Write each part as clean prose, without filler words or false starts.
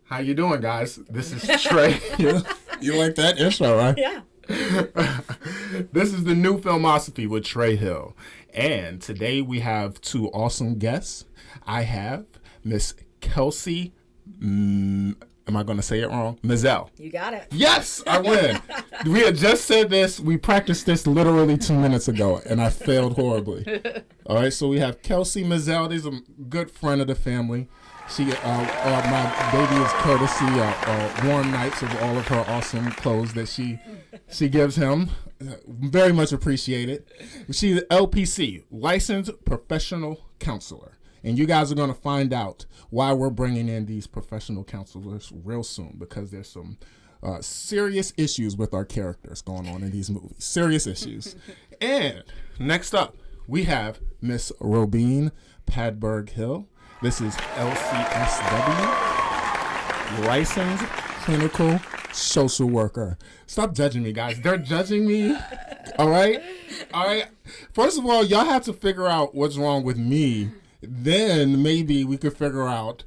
How you doing, guys? This is Trey. You like that intro, right? Yeah. This is the new Filmosophy with Trei Hill. And today we have two awesome guests. I have Miss Kelsey, am I going to say it wrong? Mizell. You got it. Yes, I win. We had just said this. We practiced this literally 2 minutes ago, and I failed horribly. All right, so we have Kelsey Mizell. She's a good friend of the family. She, my baby is courtesy warm nights of all of her awesome clothes that she gives him. Very much appreciated. She's an LPC, Licensed Professional Counselor. And you guys are going to find out why we're bringing in these professional counselors real soon, because there's some serious issues with our characters going on in these movies. Serious issues. And next up, we have Miss Robine Hill. This is LCSW, Licensed Clinical Social Worker. Stop judging me, guys. They're judging me. All right? All right. First of all, y'all have to figure out what's wrong with me. Then maybe we could figure out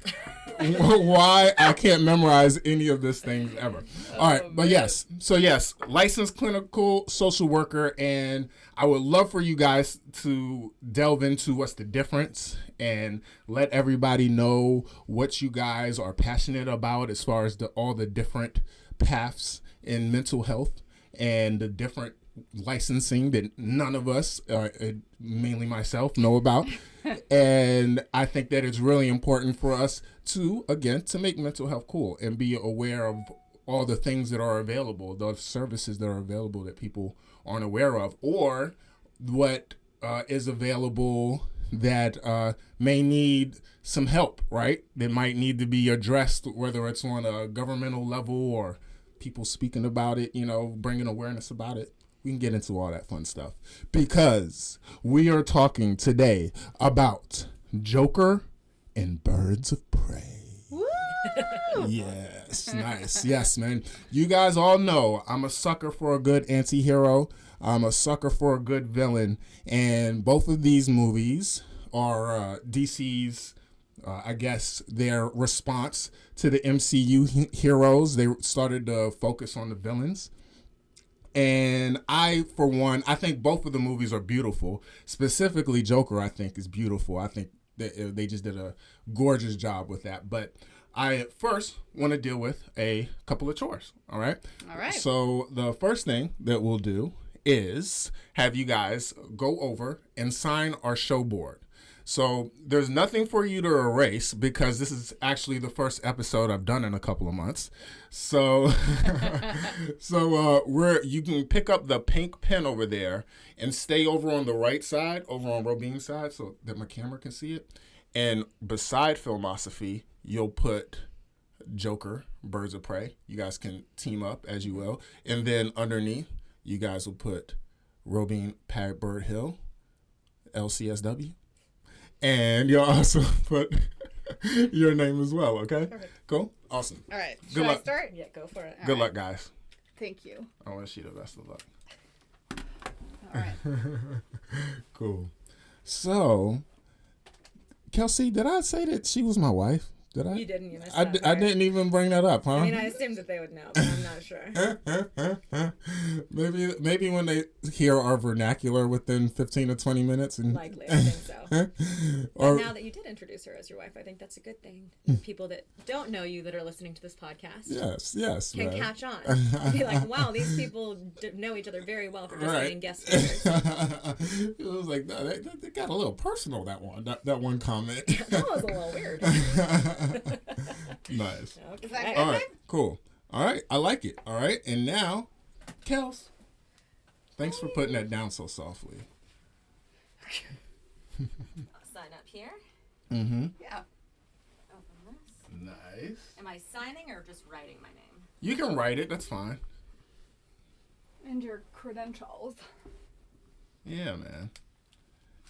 why I can't memorize any of these things ever. All right, but yes. So yes, licensed clinical social worker, and I would love for you guys to delve into what's the difference and let everybody know what you guys are passionate about as far as all the different paths in mental health and the different licensing that none of us, mainly myself, know about. And I think that it's really important for us to make mental health cool and be aware of all the things that are available, the services that are available that people aren't aware of, or what is available that may need some help, right? That might need to be addressed, whether it's on a governmental level or people speaking about it, bringing awareness about it. We can get into all that fun stuff because we are talking today about Joker and Birds of Prey. Woo! Yes, nice. Yes, man. You guys all know I'm a sucker for a good anti-hero. I'm a sucker for a good villain. And both of these movies are DC's, I guess, their response to the MCU heroes. They started to focus on the villains. And I think both of the movies are beautiful. Specifically, Joker, I think, is beautiful. I think that they just did a gorgeous job with that. But I first want to deal with a couple of chores, all right? All right. So the first thing that we'll do is have you guys go over and sign our show board. So there's nothing for you to erase because this is actually the first episode I've done in a couple of months. So, you can pick up the pink pen over there and stay over on the right side, over on Robine's side, so that my camera can see it. And beside Filmosophy, you'll put Joker, Birds of Prey. You guys can team up as you will. And then underneath, you guys will put Robine Hill, LCSW. And you'll also put your name as well, okay? Perfect. Cool? Awesome. All right. Good luck. I start? Yeah, go for it. Good luck, guys. Thank you. I wish you the best of luck. All right. Cool. So, Kelsey, did I say that she was my wife? Did I? You didn't. You missed I didn't even bring that up, huh? I mean, I assumed that they would know, but I'm not sure. Maybe when they hear our vernacular within 15 to 20 minutes. And Likely, I think so. or, now that you did introduce her as your wife, I think that's a good thing. People that don't know you that are listening to this podcast yes, can man. catch on. Be like, wow, these people know each other very well for just being guest speakers. It was like, they got a little personal, that one comment. That was a little weird. Nice. Okay. All right, cool. All right, I like it. All right, and now, Kels, thanks for putting that down so softly. I'll sign up here. Mm-hmm. Yeah. Open this. Nice. Am I signing or just writing my name? You can write it. That's fine. And your credentials. Yeah, man.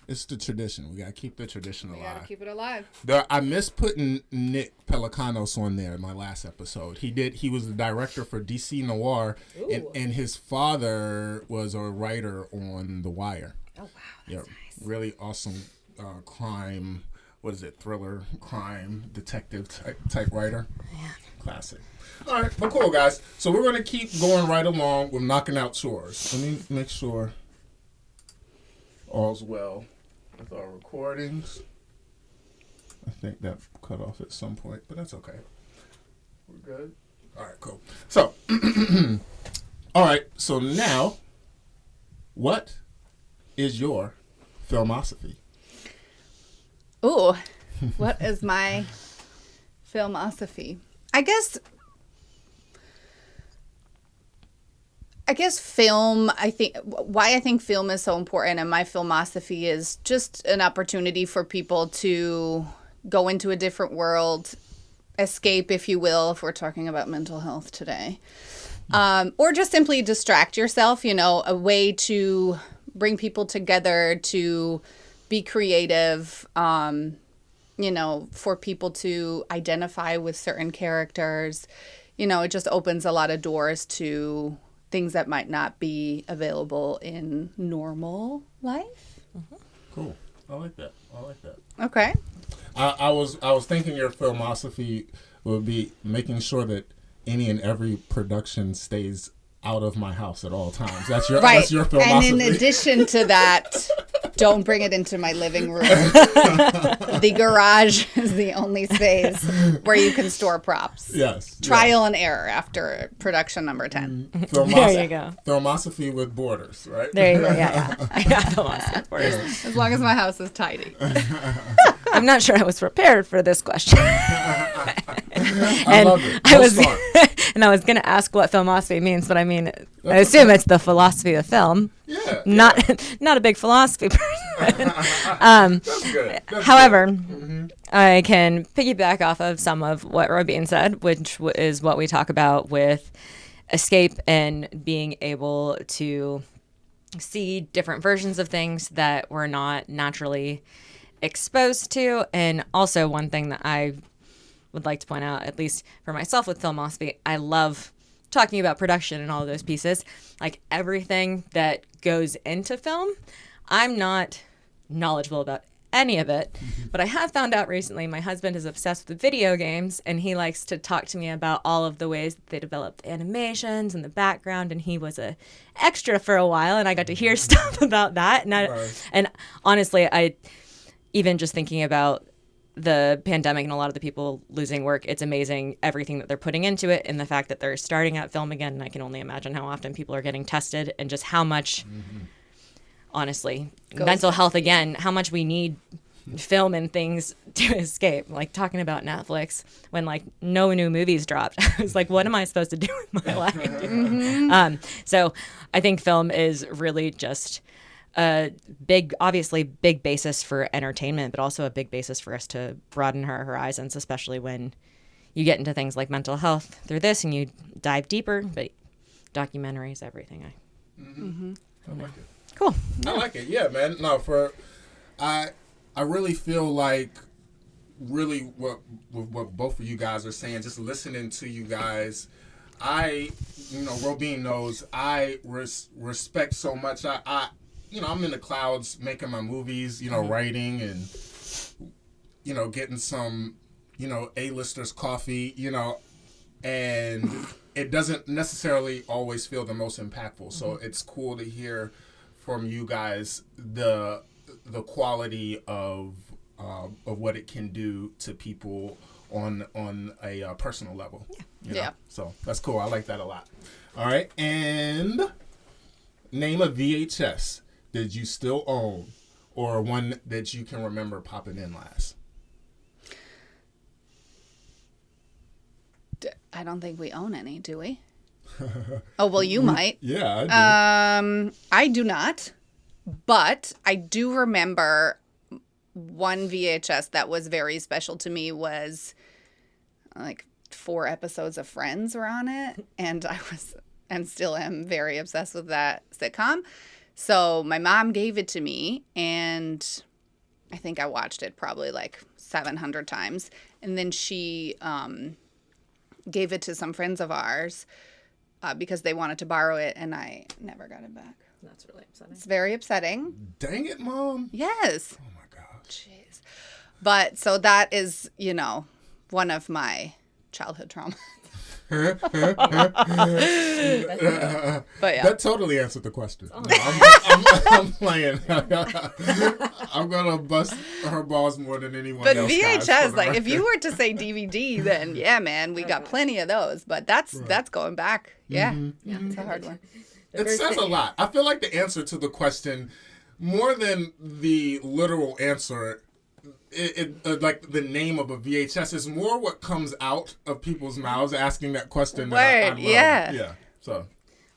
It's the tradition. We gotta keep the tradition alive. We gotta keep it alive. I miss putting Nick Pelicanos on there in my last episode. He was the director for DC Noir, and his father was a writer on The Wire. Oh wow, that's nice. Really awesome crime. What is it? Thriller, crime, detective type writer. Yeah. Classic. All right, but cool, guys. So we're going to keep going right along with knocking out chores. Let me make sure all's well with our recordings. I think that cut off at some point, but that's okay. We're good. All right, cool. So, all right. So now, what is your filmosophy? Ooh, what is my filmosophy? I guess film, why I think film is so important, and my filmosophy is just an opportunity for people to go into a different world, escape, if you will, if we're talking about mental health today. Or just simply distract yourself, a way to bring people together, to be creative, for people to identify with certain characters. It just opens a lot of doors to things that might not be available in normal life. Mm-hmm. Cool. I like that. Okay. I was thinking your filmosophy would be making sure that any and every production stays out of my house at all times. That's your filmosophy. And in addition to that, don't bring it into my living room. The garage is the only space where you can store props. Yes. Trial and error after production number 10. There you go. Filmosophy with borders, right? There you go. Yeah. I got filmosophy with borders. As long as my house is tidy. I'm not sure I was prepared for this question. I love it. I was going to ask what filmosophy means, but I mean, I assume it's the philosophy of film. Yeah. Not a big philosophy person. That's good. However, I can piggyback off of some of what Robine said, which is what we talk about with escape and being able to see different versions of things that we're not naturally exposed to. And also one thing that I would like to point out, at least for myself with Filmosophy, I love talking about production and all of those pieces. Like everything that goes into film, I'm not knowledgeable about any of it, but I have found out recently my husband is obsessed with video games, and he likes to talk to me about all of the ways that they developed animations and the background, and he was a extra for a while, and I got to hear stuff about that. And honestly, I even just thinking about the pandemic and a lot of the people losing work, it's amazing everything that they're putting into it, and the fact that they're starting out film again. And I can only imagine how often people are getting tested, and just how much, honestly, mental health again, how much we need film and things to escape. Like talking about Netflix, when like no new movies dropped, I was like, what am I supposed to do with my life? So I think film is really just a obviously big basis for entertainment, but also a big basis for us to broaden our horizons, especially when you get into things like mental health through this and you dive deeper. But documentaries, everything. I like it. Cool. I like it. Yeah, man. No, I really feel like really what both of you guys are saying, just listening to you guys, Robine knows I respect so much. I'm in the clouds making my movies, writing and, getting some, A-listers coffee, and it doesn't necessarily always feel the most impactful. So it's cool to hear from you guys the quality of what it can do to people on a personal level. Yeah. So that's cool. I like that a lot. All right. And name a VHS that you still own, or one that you can remember popping in last. I don't think we own any, do we? Oh, well, you might. Yeah, I do. I do not, but I do remember one VHS that was very special to me was like 4 episodes of Friends were on it, and I was and still am very obsessed with that sitcom. So my mom gave it to me, and I think I watched it probably like 700 times. And then she gave it to some friends of ours because they wanted to borrow it, and I never got it back. That's really upsetting. It's very upsetting. Dang it, Mom. Yes. Oh, my gosh. Jeez. But so that is, one of my childhood trauma. But yeah. That totally answered the question. No, I'm playing. I'm gonna bust her balls more than anyone But else. VHS, like if you were to say DVD, then yeah, man, we got plenty of those. But that's going back. Yeah, yeah, it's a hard one. It says a lot. I feel like the answer to the question, more than the literal answer, like the name of a VHS, is more what comes out of people's mouths asking that question. Word, yeah. So I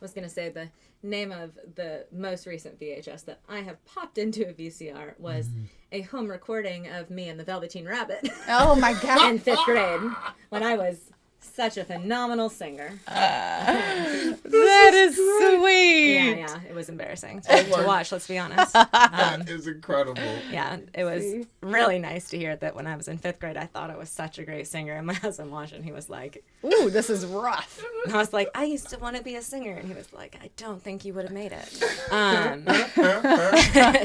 was going to say the name of the most recent VHS that I have popped into a VCR was a home recording of me and the Velveteen Rabbit. Oh my God. In 5th grade when I was such a phenomenal singer. That is sweet. Yeah, it was embarrassing to watch, let's be honest. that is incredible. Yeah, it was really nice to hear that when I was in 5th grade, I thought I was such a great singer. And my husband watched it and he was like, ooh, this is rough. And I was like, I used to want to be a singer. And he was like, I don't think you would have made it.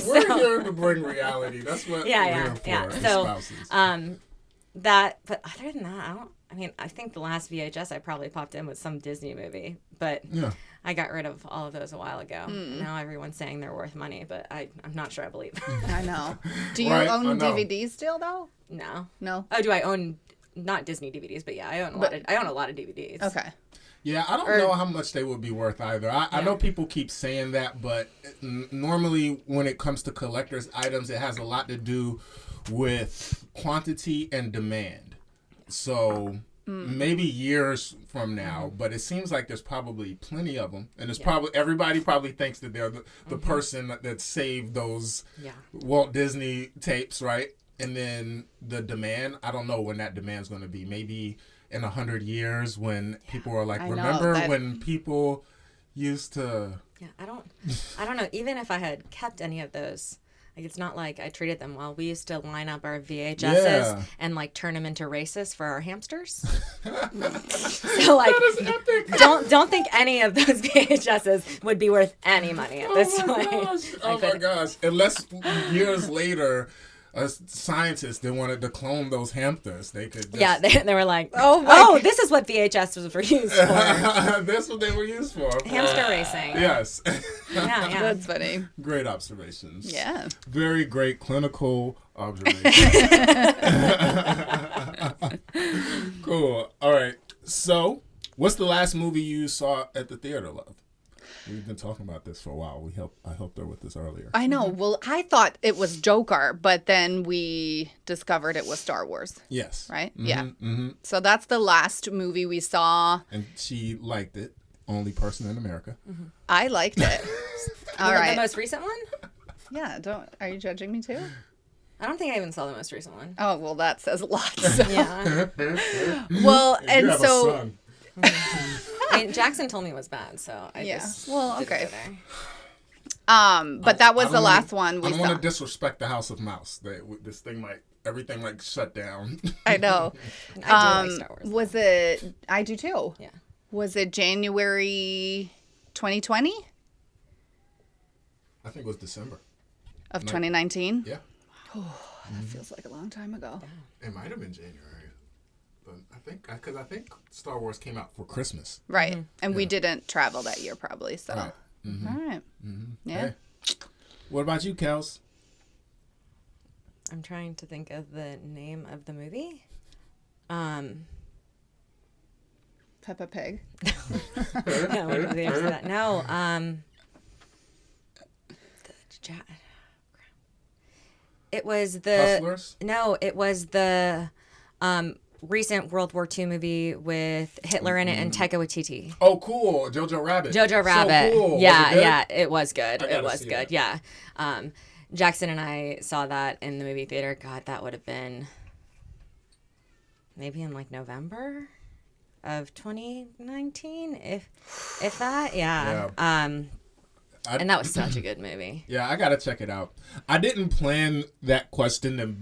We're here to bring reality. That's what we're here for. Yeah. As So, spouses. but other than that, I think the last VHS I probably popped in was some Disney movie, but I got rid of all of those a while ago. Now everyone's saying they're worth money, but I'm not sure I believe. I know. Do you own DVDs still though? No. Oh, do I own not Disney DVDs? But yeah, I own a lot of DVDs. Okay. Yeah, I don't know how much they would be worth either. I know people keep saying that, but normally when it comes to collector's items, it has a lot to do with quantity and demand. So maybe years from now, but it seems like there's probably plenty of them, and it's probably everybody probably thinks that they're the person that saved those Walt Disney tapes, right? And then the demand, I don't know when that demand's going to be. Maybe in 100 years when people are like, remember when people used to... Yeah, I don't know. Even if I had kept any of those, like it's not like I treated them well. We used to line up our VHSs and like turn them into races for our hamsters. So like, don't think any of those VHSs would be worth any money at this point. Oh my gosh! Unless years later, scientists they wanted to clone those hamsters, they could. Just... they were like, oh, this is what VHSs were used for. That's what they were used for. Hamster racing. Yes. Yeah. That's funny. Great observations. Yeah. Very great clinical observations. Cool. All right. So, what's the last movie you saw at the theater, love? We've been talking about this for a while. I helped her with this earlier. I know. Well, I thought it was Joker, but then we discovered it was Star Wars. Yes. Right? Mm-hmm, Yeah. Mm-hmm. So that's the last movie we saw. And she liked it. Only person in America. Mm-hmm. I liked it. All right. The most recent one? Yeah. Are you judging me too? I don't think I even saw the most recent one. Oh, well, that says a lot. So. Yeah. Well, and you have so... a son. I mean, Jackson told me it was bad, so I just well, didn't okay. go there. But that was the last one we I don't saw. want to disrespect the House of Mouse. Everything might shut down. I know. I do like Star Wars. Was it? I do too. Yeah. Was it January 2020? I think it was December. Of 2019? Yeah. Oh, that feels like a long time ago. It might have been January. But I think Star Wars came out for Christmas. Right. Mm-hmm. And we didn't travel that year probably, so. Right. Mm-hmm. All right. Mm-hmm. Yeah. Hey. What about you, Kels? I'm trying to think of the name of the movie. Peppa Pig. No, we didn't do that. No, it was the Hustlers? No, it was the recent World War II movie with Hitler in it and Taika Waititi. Oh, cool. Jojo Rabbit. Jojo Rabbit. So cool. Yeah, it was good. It was good. Yeah. Jackson and I saw that in the movie theater. God, that would have been maybe in like November of 2019, if that. Yeah. And that was such a good movie. Yeah, I gotta check it out. I didn't plan that question to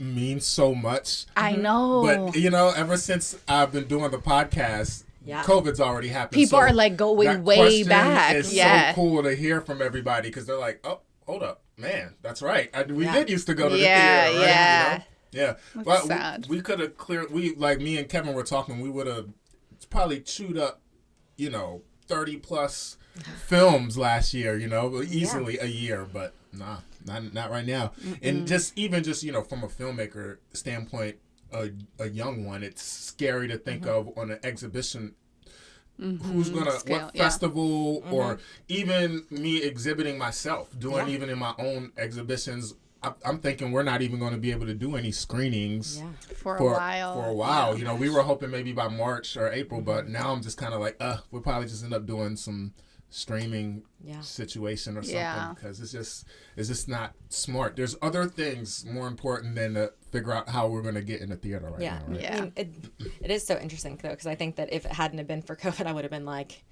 mean so much. I know. But, ever since I've been doing the podcast, COVID's already happened. People are like going way back. It's so cool to hear from everybody because they're like, oh, hold up. Man, that's right. We did used to go to the theater, right? Yeah. Yeah. That's But sad. we could have cleared. Like me and Kevin were talking. We would have probably chewed up, 30 plus films last year. Easily a year. But nah, not right now. And even from a filmmaker standpoint, a young one, it's scary to think of on an exhibition. Who's gonna what festival or even me exhibiting myself, doing even in my own exhibitions. I'm thinking we're not even going to be able to do any screenings for a while. Yeah. We were hoping maybe by March or April, but now I'm just kind of like, we'll probably just end up doing some streaming situation or something because it's just not smart. There's other things more important than to figure out how we're going to get in the theater right now. Right? Yeah. I mean, it is so interesting though, because I think that if it hadn't have been for COVID, I would have been like,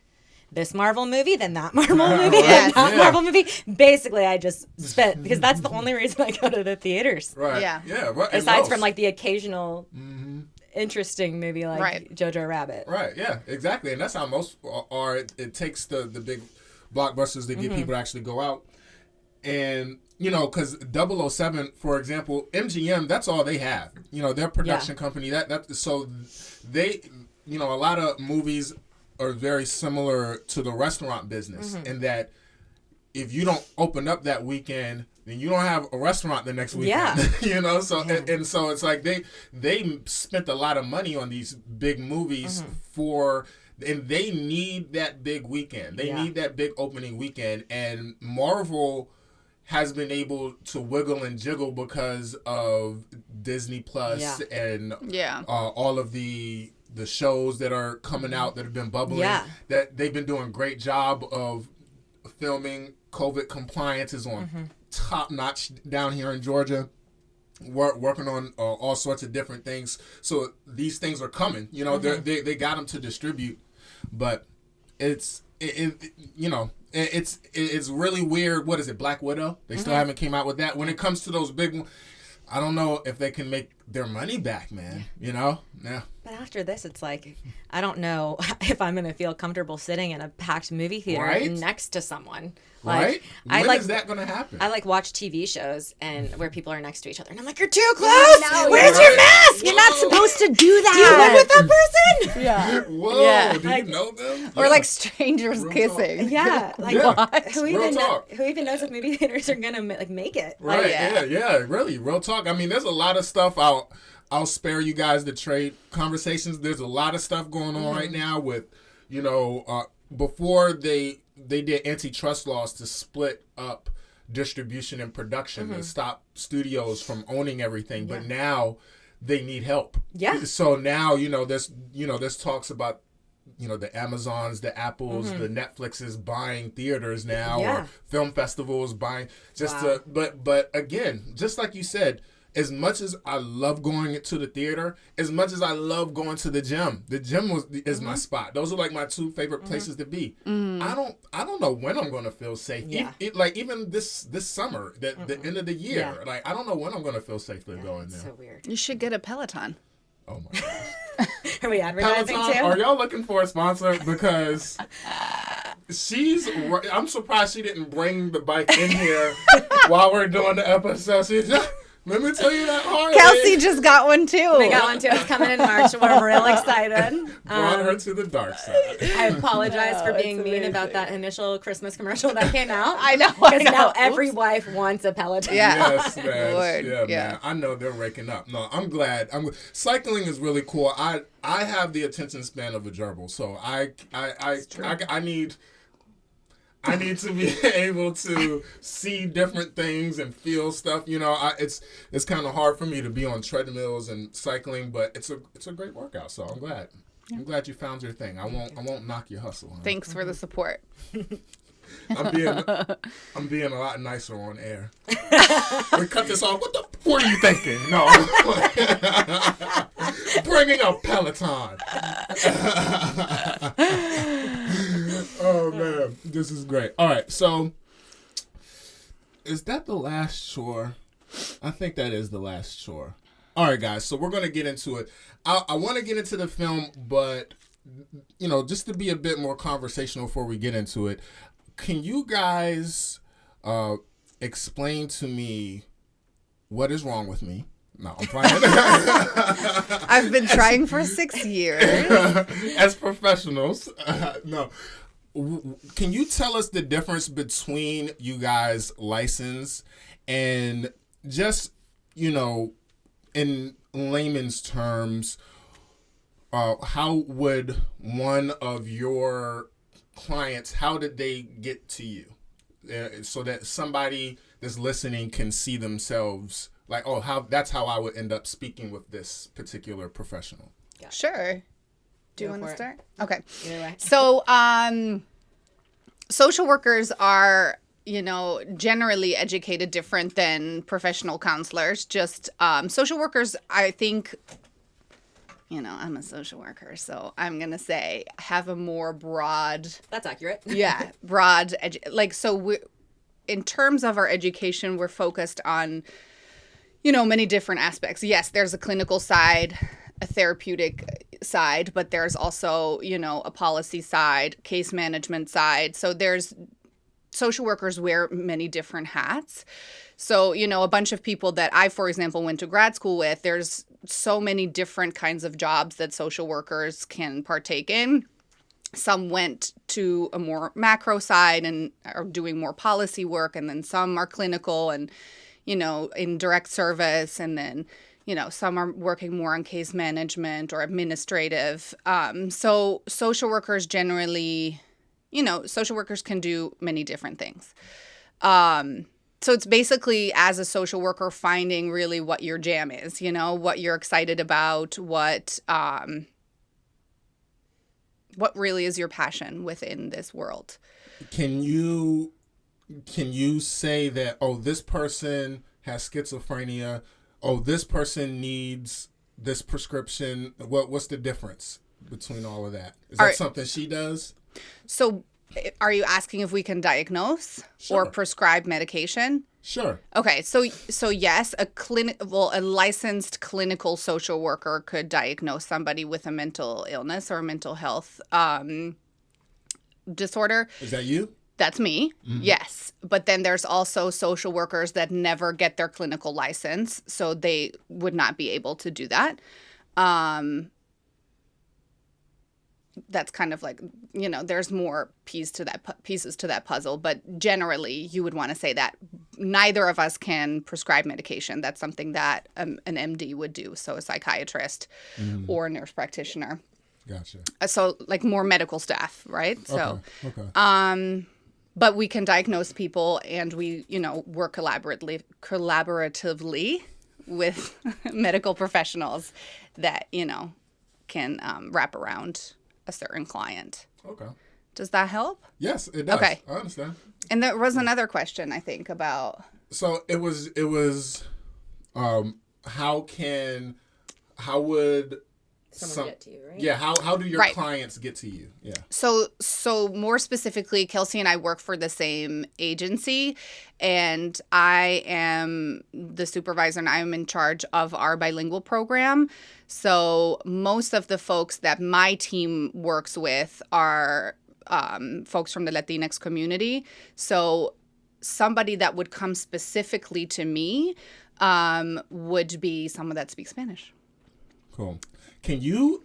this Marvel movie, then that Marvel movie, then that Marvel movie. Basically, I just spit because that's the only reason I go to the theaters. Right. Yeah. Yeah. Right. Aside from like the occasional interesting movie like Jojo Rabbit. Right. Yeah. Exactly. And that's how most are. It takes the big blockbusters to get people to actually go out. And because 007, for example, MGM, that's all they have. Their production company. So they, a lot of movies are very similar to the restaurant business in that if you don't open up that weekend, then you don't have a restaurant the next weekend. And so it's like they spent a lot of money on these big movies and they need that big weekend. They need that big opening weekend, and Marvel has been able to wiggle and jiggle because of Disney Plus and all of the shows that are coming out that have been bubbling, that they've been doing a great job of filming. COVID compliance is on top notch down here in Georgia. Working on all sorts of different things. So these things are coming. They got them to distribute, but it's really weird. What is it? Black Widow? They still haven't came out with that. When it comes to those big ones, I don't know if they can make their money back, man. Yeah. But after this, it's like, I don't know if I'm going to feel comfortable sitting in a packed movie theater next to someone. Like, when is that going to happen? I watch TV shows and where people are next to each other, and I'm like, you're too close. Where's your mask? You're not supposed to do that. Do you live with that person? Yeah. Whoa. Yeah. Do you know them? Or like strangers kissing. Yeah. What? Who even knows if movie theaters are gonna make it? Right. Yeah. Really. Real talk. I mean, there's a lot of stuff I'll spare you guys the trade conversations. There's a lot of stuff going on right now with, before they did antitrust laws to split up distribution and production to stop studios from owning everything. But now they need help. Yeah. So now, there's talks about, the Amazons, the Apples, the Netflixes buying theaters now, or film festivals buying but again, just like you said, as much as I love going to the theater, as much as I love going to the gym is my spot. Those are like my two favorite places to be. I don't know when I'm going to feel safe. Yeah. Even this summer, the end of the year, I don't know when I'm going to feel safe to go in there. So weird. You should get a Peloton. Oh my gosh. Are we advertising Peloton, too? are y'all looking for a sponsor? Because I'm surprised she didn't bring the bike in here while we're doing the episode. Let me tell you that Harley. Kelsey just got one too. We got one too. It's coming in March. We're real excited. Brought her to the dark side. I apologize for being mean about that initial Christmas commercial that came out. I know. Because now every wife wants a Peloton. Yeah. Yes, man. Lord. Man. I know they're raking up. No, I'm glad. Cycling is really cool. I have the attention span of a gerbil, so I need to be able to see different things and feel stuff. It's kind of hard for me to be on treadmills and cycling, but it's a great workout. So I'm glad. Yeah. I'm glad you found your thing. I won't knock your hustle. Huh? Thanks for the support. I'm being a lot nicer on air. We cut this off. What are you thinking? No. Bringing a Peloton. Oh, man. This is great. All right. So, is that the last chore? I think that is the last chore. All right, guys. So, we're going to get into it. I want to get into the film, but, just to be a bit more conversational before we get into it, can you guys explain to me what is wrong with me? No, I'm playing. I've been trying for 6 years. As professionals, no. Can you tell us the difference between you guys' license and just, in layman's terms, how would one of your clients, how did they get to you? So that somebody that's listening can see themselves like, that's how I would end up speaking with this particular professional. Yeah. Sure. Do you want to start? Okay. Either way. So, social workers are, generally educated different than professional counselors. Just social workers, I think, I'm a social worker, so I'm going to say have a more broad. That's accurate. Yeah, broad. In terms of our education, we're focused on, many different aspects. Yes, there's a clinical side, a therapeutic side, but there's also, a policy side, case management side. So social workers wear many different hats. So, a bunch of people that I, for example, went to grad school with, there's so many different kinds of jobs that social workers can partake in. Some went to a more macro side and are doing more policy work, and then some are clinical and, in direct service, and then, some are working more on case management or administrative. So social workers generally, social workers can do many different things. So it's basically, as a social worker, finding really what your jam is, what you're excited about, what really is your passion within this world. Can you say that, this person has schizophrenia, this person needs this prescription? What's the difference between all of that? Is that something she does? So are you asking if we can diagnose or prescribe medication? Sure. Okay, so yes, a licensed clinical social worker could diagnose somebody with a mental illness or a mental health disorder. Is that you? That's me, yes. But then there's also social workers that never get their clinical license, so they would not be able to do that. That's kind of like, there's more pieces to that puzzle. But generally, you would want to say that neither of us can prescribe medication. That's something that an MD would do, so a psychiatrist or a nurse practitioner. Gotcha. So like more medical staff, right? Okay. But we can diagnose people, and we, work collaboratively with medical professionals that, can wrap around a certain client. Okay. Does that help? Yes, it does. Okay. I understand. And there was another question, I think, about. So it was how would Someone get to you, right? Yeah, how do your clients get to you? Yeah. So more specifically, Kelsey and I work for the same agency, and I am the supervisor and I'm in charge of our bilingual program. So most of the folks that my team works with are folks from the Latinx community. So somebody that would come specifically to me would be someone that speaks Spanish. Cool. Can you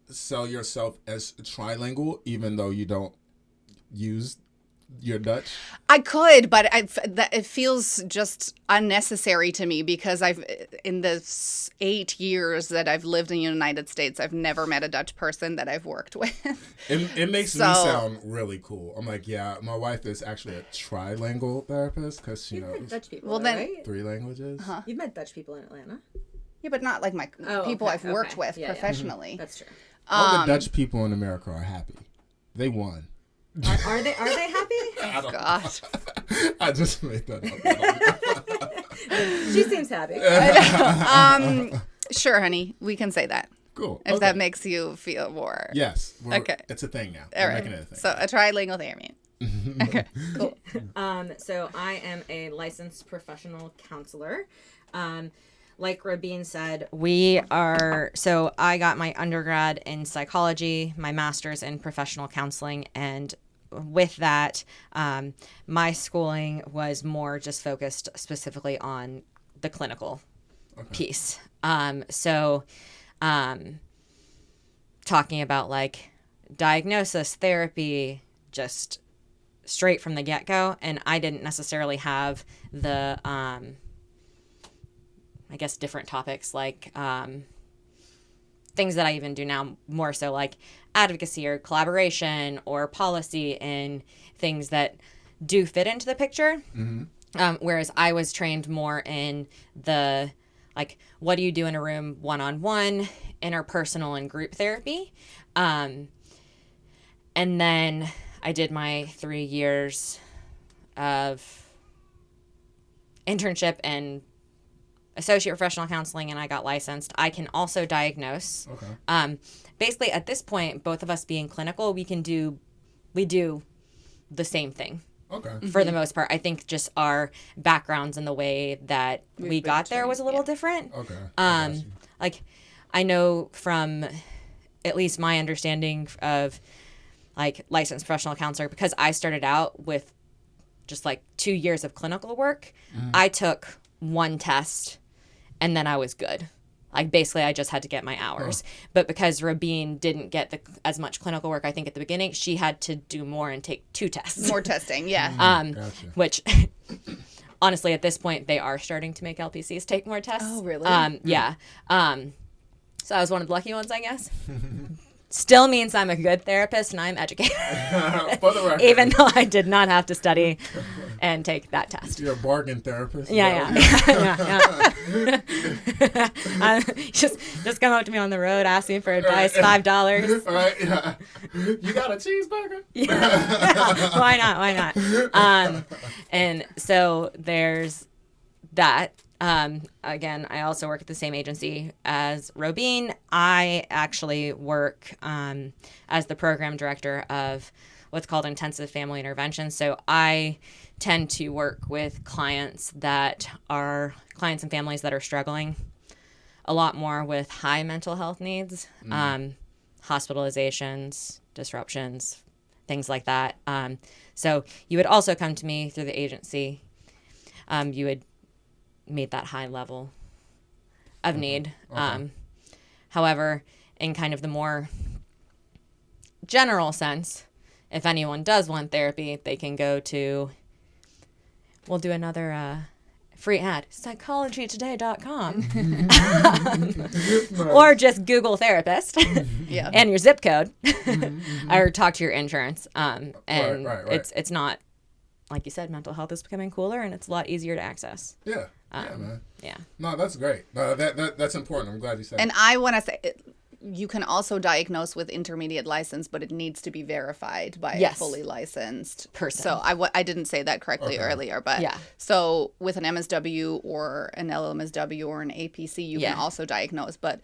sell yourself as trilingual even though you don't use your Dutch? I could, but it feels just unnecessary to me because in the 8 years that I've lived in the United States, I've never met a Dutch person that I've worked with. It makes me sound really cool. I'm like, yeah, my wife is actually a trilingual therapist because she knows Dutch people. Well, then, right? 3 languages. Uh-huh. You've met Dutch people in Atlanta. Yeah, but not like my people I've worked with professionally. Yeah. That's true. All the Dutch people in America are happy. They won. Are they happy? I don't God. I just made that up. She seems happy. Sure, honey. We can say that. Cool. If that makes you feel more. Yes. Okay. It's a thing now. All We're right. making it a thing. So a trilingual therapy. Okay. Cool. So I am a licensed professional counselor. Like Robine said, I got my undergrad in psychology, my master's in professional counseling, and with that, my schooling was more just focused specifically on the clinical piece. So talking about like diagnosis, therapy, just straight from the get-go. And I didn't necessarily have the, I guess, different topics like things that I even do now, more so like advocacy or collaboration or policy and things that do fit into the picture. Whereas I was trained more in the, like, what do you do in a room one-on-one, interpersonal and group therapy. And then I did my 3 years of internship and associate professional counseling, and I got licensed. I can also diagnose. Basically, at this point, both of us being clinical, we do the same thing. For the most part. I think just our backgrounds and the way that we got there was a little different. Like, I know from at least my understanding of like licensed professional counselor, because I started out with just like 2 years of clinical work, I took one test and then I was good. Like, basically, I just had to get my hours. But because Robine didn't get as much clinical work, I think, at the beginning, she had to do more and take 2 tests. More testing, yeah. Gotcha. Which, honestly, at this point, they are starting to make LPCs take more tests. Oh, really? Yeah. So I was one of the lucky ones, I guess. Still means I'm a good therapist and I'm educated. For the record. Even though I did not have to study and take that test. You're a bargain therapist. Yeah. Just come up to me on the road, ask me for advice, $5. Right, yeah. You got a cheeseburger? Why not? And so there's that. Again, I also work at the same agency as Robine. I actually work as the program director of what's called intensive family intervention. So I tend to work with clients and families that are struggling a lot more with high mental health needs, hospitalizations, disruptions, things like that. So you would also come to me through the agency. You would meet that high level of need. However, in kind of the more general sense, if anyone does want therapy, they can go to, we'll do another free ad, psychologytoday.com. Or just Google therapist and your zip code, or talk to your insurance. And right. It's not, like you said, mental health is becoming cooler and it's a lot easier to access. Yeah, man. Yeah. No, that's great. That's important. I'm glad you said And I want to say, you can also diagnose with intermediate license, but it needs to be verified by a fully licensed person. So I didn't say that correctly earlier, but so with an MSW or an LMSW or an APC, you can also diagnose, but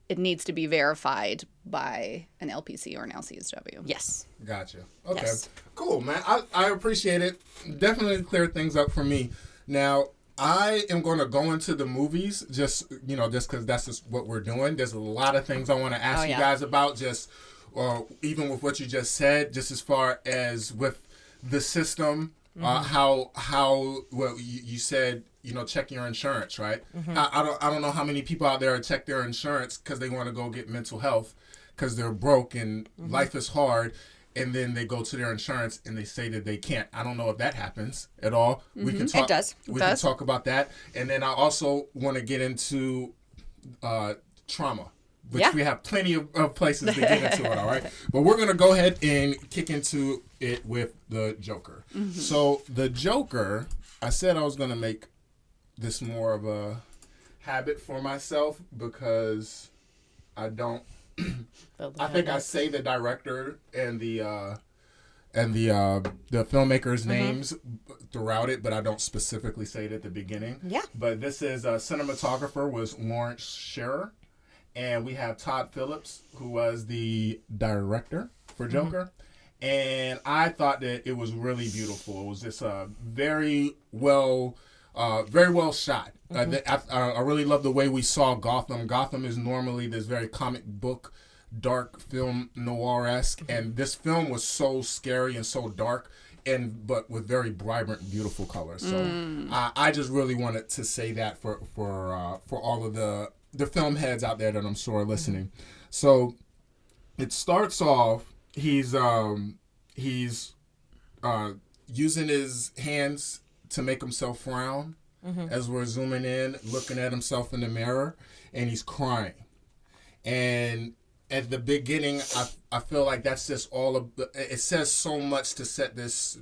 it needs to be verified by an LPC or an LCSW. Yes. Gotcha. Okay. Yes. Cool, man. I appreciate it. Definitely clear things up for me. Now, I am going to go into the movies just because that's just what we're doing. There's a lot of things I want to ask you guys about, just even with what you just said, just as far as with the system, how you said, check your insurance, right? I don't know how many people out there check their insurance because they want to go get mental health because they're broke and life is hard. And then they go to their insurance and they say that they can't. I don't know if that happens at all. We can talk. It does. We can talk about that. And then I also want to get into trauma, which we have plenty of places to get into it. All right, but we're gonna go ahead and kick into it with the Joker. So the Joker, I said I was gonna make this more of a habit for myself because I don't. I think I say the director and the filmmaker's names throughout it, but I don't specifically say it at the beginning. Yeah. But this is cinematographer was Lawrence Scherer, and we have Todd Phillips, who was the director for Joker. And I thought that it was really beautiful. It was just very well shot. I really love the way we saw Gotham. Gotham is normally this very comic book dark film noir-esque, and this film was so scary and so dark, but with very vibrant, beautiful colors. So I just really wanted to say that for all of the film heads out there that I'm sure are listening. So it starts off, he's using his hands to make himself frown as we're zooming in, looking at himself in the mirror, and he's crying. And at the beginning, I feel like that's just all of it says so much to set this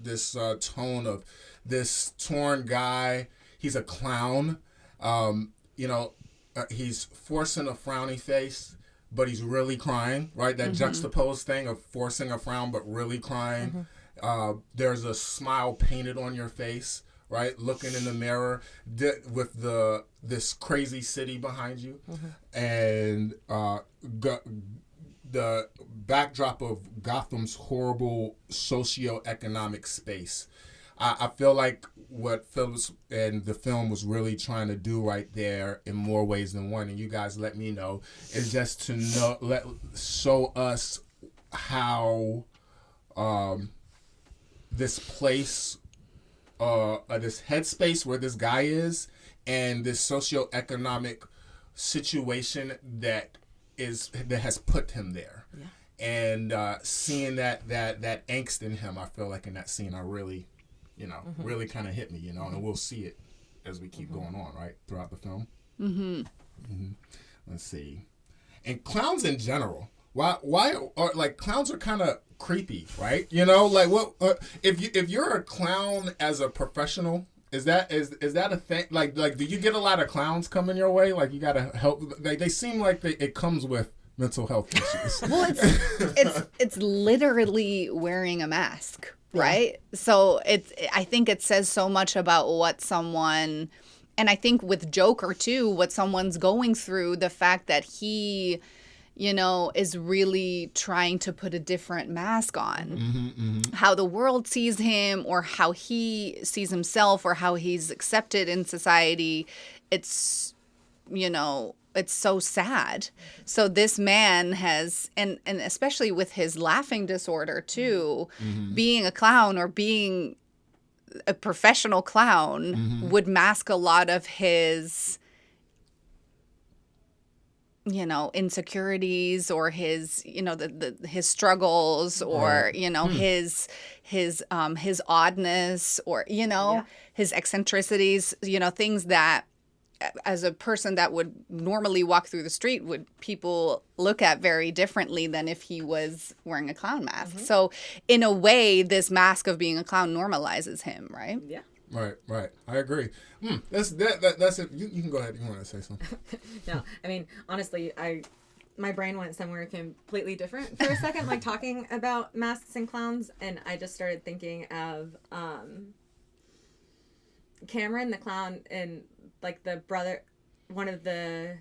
tone of this torn guy. He's a clown. He's forcing a frowny face, but he's really crying, right? That juxtaposed thing of forcing a frown but really crying. There's a smile painted on your face, right? Looking in the mirror with this crazy city behind you, and the backdrop of Gotham's horrible socioeconomic space. I feel like what Phillips and the film was really trying to do right there in more ways than one, and you guys let me know, is just to show us how this place, this headspace where this guy is, and this socioeconomic situation that has put him there. Yeah. And seeing that angst in him, I feel like in that scene, I really, really kind of hit me, and we'll see it as we keep going on, right, throughout the film. Let's see. And clowns in general. Why are clowns are kind of creepy, right? Like what if you're a clown as a professional, is that a thing? Like do you get a lot of clowns coming your way? Like you gotta help. They seem like it comes with mental health issues. Well, it's literally wearing a mask, right? Yeah. So I think it says so much about what someone, and I think with Joker too, what someone's going through, the fact that he, is really trying to put a different mask on. How the world sees him, or how he sees himself, or how he's accepted in society. It's, it's so sad. So this man has, and especially with his laughing disorder too, being a clown or being a professional clown would mask a lot of his, insecurities, or his, his struggles, or, his oddness, or, his eccentricities, things that as a person that would normally walk through the street people look at very differently than if he was wearing a clown mask. So in a way, this mask of being a clown normalizes him, right? Yeah. Right. I agree. That's it. You can go ahead. You want to say something? No, I mean, honestly, my brain went somewhere completely different for a second, like talking about masks and clowns, and I just started thinking of Cameron the clown, and like the brother, one of the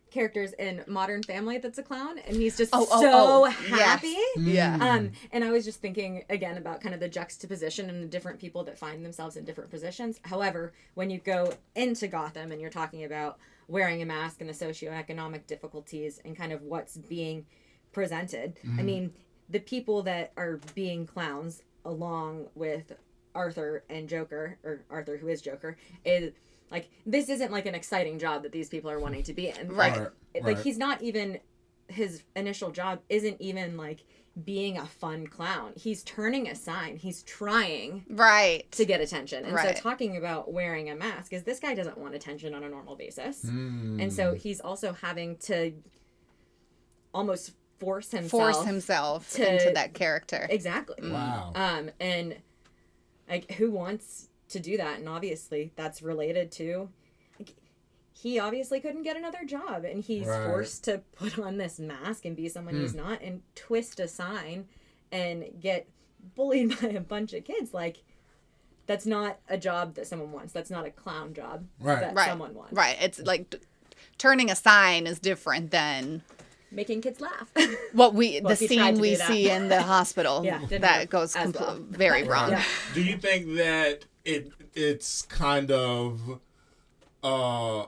characters in Modern Family that's a clown, and he's just so happy. Yes. Yeah. And I was just thinking again about kind of the juxtaposition and the different people that find themselves in different positions. However, when you go into Gotham and you're talking about wearing a mask and the socioeconomic difficulties and kind of what's being presented, I mean, the people that are being clowns, along with Arthur and Joker, or Arthur who is Joker, is like, this isn't like an exciting job that these people are wanting to be in. Right. Like he's not even, his initial job isn't even like being a fun clown. He's turning a sign. He's trying to get attention. And so talking about wearing a mask is, this guy doesn't want attention on a normal basis. And so he's also having to almost force himself into that character. Exactly. Wow. And like, who wants to do that? And obviously that's related to, like, he obviously couldn't get another job, and he's forced to put on this mask and be someone he's not, and twist a sign and get bullied by a bunch of kids. Like, that's not a job that someone wants. That's not a clown job that someone wants. Right. It's like turning a sign is different than making kids laugh. The scene we see in the hospital that goes very wrong. Yeah. Do you think that it's kind of a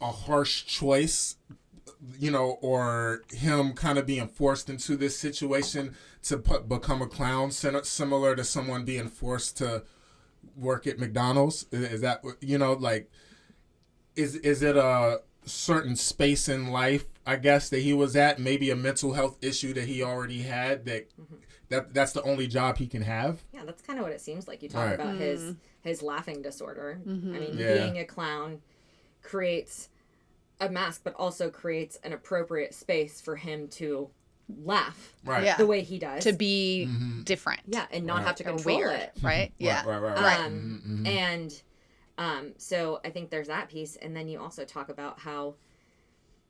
harsh choice or him kind of being forced into this situation to become a clown, similar to someone being forced to work at McDonald's? Is that, like, is it a certain space in life, I guess, that he was at, maybe a mental health issue that he already had, that's the only job he can have? Yeah, that's kind of what it seems like. You talk about his laughing disorder. Mm-hmm. I mean, being a clown creates a mask, but also creates an appropriate space for him to laugh the way he does. To be different. Yeah, and not have to control it. Right? Yeah. Right. And so I think there's that piece. And then you also talk about how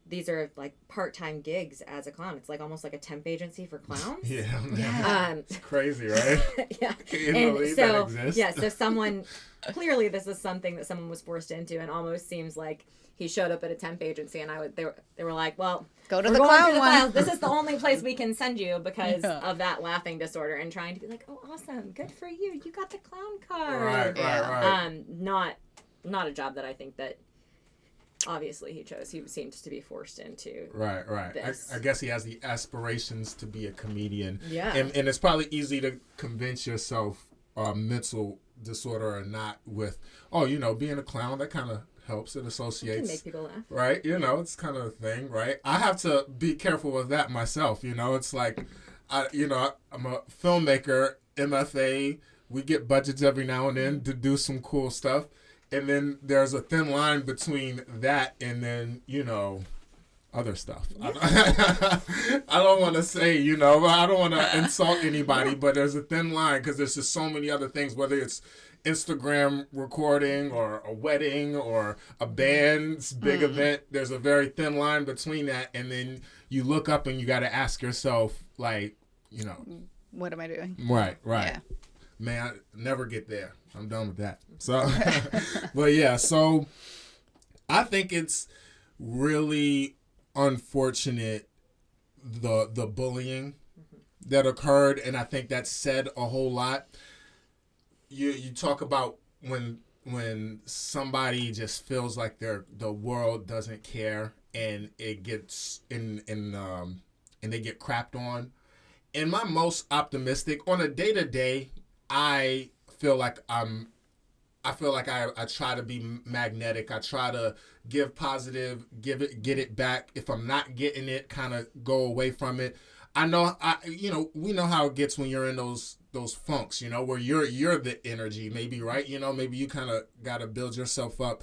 these are like part-time gigs as a clown. It's like almost like a temp agency for clowns. It's crazy, right? Yeah. That exists. So someone, clearly this is something that someone was forced into, and almost seems like he showed up at a temp agency and they were like, well, go to the clown one. This is the only place we can send you because of that laughing disorder, and trying to be like, oh, awesome, good for you. You got the clown card. Right. Not a job that I think that obviously he chose. He seems to be forced into. Right. I guess he has the aspirations to be a comedian. Yeah. And it's probably easy to convince yourself mental disorder or not with, being a clown, that kind of helps. It associates. It can make people laugh. Right? It's kind of a thing, right? I have to be careful with that myself. It's like, I'm a filmmaker, MFA. We get budgets every now and then to do some cool stuff. And then there's a thin line between that and then, other stuff. I don't want to say, I don't want to insult anybody, but there's a thin line because there's just so many other things, whether it's Instagram recording or a wedding or a band's big event. There's a very thin line between that. And then you look up and you got to ask yourself, like, what am I doing? Right. Yeah. Man, I never get there. I'm done with that. So, but yeah, so I think it's really unfortunate the bullying that occurred, and I think that said a whole lot. You talk about when somebody just feels like the world doesn't care, and it gets and they get crapped on. In my most optimistic, on a day-to-day, I feel like I try to be magnetic. I try to give positive, get it back. If I'm not getting it, kind of go away from it. I know, we know how it gets when you're in those funks, where you're the energy, maybe, right? Maybe you kind of got to build yourself up.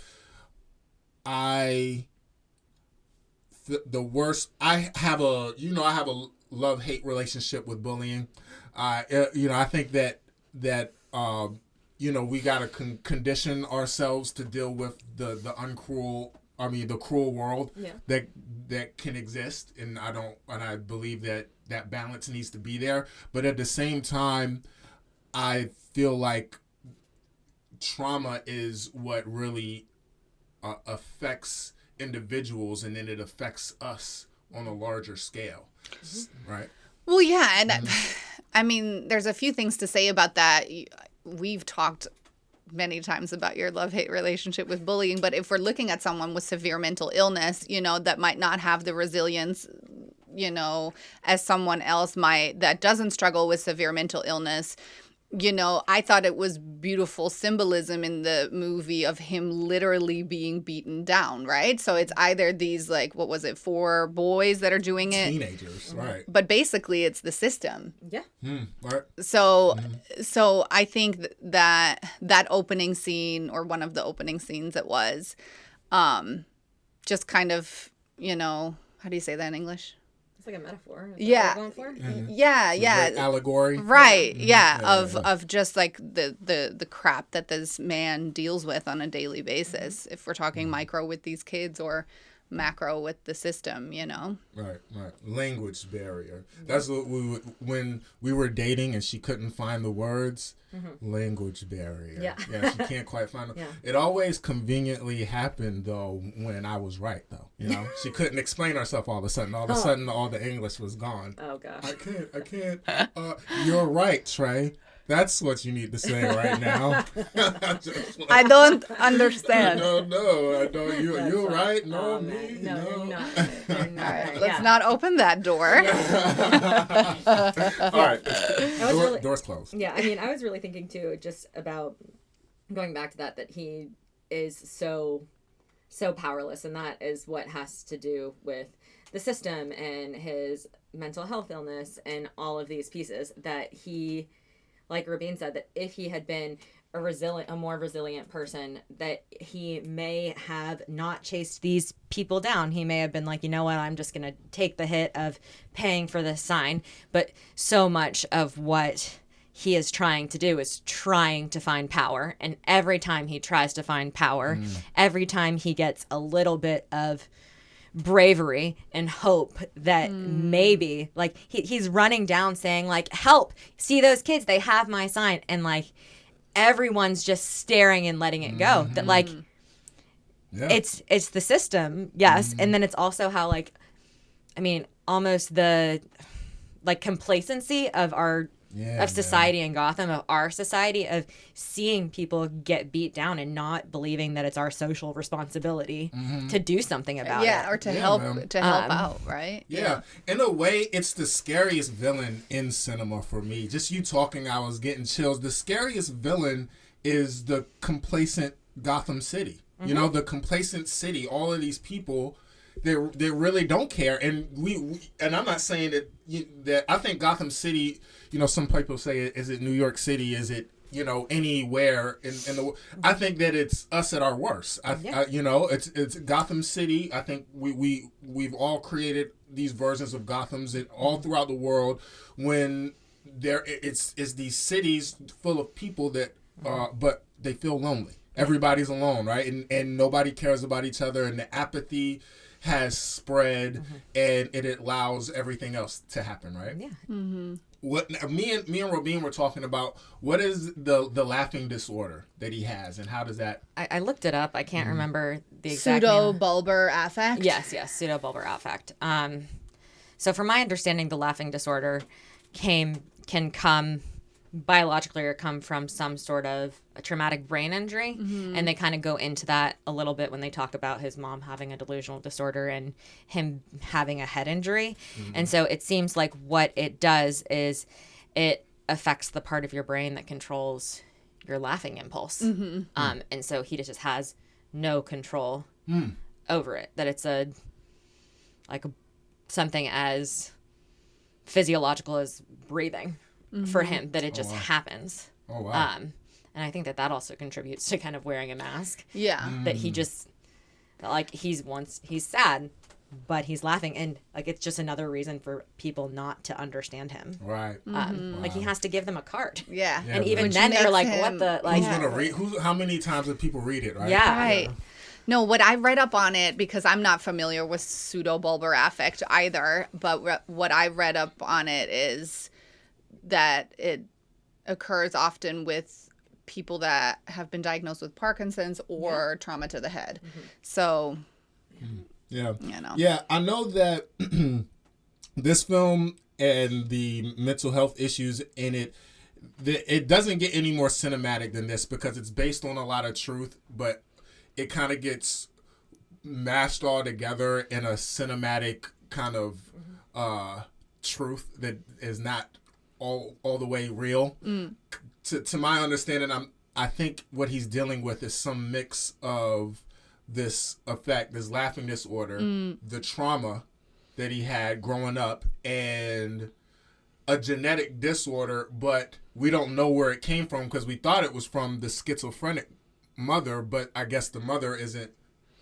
I have a love-hate relationship with bullying. I think that we got to condition ourselves to deal with the cruel world that can exist. And I believe that balance needs to be there. But at the same time, I feel like trauma is what really affects individuals, and then it affects us on a larger scale. Right? Well, yeah. And I mean, there's a few things to say about that. We've talked many times about your love-hate relationship with bullying, but if we're looking at someone with severe mental illness, that might not have the resilience, as someone else might, that doesn't struggle with severe mental illness. I thought it was beautiful symbolism in the movie of him literally being beaten down, right? So it's either these, 4 boys that are doing it? Teenagers, right. But basically it's the system. Yeah. Right. So I think that opening scene, or one of the opening scenes it was, just kind of, how do you say that in English? It's like a metaphor. Yeah. Yeah. Allegory. Right. Yeah. Of just like the crap that this man deals with on a daily basis. If we're talking micro with these kids or macro with the system, Right. Language barrier. That's what when we were dating and she couldn't find the words. Language barrier. Yeah, she can't quite find them. It always conveniently happened though when I was right though. She couldn't explain herself all of a sudden. All of a sudden all the English was gone. Oh gosh. I can't. You're right, Trey. That's what you need to say right now. I don't understand. No, I don't. You're right. No, me. No, No. they're not. They're not. All right, let's not open that door. All right. Door's closed. Yeah, I mean, I was really thinking too, just about going back to that he is so powerless, and that is what has to do with the system and his mental health illness and all of these pieces that he, like Robine said, that if he had been a more resilient person, that he may have not chased these people down. He may have been like, you know what, I'm just going to take the hit of paying for this sign. But so much of what he is trying to do is trying to find power. And every time he tries to find power, every time he gets a little bit of bravery and hope that maybe, like, he's running down saying, like, help, see those kids, they have my sign, and like everyone's just staring and letting it go. That, like, it's the system, yes. And then it's also how, like, I mean, almost the, like, complacency of our of society in Gotham, of our society, of seeing people get beat down and not believing that it's our social responsibility to do something about it. Or to help out, right? Yeah. In a way, it's the scariest villain in cinema for me. Just you talking, I was getting chills. The scariest villain is the complacent Gotham City. You know, the complacent city. All of these people, they really don't care. And we and I'm not saying that I think Gotham City, you know, some people say, is it New York City? Is it, you know, anywhere in the? I think that it's us at our worst. You know, it's Gotham City. I think we've all created these versions of Gothams all throughout the world. When it's these cities full of people that, but they feel lonely. Everybody's alone, right? And nobody cares about each other, and the apathy has spread, and it allows everything else to happen, right? Yeah. What me and Robine were talking about, what is the laughing disorder that he has, and how does that? I looked it up. I can't remember the exact name. Pseudobulbar affect. Yes, pseudobulbar affect. So from my understanding, the laughing disorder can come biologically or come from some sort of a traumatic brain injury, and they kind of go into that a little bit when they talk about his mom having a delusional disorder and him having a head injury. And so it seems like what it does is it affects the part of your brain that controls your laughing impulse. And so he just has no control over it, that it's something as physiological as breathing for him, that it just happens. Oh, wow. And I think that also contributes to kind of wearing a mask. Yeah. That he just, like, he's sad, but he's laughing. And, like, it's just another reason for people not to understand him. Right. Like, he has to give them a card. Yeah. And even then they're like, what the, like. Who's going to read? How many times do people read it, right? Yeah. Right. No, what I read up on it, because I'm not familiar with pseudobulbar affect either, but what I read up on it is that it occurs often with people that have been diagnosed with Parkinson's or trauma to the head. So, yeah, you know. Yeah, I know that this film and the mental health issues in it, it doesn't get any more cinematic than this, because it's based on a lot of truth, but it kind of gets mashed all together in a cinematic kind of truth that is not all the way real. To my understanding, I think what he's dealing with is some mix of this effect, this laughing disorder, the trauma that he had growing up, and a genetic disorder, but we don't know where it came from, because we thought it was from the schizophrenic mother, but I guess the mother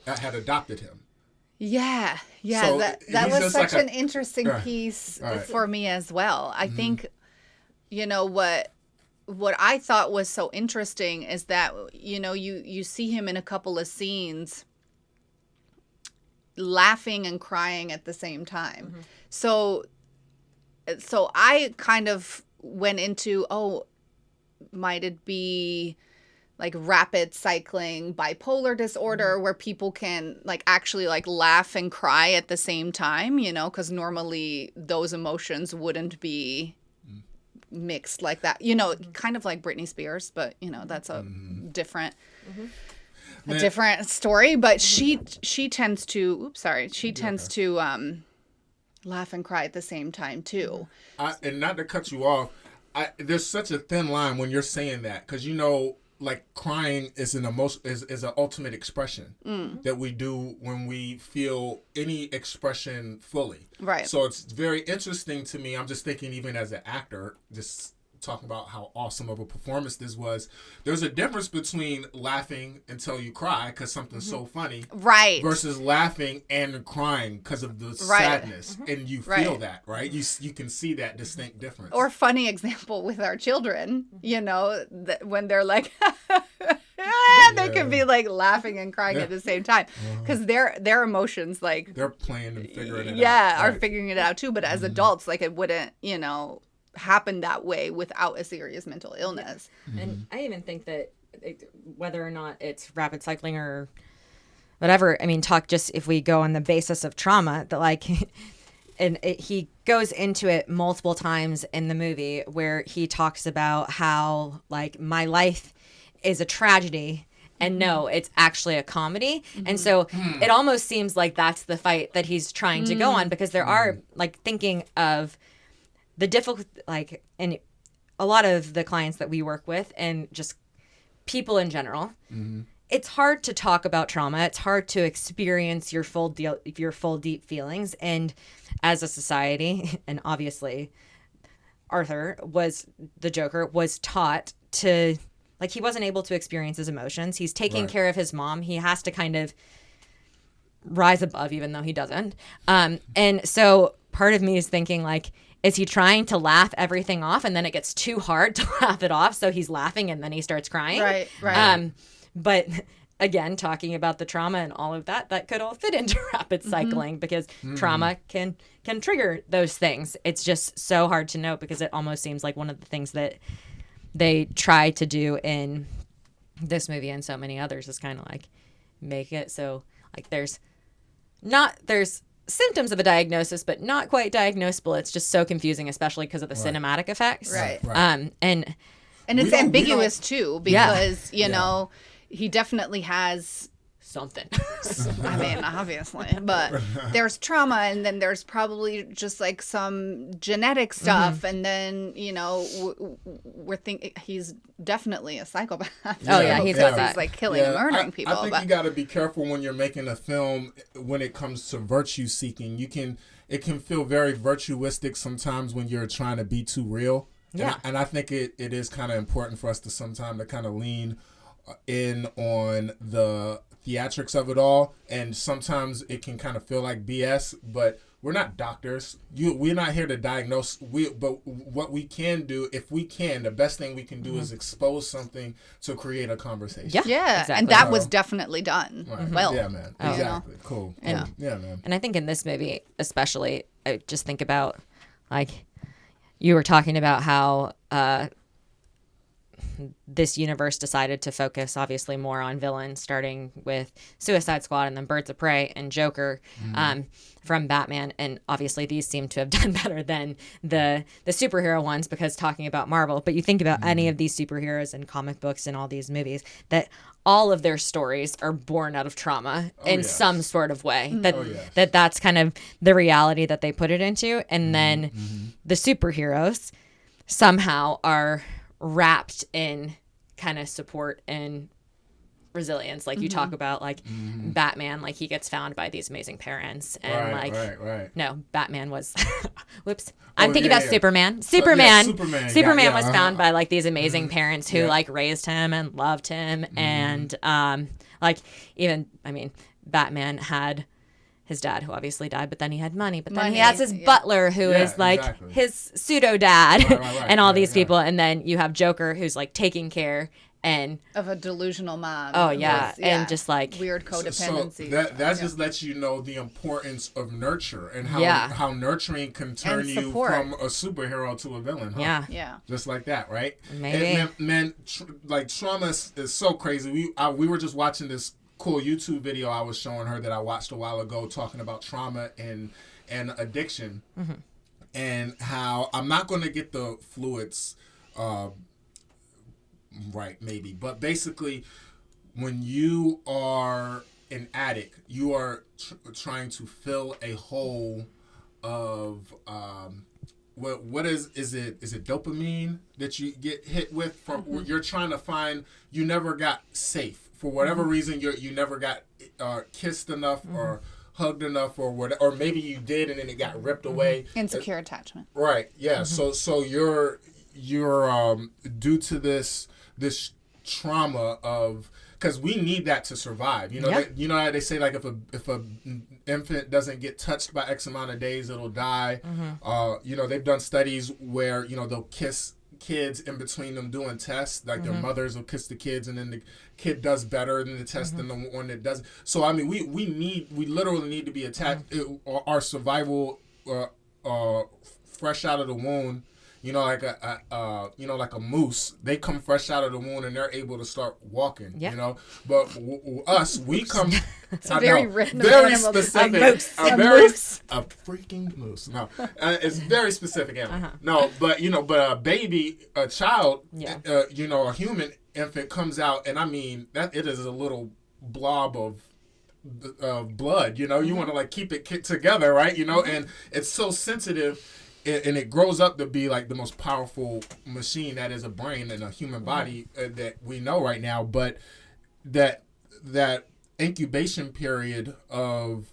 had adopted him. Yeah, So that was such like an interesting piece for me as well. I think, you know, what I thought was so interesting is that, you know, you see him in a couple of scenes laughing and crying at the same time. So I kind of went into, might it be like rapid cycling bipolar disorder, where people can like actually like laugh and cry at the same time, you know, because normally those emotions wouldn't be mixed like that. Kind of like Britney Spears, but that's a different a different story. But she tends to laugh and cry at the same time too. And not to cut you off, there's such a thin line when you're saying that, because like crying is an ultimate expression that we do when we feel any expression fully. Right. So it's very interesting to me. I'm just thinking, even as an actor, just talking about how awesome of a performance this was. There's a difference between laughing until you cry because something's so funny, right, versus laughing and crying because of the sadness, and you feel that, right? You can see that distinct difference. Or funny example with our children, when they're like, they can be like laughing and crying at the same time because their emotions, like, they're playing and figuring it out. Yeah, are figuring it out too. But as adults, like, it wouldn't, happen that way without a serious mental illness. And I even think that whether or not it's rapid cycling or whatever, I mean, if we go on the basis of trauma, that like, he goes into it multiple times in the movie where he talks about how, like, my life is a tragedy. And no, it's actually a comedy. And so it almost seems like that's the fight that he's trying to go on, because there are, like, thinking of the difficult, like, and a lot of the clients that we work with and just people in general, it's hard to talk about trauma. It's hard to experience your full deep feelings. And as a society, and obviously Arthur the Joker was taught to, like, he wasn't able to experience his emotions. He's taking care of his mom. He has to kind of rise above, even though he doesn't. And so part of me is thinking, like, is he trying to laugh everything off and then it gets too hard to laugh it off, so he's laughing and then he starts crying? Right. But again, talking about the trauma and all of that could all fit into rapid cycling, because trauma can trigger those things. It's just so hard to know, because it almost seems like one of the things that they try to do in this movie and so many others is kind of like make it so, like, there's symptoms of a diagnosis, but not quite diagnosable. It's just so confusing, especially because of the cinematic effects. Right. And it's ambiguous too, because he definitely has something. I mean, obviously, but there's trauma, and then there's probably just like some genetic stuff, and then we're thinking he's definitely a psychopath. He's got that. He's like killing and murdering people. I think you got to be careful when you're making a film when it comes to virtue seeking. It can feel very virtuistic sometimes when you're trying to be too real. Yeah, and I think it is kind of important for us to sometimes to kind of lean in on the theatrics of it all, and sometimes it can kind of feel like BS, but we're not doctors. We're not here to diagnose. But what we can do, if we can, the best thing we can do is expose something to create a conversation. Yeah, exactly. And that was definitely done. Right. Well, yeah, man, exactly. Cool. Yeah, man. And I think in this movie, especially, I just think about, like, you were talking about how this universe decided to focus obviously more on villains, starting with Suicide Squad and then Birds of Prey and Joker from Batman. And obviously these seem to have done better than the superhero ones, because talking about Marvel, but you think about any of these superheroes in comic books and all these movies, that all of their stories are born out of trauma in some sort of way. That's kind of the reality that they put it into. And then the superheroes somehow are wrapped in kind of support and resilience, like you talk about, like Batman, like he gets found by these amazing parents, and no, Batman was whoops, I'm thinking about Superman. Superman was found by like these amazing parents who like raised him and loved him, and like, even, I mean, Batman had his dad, who obviously died, but then he had money. But then he has his butler, who is like his pseudo dad, and all these people. And then you have Joker, who's like taking care and of a delusional mom. Oh yeah, and just like weird codependency. So that just lets you know the importance of nurture and how nurturing can turn you from a superhero to a villain. Huh? Yeah. Just like that, right? Maybe. And man, like trauma is so crazy. We were just watching this cool YouTube video I was showing her that I watched a while ago, talking about trauma and addiction. and how I'm not going to get the fluids right, maybe, but basically, when you are an addict, you are trying to fill a hole of what is it dopamine that you get hit with from you're trying to find. You never got safe for whatever reason. You never got kissed enough or hugged enough or whatever, or maybe you did and then it got ripped away. Insecure attachment. Right. Yeah. So you're due to this trauma of, because we need that to survive. You know, you know how they say, like, if a infant doesn't get touched by X amount of days, it'll die. You know, they've done studies where, you know, they'll kiss kids in between them doing tests, like their mothers will kiss the kids, and then the kid does better than the test than the one that doesn't. So I mean, we literally need to be attacked. Our survival, fresh out of the womb. You know, like like a moose, they come fresh out of the womb and they're able to start walking. You know, but us, we come. It's a very random very animal. specific. A moose. A freaking moose. No, it's very specific animal. No, but a baby, a child, a human infant comes out, and I mean that it is a little blob of blood. You know, you want to like keep it together, right? You know, and it's so sensitive. And it grows up to be like the most powerful machine that is a brain and a human body that we know right now. But that incubation period of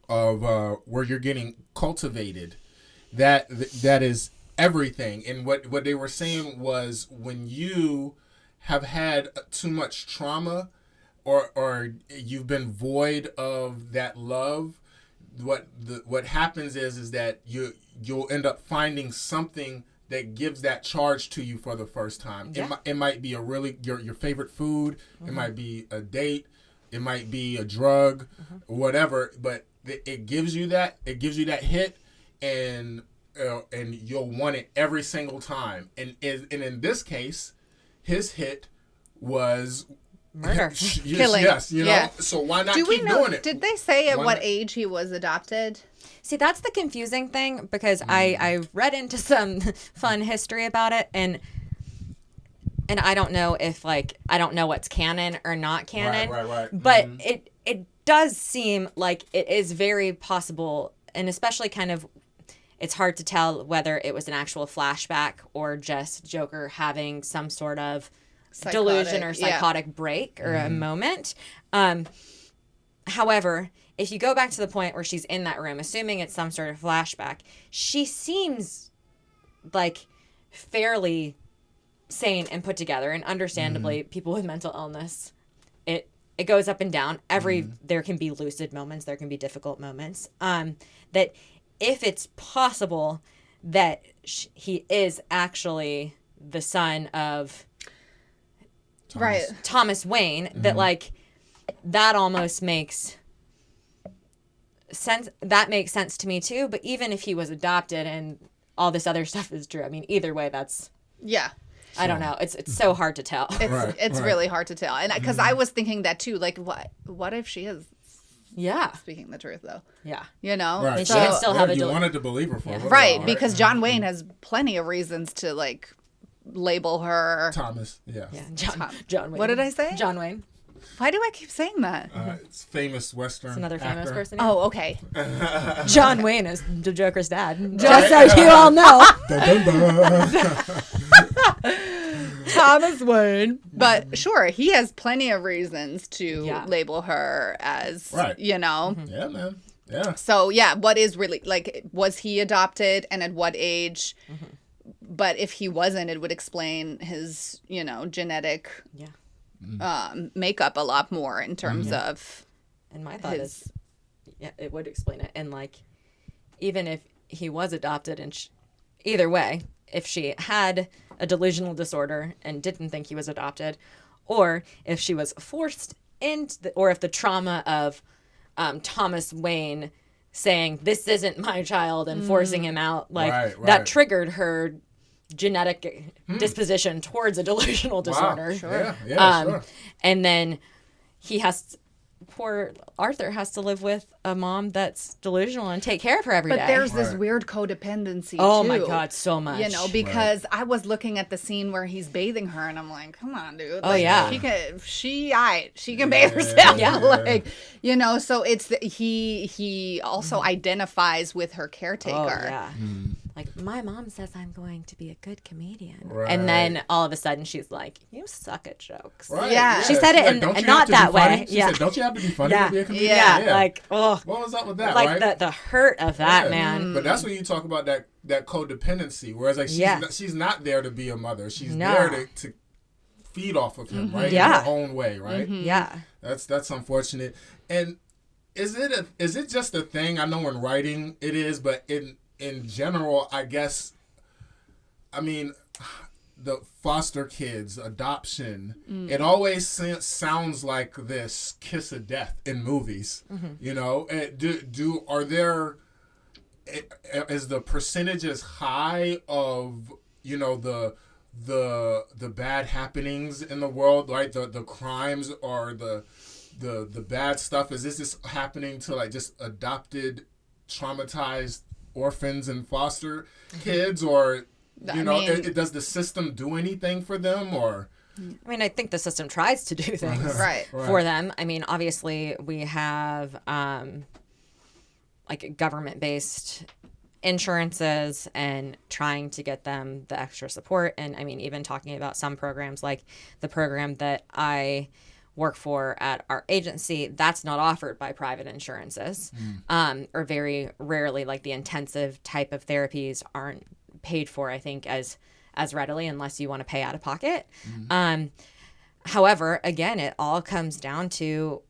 where you're getting cultivated, that is everything. And what they were saying was, when you have had too much trauma or you've been void of that love, what happens is that you'll end up finding something that gives that charge to you for the first time. It might be your favorite food. It might be a date. It might be a drug, whatever. But it gives you that. It gives you that hit, and you'll want it every single time. And in this case, his hit was murder, killing. Yes, you know. So why not keep doing it? Did they say at what age he was adopted? See, that's the confusing thing, because I read into some fun history about it, and I don't know if, like, I don't know what's canon or not canon. Right. But it does seem like it is very possible, and especially kind of, it's hard to tell whether it was an actual flashback or just Joker having some sort of delusion or psychotic break or a moment. However, if you go back to the point where she's in that room, assuming it's some sort of flashback, she seems like fairly sane and put together. And understandably, people with mental illness, it goes up and down. There can be lucid moments, there can be difficult moments. That if it's possible that he is actually the son of Thomas Wayne, that like that almost makes sense. That makes sense to me too. But even if he was adopted and all this other stuff is true, I mean, either way, that's I don't know. It's so hard to tell. It's really hard to tell, and because I was thinking that too. Like, what if she is? Speaking the truth, though. You know, right. So, she can still have you wanted to believe her for a while, right? Because John Wayne has plenty of reasons to like label her Thomas. John Wayne. What did I say? John Wayne. Why do I keep saying that? It's famous Western. It's another famous actor. person. Oh, okay. John Wayne is the Joker's dad. Just so you all know. Thomas Wayne. But sure, he has plenty of reasons to label her as, you know. Yeah, man. Yeah. So, what is really, like, was he adopted and at what age? But if he wasn't, it would explain his, you know, genetic makeup a lot more in terms of. And my thought is, it would explain it. And like, even if he was adopted, and either way, if she had a delusional disorder and didn't think he was adopted, or if she was forced into, or if the trauma of Thomas Wayne saying this isn't my child and forcing him out, like that triggered her genetic disposition towards a delusional disorder. Sure. Sure. And then he has poor Arthur has to live with a mom that's delusional and take care of her every day. But there's this weird codependency oh too. my God, so much. You know, because I was looking at the scene where he's bathing her, and I'm like, come on, dude. Oh, Like, yeah. She can bathe herself. Yeah. Like, you know, so it's he also identifies with her caretaker. Oh, yeah. Like, my mom says I'm going to be a good comedian. Right. And then all of a sudden she's like, you suck at jokes. Right, Yeah. She said it She's in- "Don't and you have not to that be funny?" way. She Yeah. said, don't you have to be funny Yeah. to be a comedian? Yeah. Like, oh. What was up with that, Like, right? the hurt of that, Yeah. man. But that's when you talk about that codependency, whereas like she's not there to be a mother. She's No. there to feed off of him, right? Yeah. In her own way, right? Yeah. That's unfortunate. And is it just a thing? I know in writing it is, but in general, I guess. I mean, the foster kids, adoption, it always sounds like this kiss of death in movies. You know, is the percentages high of, you know, the bad happenings in the world, right? The crimes or the bad stuff. Is this happening to like just adopted, traumatized orphans and foster kids, or you know, does the system do anything for them, or? I mean, I think the system tries to do things Right. for them. I mean, obviously, we have like government-based insurances and trying to get them the extra support. And I mean, even talking about some programs like the program that I work for at our agency, that's not offered by private insurances, or very rarely. Like the intensive type of therapies aren't paid for, I think, as readily unless you want to pay out of pocket. However, again, it all comes down to,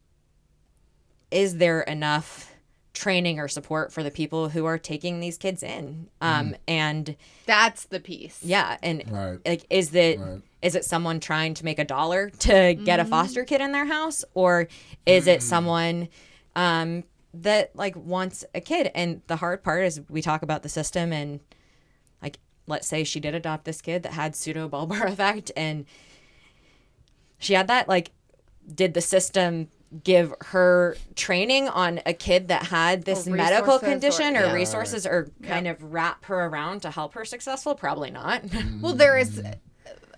is there enough training or support for the people who are taking these kids in? And That's the piece. yeah, and Right. like, is it someone trying to make $1 to get a foster kid in their house, or is it someone that like wants a kid? And the hard part is we talk about the system, and like, let's say she did adopt this kid that had pseudo-bulbar effect, and she had that. Like, did the system give her training on a kid that had this medical resources condition or yeah. resources, or kind of wrap her around to help her successful? Probably not. Well, there is.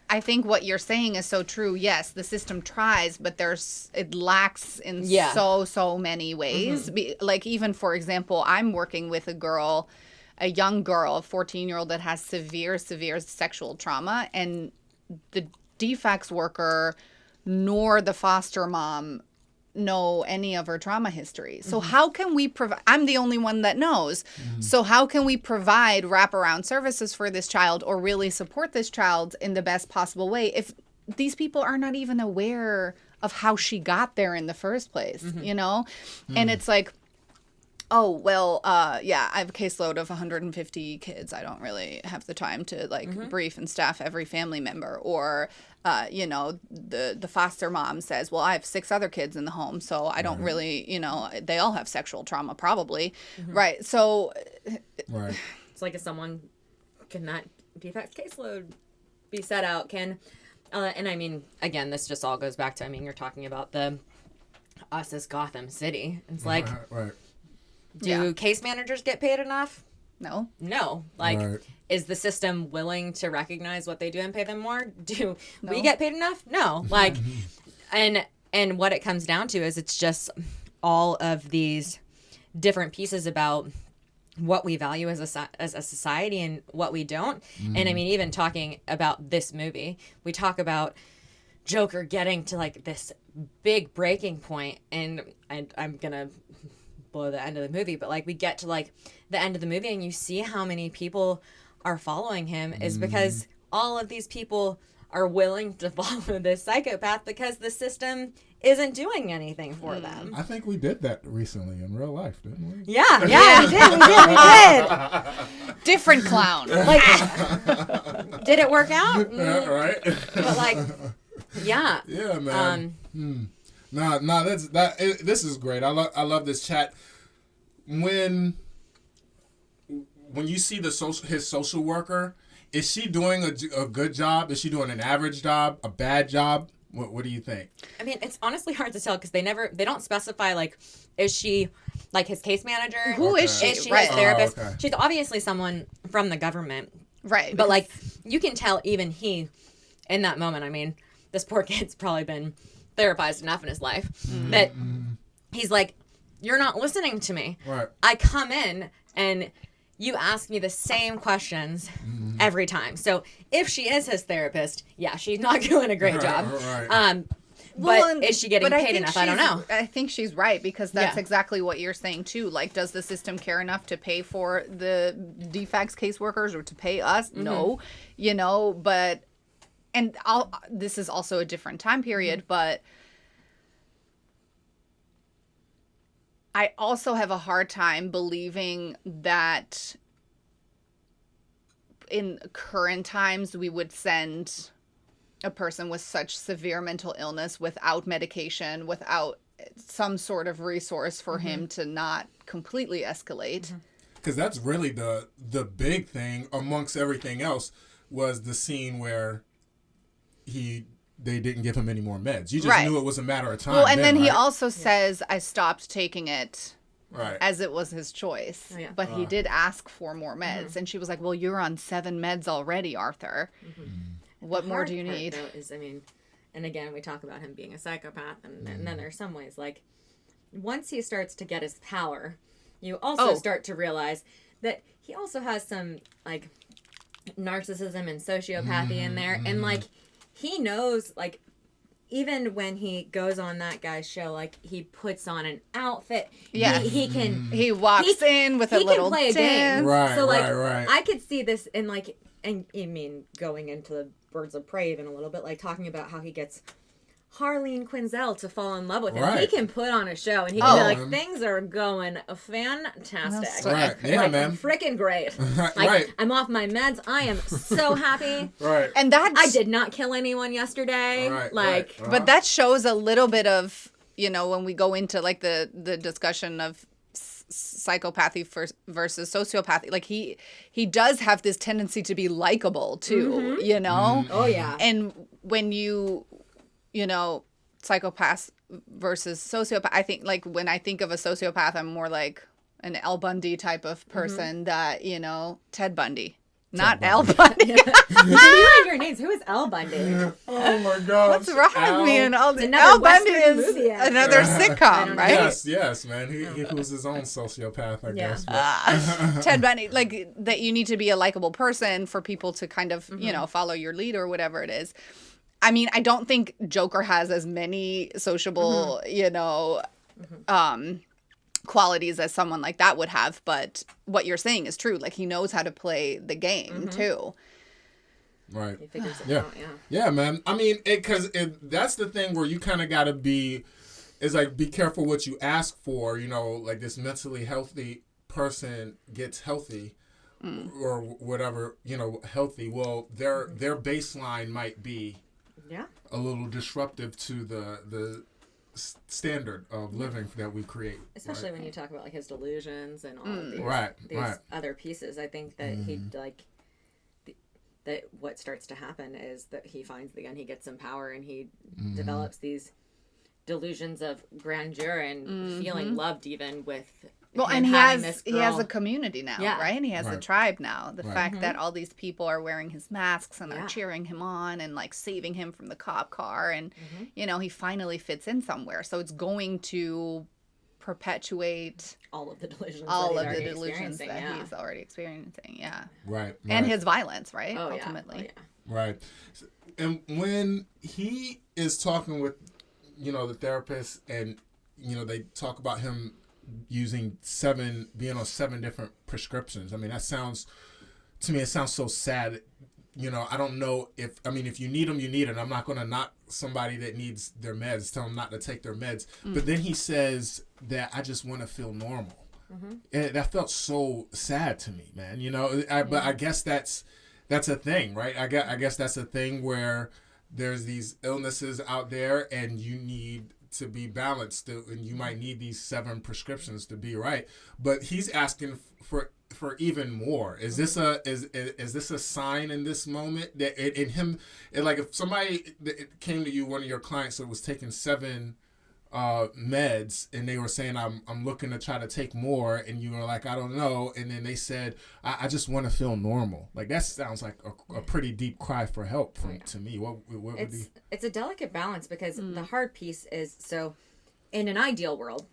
I think what you're saying is so true. Yes, the system tries, but it lacks in so many ways. Like, even for example, I'm working with a young girl, a 14-year-old that has severe sexual trauma, and the defects worker nor the foster mom know any of her trauma history. So how can we provide? I'm the only one that knows. So how can we provide wraparound services for this child, or really support this child in the best possible way, if these people are not even aware of how she got there in the first place, you know? And it's like, oh, well, yeah, I have a caseload of 150 kids. I don't really have the time to like brief and staff every family member. Or, you know, the foster mom says, well, I have 6 other kids in the home, so I don't really, you know, they all have sexual trauma probably. Right. So. Right. It's like, if someone, can that defect caseload be set out? And I mean, again, this just all goes back to, I mean, you're talking about us as Gotham City. It's like, Right. do case managers get paid enough? No. Like, Right. is the system willing to recognize what they do and pay them more? Do we get paid enough? No. Like, and what it comes down to is, it's just all of these different pieces about what we value as a society and what we don't. And I mean, even talking about this movie, we talk about Joker getting to like this big breaking point, and I'm gonna blow the end of the movie, but like, we get to like the end of the movie and you see how many people are following him, is because all of these people are willing to follow this psychopath because the system isn't doing anything for them. I think we did that recently in real life, didn't we? Yeah, we did. Different clown. Like, did it work out? Yeah, right. But like, yeah. Yeah, man. This is great. I love this chat. When you see his social worker, is she doing a good job? Is she doing an average job? A bad job? What do you think? I mean, it's honestly hard to tell because they don't specify, like, is she, like, his case manager? Who is she? Is she Right. his therapist? Oh, okay. She's obviously someone from the government. Right. But, like, you can tell even he, in that moment, I mean, this poor kid's probably been therapized enough in his life that he's like, you're not listening to me. Right. I come in and you ask me the same questions every time. So if she is his therapist, yeah, she's not doing a great job. Right. But is she getting paid enough? I don't know. I think she's right because that's Yeah. exactly what you're saying too. Like, does the system care enough to pay for the DFACS caseworkers or to pay us? No, you know, but, and this is also a different time period, but I also have a hard time believing that in current times we would send a person with such severe mental illness without medication, without some sort of resource for him to not completely escalate. Because that's really the big thing amongst everything else was the scene where they didn't give him any more meds. You just knew it was a matter of time. Well, and then he right? also says, I stopped taking it Right. as it was his choice. Oh, yeah. But he did ask for more meds. And she was like, well, you're on 7 meds already, Arthur. What more do you need? Though, is, I mean, and again, we talk about him being a psychopath, and then there's some ways, like, once he starts to get his power, you also start to realize that he also has some, like, narcissism and sociopathy in there, and, like, he knows, like, even when he goes on that guy's show, like, he puts on an outfit. Yeah. He can... He walks in with a little He can play a dance. game. Right, So, like, right. I could see this in, like... And, I mean, going into the Birds of Prey even a little bit, like, talking about how he gets Harley and Quinzel to fall in love with him. Right. He can put on a show, and he can be like, Mhm. things are going fantastic. Right. Yeah, like, man. Freaking great. Like, Right. I'm off my meds. I am so happy. Right. And that's... I did not kill anyone yesterday. Right, Like, right. But that shows a little bit of, you know, when we go into, like, the discussion of psychopathy versus sociopathy, like he does have this tendency to be likable too, you know? oh, yeah. And when you know, psychopath versus sociopath, I think, like, when I think of a sociopath, I'm more like an Al Bundy type of person that, you know, Ted Bundy. Not Al Bundy. You like your names. Who is Al Bundy? Oh my God. What's wrong with me and all the another Al Bundy Western is movie actor. another sitcom, right? Yes, man. He was his own sociopath, I Yeah. guess. But, Ted Bundy, like, that you need to be a likable person for people to kind of, you know, follow your lead or whatever it is. I mean, I don't think Joker has as many sociable, you know, qualities as someone like that would have, but what you're saying is true. Like, he knows how to play the game too. right. He figures it Yeah. out, yeah. Yeah, man. I mean, because that's the thing where you kind of got to be careful what you ask for. You know, like, this mentally healthy person gets healthy or whatever, you know, healthy. Well, their baseline might be a little disruptive to the standard of living that we create. Especially when you talk about, like, his delusions and all of these, other pieces. I think that he, like, that what starts to happen is that he finds the gun, he gets some power, and he develops these delusions of grandeur and feeling loved, even with Well, him and he having has this he has girl. a community now, Yeah. right? And he has a Right. tribe now. The Right. fact that all these people are wearing his masks and they're Yeah. cheering him on and, like, saving him from the cop car, and you know, he finally fits in somewhere. So it's going to perpetuate all of the delusions all that of he's the already delusions that experiencing, he's already experiencing. Yeah, Right. and his violence, right? Oh, yeah. Ultimately. Oh, yeah. Right. And when he is talking with, you know, the therapist, and, you know, they talk about him being on 7 different prescriptions. I mean, that sounds, to me, it sounds so sad. You know, I don't know if you need them, you need them. I'm not going to knock somebody that needs their meds, tell them not to take their meds. But then he says that I just want to feel normal. And that felt so sad to me, man. You know, but I guess that's a thing, right? I guess that's a thing where there's these illnesses out there and you need to be balanced, and you might need these 7 prescriptions to be right. But he's asking for even more. Is this a sign in this moment that like if somebody came to you, one of your clients that was taking 7 meds, and they were saying I'm looking to try to take more, and you were like, I don't know, and then they said I just want to feel normal. Like that sounds like a pretty deep cry for help to me. What would it's a delicate balance, because the hard piece is, so in an ideal world,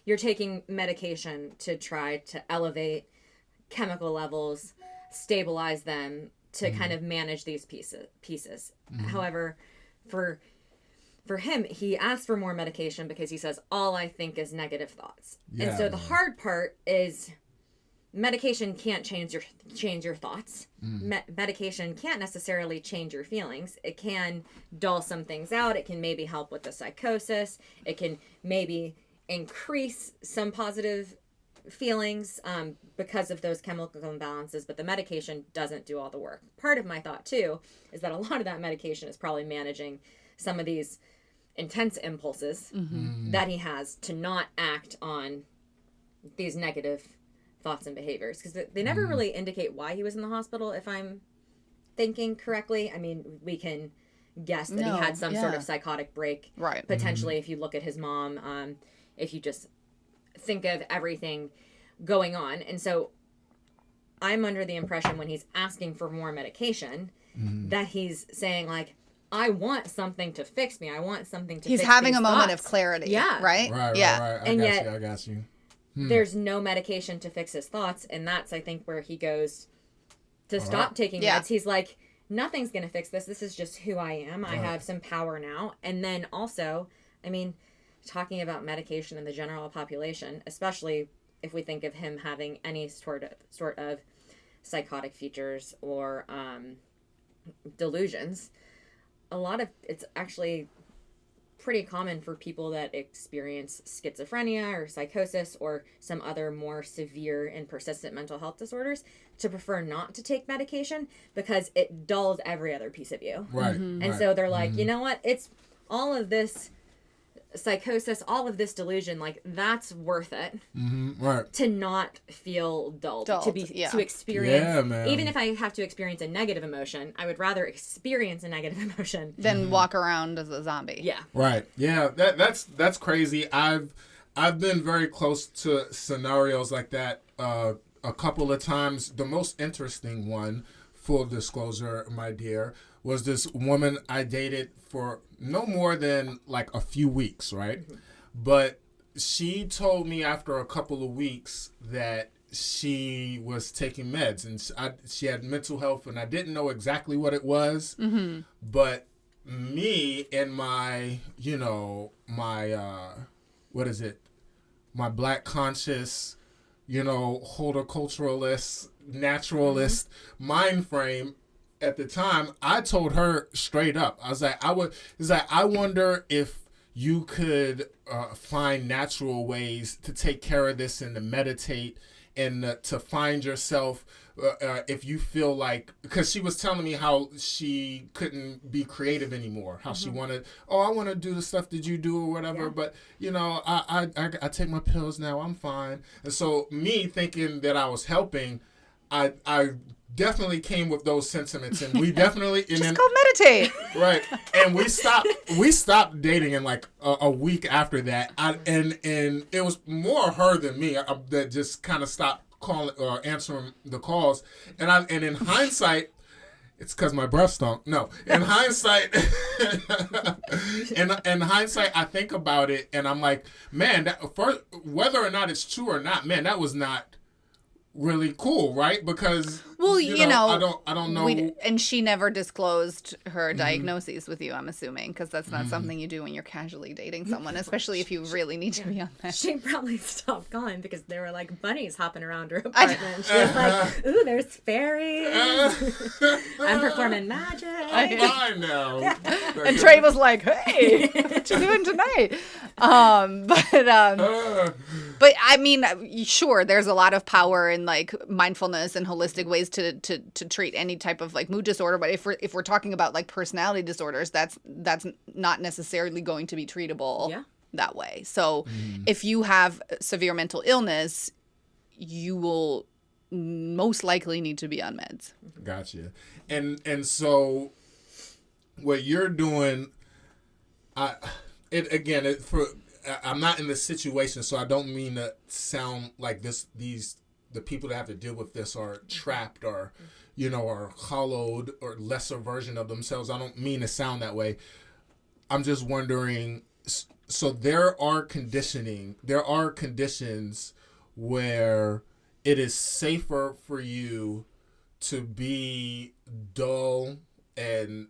you're taking medication to try to elevate chemical levels, stabilize them, to kind of manage these pieces. However, for him, he asks for more medication because he says, all I think is negative thoughts. Yeah, and so the hard part is medication can't change your thoughts. Medication can't necessarily change your feelings. It can dull some things out. It can maybe help with the psychosis. It can maybe increase some positive feelings because of those chemical imbalances, but the medication doesn't do all the work. Part of my thought too is that a lot of that medication is probably managing some of these intense impulses that he has to not act on these negative thoughts and behaviors, because they never really indicate why he was in the hospital, if I'm thinking correctly. I mean, we can guess that he had some sort of psychotic break, right? Potentially, if you look at his mom, if you just think of everything going on. And so I'm under the impression when he's asking for more medication that he's saying, like, I want something to fix me. I want something to fix me. He's having a moment of clarity. Yeah. Right? Right. I got you. There's no medication to fix his thoughts. And that's, I think, where he goes to stop taking meds. He's like, nothing's going to fix this. This is just who I am. I have some power now. And then also, I mean, talking about medication in the general population, especially if we think of him having any sort of psychotic features or delusions, it's actually pretty common for people that experience schizophrenia or psychosis or some other more severe and persistent mental health disorders to prefer not to take medication because it dulls every other piece of you. Right. And so they're like, you know what? It's all of this psychosis, all of this delusion, like, that's worth it to not feel dulled. To experience, even if I have to experience a negative emotion, I would rather experience a negative emotion than walk around as a zombie. Right. That's crazy. I've been very close to scenarios like that a couple of times. The most interesting one, full disclosure, my dear, was this woman I dated for no more than like a few weeks, right? But she told me after a couple of weeks that she was taking meds, and she had mental health, and I didn't know exactly what it was. But me and my, my Black conscious, horticulturalist, naturalist mind frame at the time, I told her straight up, I was like, I wonder if you could find natural ways to take care of this and to meditate and to find yourself if you feel like, because she was telling me how she couldn't be creative anymore, how she wanted, I want to do the stuff that you do or whatever, but I take my pills now, I'm fine. And so me thinking that I was helping, I definitely came with those sentiments, and we definitely just go meditate, right? And we stopped dating in like a week after that. And it was more her than me that just kind of stopped calling or answering the calls. And in hindsight, it's because my breath stunk. No, in hindsight, in hindsight, I think about it and I'm like, man, whether or not it's true or not, man, that was not really cool, right? Because I don't know. And she never disclosed her diagnoses with you, I'm assuming, because that's not something you do when you're casually dating someone, especially if you really need to be on that. She probably stopped calling because there were like bunnies hopping around her apartment. She was like, "Ooh, there's fairies. I'm performing magic. I'm fine now." And Trey was like, "Hey, what you doing tonight?" But I mean, sure, there's a lot of power in like mindfulness and holistic ways to treat any type of like mood disorder. But if we're talking about like personality disorders, that's not necessarily going to be treatable that way. So if you have severe mental illness, you will most likely need to be on meds. Gotcha. And so what you're doing, I'm not in the situation, so I don't mean to sound like the people that have to deal with this are trapped or, are hollowed or lesser version of themselves. I don't mean to sound that way. I'm just wondering, so there are conditions where it is safer for you to be dull and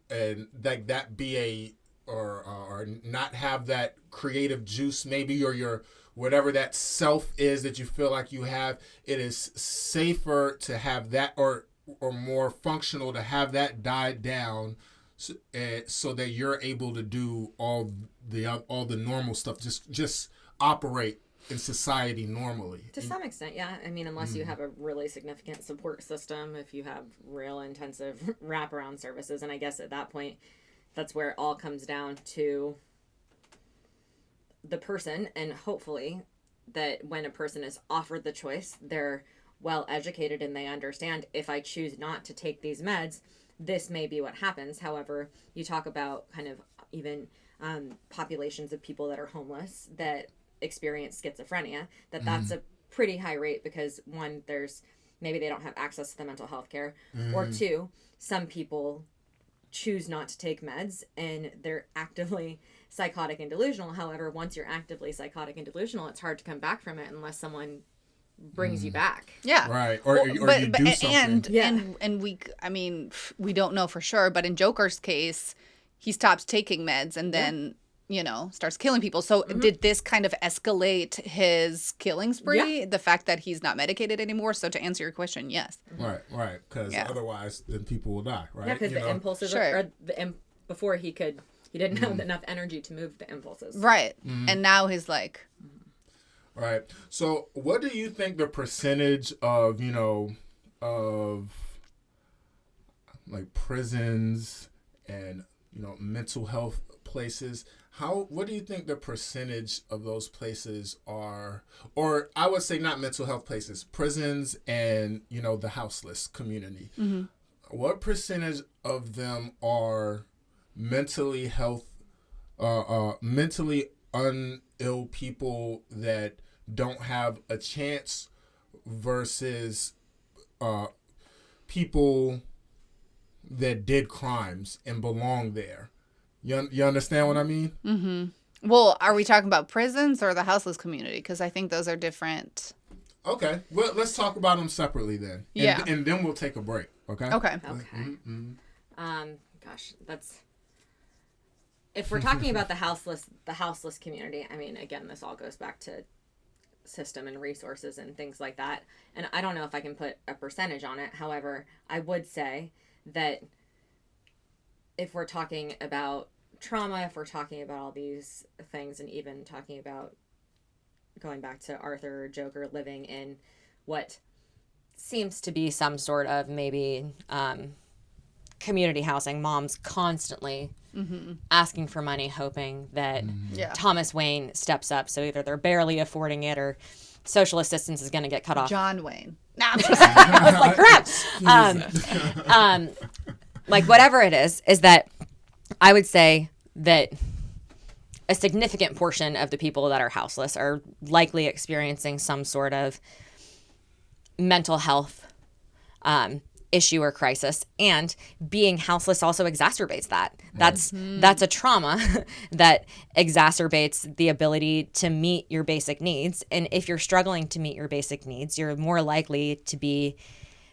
like that be or not have that creative juice maybe, or your whatever that self is that you feel like you have. It is safer to have that or more functional to have that died down so that you're able to do all the normal stuff, just operate in society normally. To some extent, yeah. I mean, unless you have a really significant support system, if you have real intensive wraparound services. And I guess at that point, that's where it all comes down to the person. And hopefully that when a person is offered the choice, they're well educated and they understand, if I choose not to take these meds, this may be what happens. However, you talk about kind of even populations of people that are homeless that experience schizophrenia, that's a pretty high rate because one, maybe they don't have access to the mental health care, or two, some people choose not to take meds and they're actively psychotic and delusional. However, once you're actively psychotic and delusional, it's hard to come back from it unless someone brings you back. Yeah. Right. Or you do something. And we don't know for sure, but in Joker's case, he stops taking meds and then starts killing people. So did this kind of escalate his killing spree? The fact that he's not medicated anymore? So to answer your question, yes. Right. Because otherwise, then people will die, right? Yeah, because the impulses before he didn't have enough energy to move the impulses. Right. And now he's like... Right. So what do you think the percentage of, of like prisons and, mental health places, what do you think the percentage of those places are, or I would say not mental health places, prisons and, the houseless community. What percentage of them are mentally unill people that don't have a chance versus people that did crimes and belong there? You understand what I mean? Mm-hmm. Well, are we talking about prisons or the houseless community? Because I think those are different. Okay. Well, let's talk about them separately then. And then we'll take a break. Okay? Okay. Gosh, that's... If we're talking about the houseless community, I mean, again, this all goes back to system and resources and things like that. And I don't know if I can put a percentage on it. However, I would say that if we're talking about trauma, if we're talking about all these things, and even talking about going back to Arthur or Joker living in what seems to be some sort of maybe community housing, mom's constantly asking for money, hoping that Thomas Wayne steps up. So either they're barely affording it or social assistance is going to get cut off. John Wayne. No, I was like, crap. Like whatever it is that I would say that a significant portion of the people that are houseless are likely experiencing some sort of mental health issue or crisis, and being houseless also exacerbates that. That's a trauma that exacerbates the ability to meet your basic needs. And if you're struggling to meet your basic needs, you're more likely to be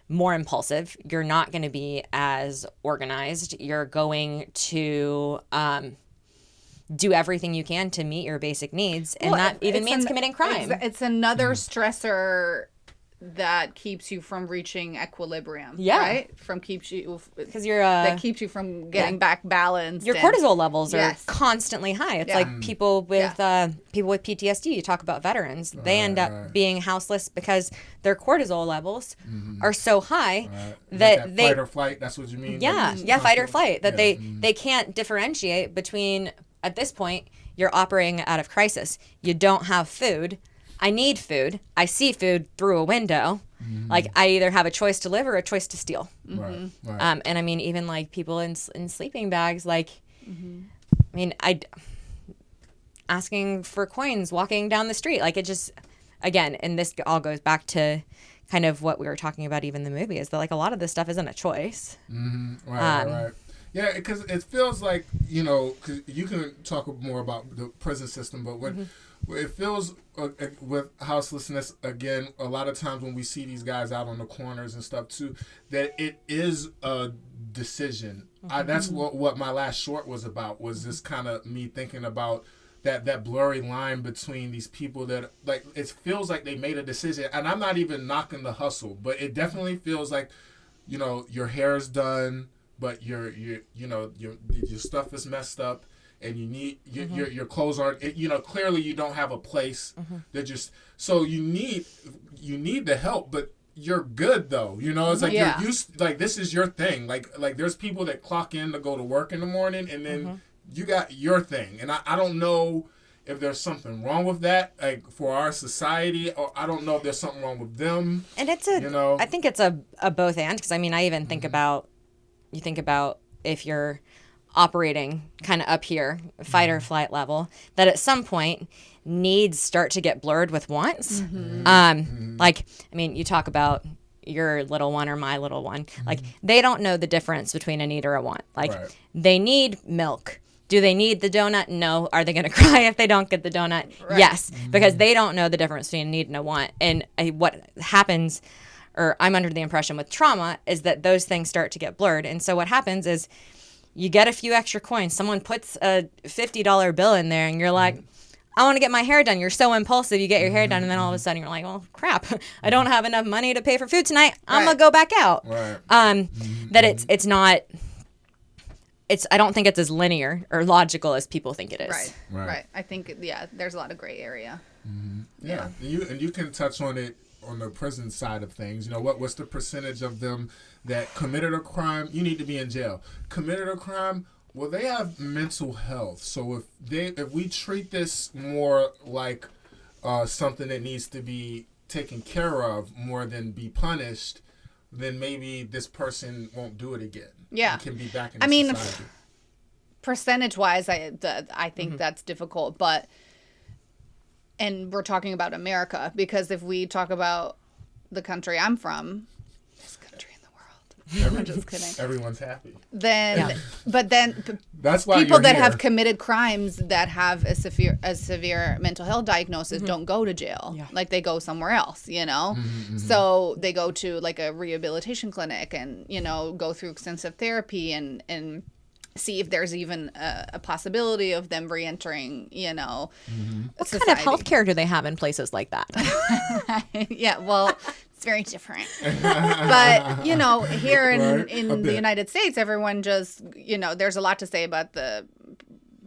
more impulsive. You're not going to be as organized. You're going to do everything you can to meet your basic needs, and that even means committing crime. It's another stressor that keeps you from reaching equilibrium. Yeah. Right? Because you're that keeps you from getting back balanced. Your cortisol levels are Yes. constantly high. It's Yeah. like people with PTSD. You talk about veterans; they end up being houseless because their cortisol levels are so high that they fight or flight. That's what you mean. Fight or flight. That they can't differentiate between. At this point, you're operating out of crisis. You don't have food. I need food. I see food through a window. Like I either have a choice to live or a choice to steal. Right. And I mean, even like people in sleeping bags, like, I mean, asking for coins, walking down the street, like it just, again, and this all goes back to kind of what we were talking about even in the movie is that like a lot of this stuff isn't a choice. Right. Yeah, because it feels like, you know, cause you can talk more about the prison system, but when it feels with houselessness, again, a lot of times when we see these guys out on the corners and stuff too, that it is a decision. That's what my last short was about, was this kind of me thinking about that blurry line between these people that, like, it feels like they made a decision. And I'm not even knocking the hustle, but it definitely feels like, you know, your hair's done, but your stuff is messed up, and you need your clothes aren't. You know, clearly you don't have a place. That just so you need the help, but you're good though. You know, it's like you're used. Like this is your thing. Like there's people that clock in to go to work in the morning, and then you got your thing. And I don't know if there's something wrong with that, like for our society, or I don't know if there's something wrong with them. And it's I think it's a both and, because I mean, I even think about, you think about if you're operating kind of up here, fight or flight level, that at some point needs start to get blurred with wants. Like, I mean, you talk about your little one or my little one, like they don't know the difference between a need or a want. Like they need milk. Do they need the donut? No. Are they going to cry if they don't get the donut? Yes, because they don't know the difference between a need and a want. And what happens, or I'm under the impression with trauma, is that those things start to get blurred. And so what happens is you get a few extra coins. Someone puts a $50 bill in there and you're like, I want to get my hair done. You're so impulsive. You get your hair done, and then all of a sudden you're like, well, crap. I don't have enough money to pay for food tonight. I'm going to go back out. That it's not... I don't think it's as linear or logical as people think it is. Right. I think, there's a lot of gray area. Yeah. And you can touch on it on the prison side of things. You know, what's the percentage of them that committed a crime? You need to be in jail. Committed a crime? Well, they have mental health. So if we treat this more like something that needs to be taken care of more than be punished, then maybe this person won't do it again. Yeah. And can be back in society. Percentage-wise, I think that's difficult, and we're talking about America, because if we talk about the country I'm from, this country in the world, I'm just kidding. Everyone's happy. But then that's why people that have committed crimes that have a severe mental health diagnosis don't go to jail. Like they go somewhere else, you know? So they go to like a rehabilitation clinic and, you know, go through extensive therapy and see if there's even a possibility of them reentering, you know, What society. kind of healthcare do they have in places like that? Yeah, well, it's very different. But, you know, here in the United States, everyone just, you know, there's a lot to say about the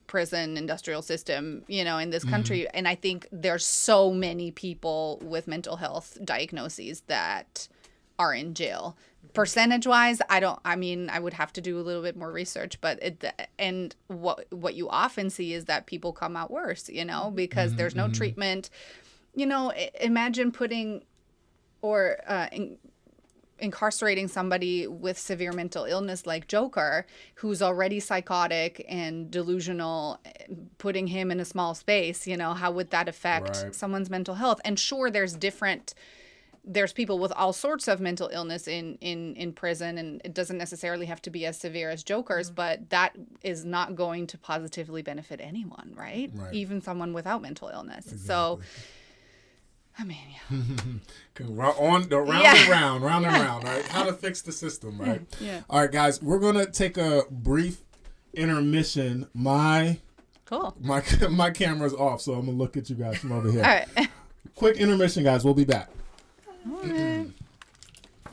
prison industrial system, you know, in this country. And I think there's so many people with mental health diagnoses that are in jail. Percentage-wise, I would have to do a little bit more research, but what you often see is that people come out worse, you know, because there's no treatment. You know, imagine putting or incarcerating somebody with severe mental illness like Joker, who's already psychotic and delusional, putting him in a small space, you know, how would that affect someone's mental health? And sure, there's people with all sorts of mental illness in prison, and it doesn't necessarily have to be as severe as Joker's, but that is not going to positively benefit anyone, right? Even someone without mental illness. Exactly. So, I mean, round and round, right? How to fix the system, right? All right, guys, we're going to take a brief intermission. My camera's off, so I'm going to look at you guys from over here. All right. Quick intermission, guys. We'll be back.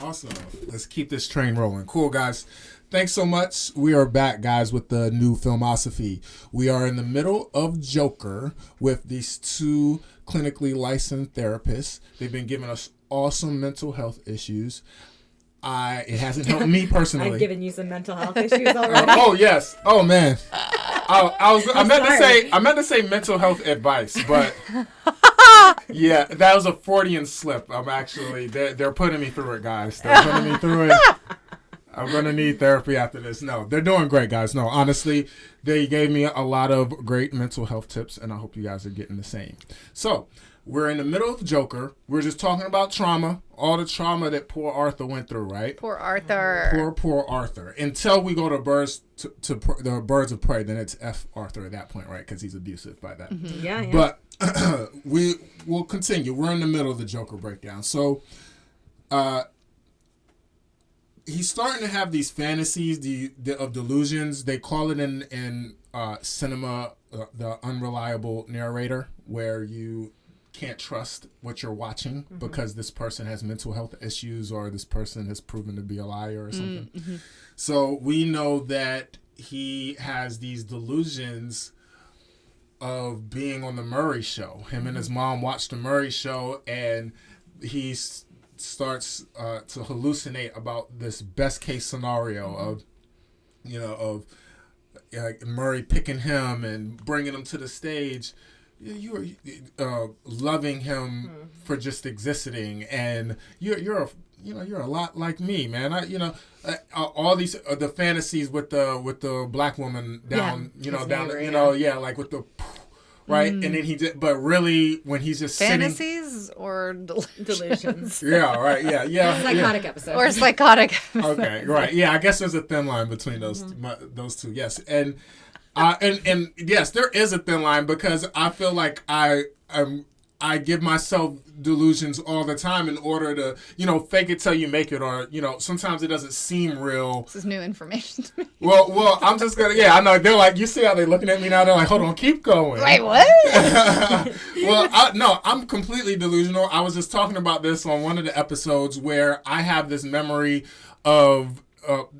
Awesome. Let's keep this train rolling. Cool, guys. Thanks so much. We are back, guys, with the new Filmosophy. We are in the middle of Joker with these two clinically licensed therapists. They've been giving us awesome mental health issues. It hasn't helped me personally. I've given you some mental health issues already. Oh yes. Oh man. I meant to say mental health advice, but yeah, that was a Freudian slip. I'm actually they're putting me through it, guys. They're putting me through it. I'm gonna need therapy after this. No, they're doing great, guys. No, honestly, they gave me a lot of great mental health tips, and I hope you guys are getting the same. So, we're in the middle of Joker. We're just talking about trauma, all the trauma that poor Arthur went through, right? Poor Arthur. Poor Arthur. Until we go to the Birds of Prey, then it's F. Arthur at that point, right? Because he's abusive by that. Mm-hmm. Yeah. But we will continue. We're in the middle of the Joker breakdown. So, he's starting to have these fantasies of delusions. They call it in cinema the unreliable narrator, where you can't trust what you're watching because this person has mental health issues or this person has proven to be a liar or something. Mm-hmm. So we know that he has these delusions of being on the Murray Show. Him and his mom watched the Murray Show, and he starts to hallucinate about this best case scenario of Murray picking him and bringing him to the stage. You are loving him for just existing, and you're a lot like me, man. All these the fantasies with the black woman down, like with the right, and then he did, but really when he's just fantasies or delusions. Yeah, right, yeah. Psychotic episode or psychotic. Okay, right, yeah. I guess there's a thin line between those two. Yes, and yes, there is a thin line because I feel like I give myself delusions all the time in order to, fake it till you make it, or, sometimes it doesn't seem real. This is new information to me. Well, I'm just gonna, I know, they're like, you see how they're looking at me now, they're like, hold on, keep going. Wait, what? Well, I'm completely delusional. I was just talking about this on one of the episodes where I have this memory of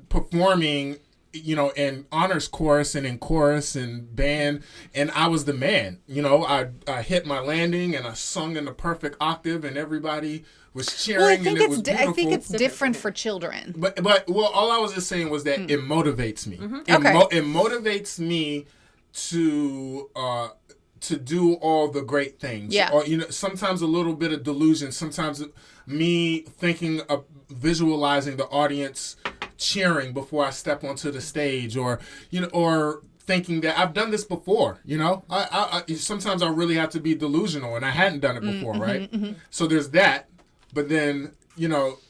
performing in honors chorus and in chorus and band, and I was the man. I hit my landing and I sung in the perfect octave, and everybody was cheering. Well, and it was beautiful. I think it's different for children. But all I was just saying was that it motivates me. Mm-hmm. It motivates me to do all the great things. Yeah. Or sometimes a little bit of delusion. Sometimes me thinking of visualizing the audience cheering before I step onto the stage, or thinking that I've done this before. I sometimes I really have to be delusional, and I hadn't done it before, right? Mm-hmm. So there's that, but then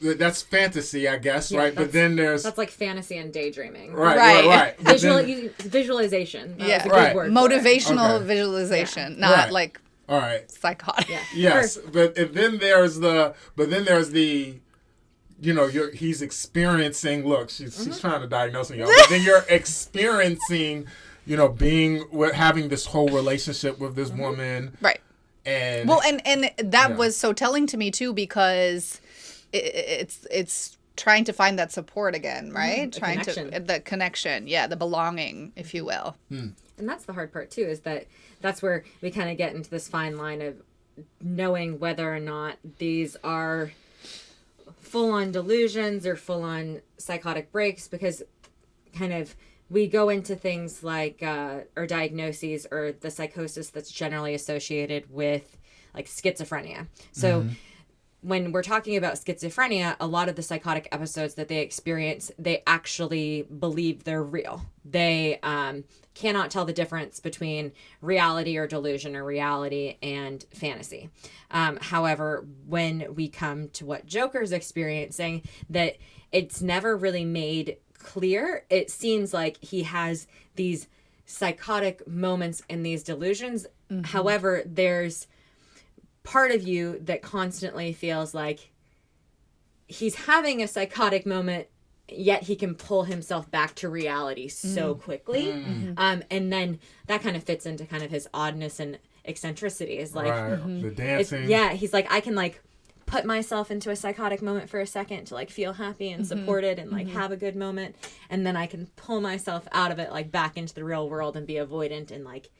that's fantasy, I guess, right? But then that's like fantasy and daydreaming, right. Visualization, yeah, right. Word motivational visualization, not like all right, psychotic. Yeah. Yes, but then there's the he's experiencing. Look, she's trying to diagnose me, y'all. But then you're experiencing, having this whole relationship with this woman, right? And that was so telling to me too, because it's trying to find that support again, right? The connection, the belonging, if you will. And that's the hard part too, is that's where we kind of get into this fine line of knowing whether or not these are full-on delusions or full-on psychotic breaks, because kind of we go into things like or diagnoses or the psychosis that's generally associated with like schizophrenia. So when we're talking about schizophrenia, a lot of the psychotic episodes that they experience, they actually believe they're real. They cannot tell the difference between reality or delusion, or reality and fantasy. However, when we come to what Joker's experiencing, that it's never really made clear. It seems like he has these psychotic moments and these delusions. However, there's part of you that constantly feels like he's having a psychotic moment, yet he can pull himself back to reality so quickly. And then that kind of fits into kind of his oddness and eccentricity, is like the dancing. he's like, I can like put myself into a psychotic moment for a second to like feel happy and supported and like have a good moment, and then I can pull myself out of it like back into the real world and be avoidant and like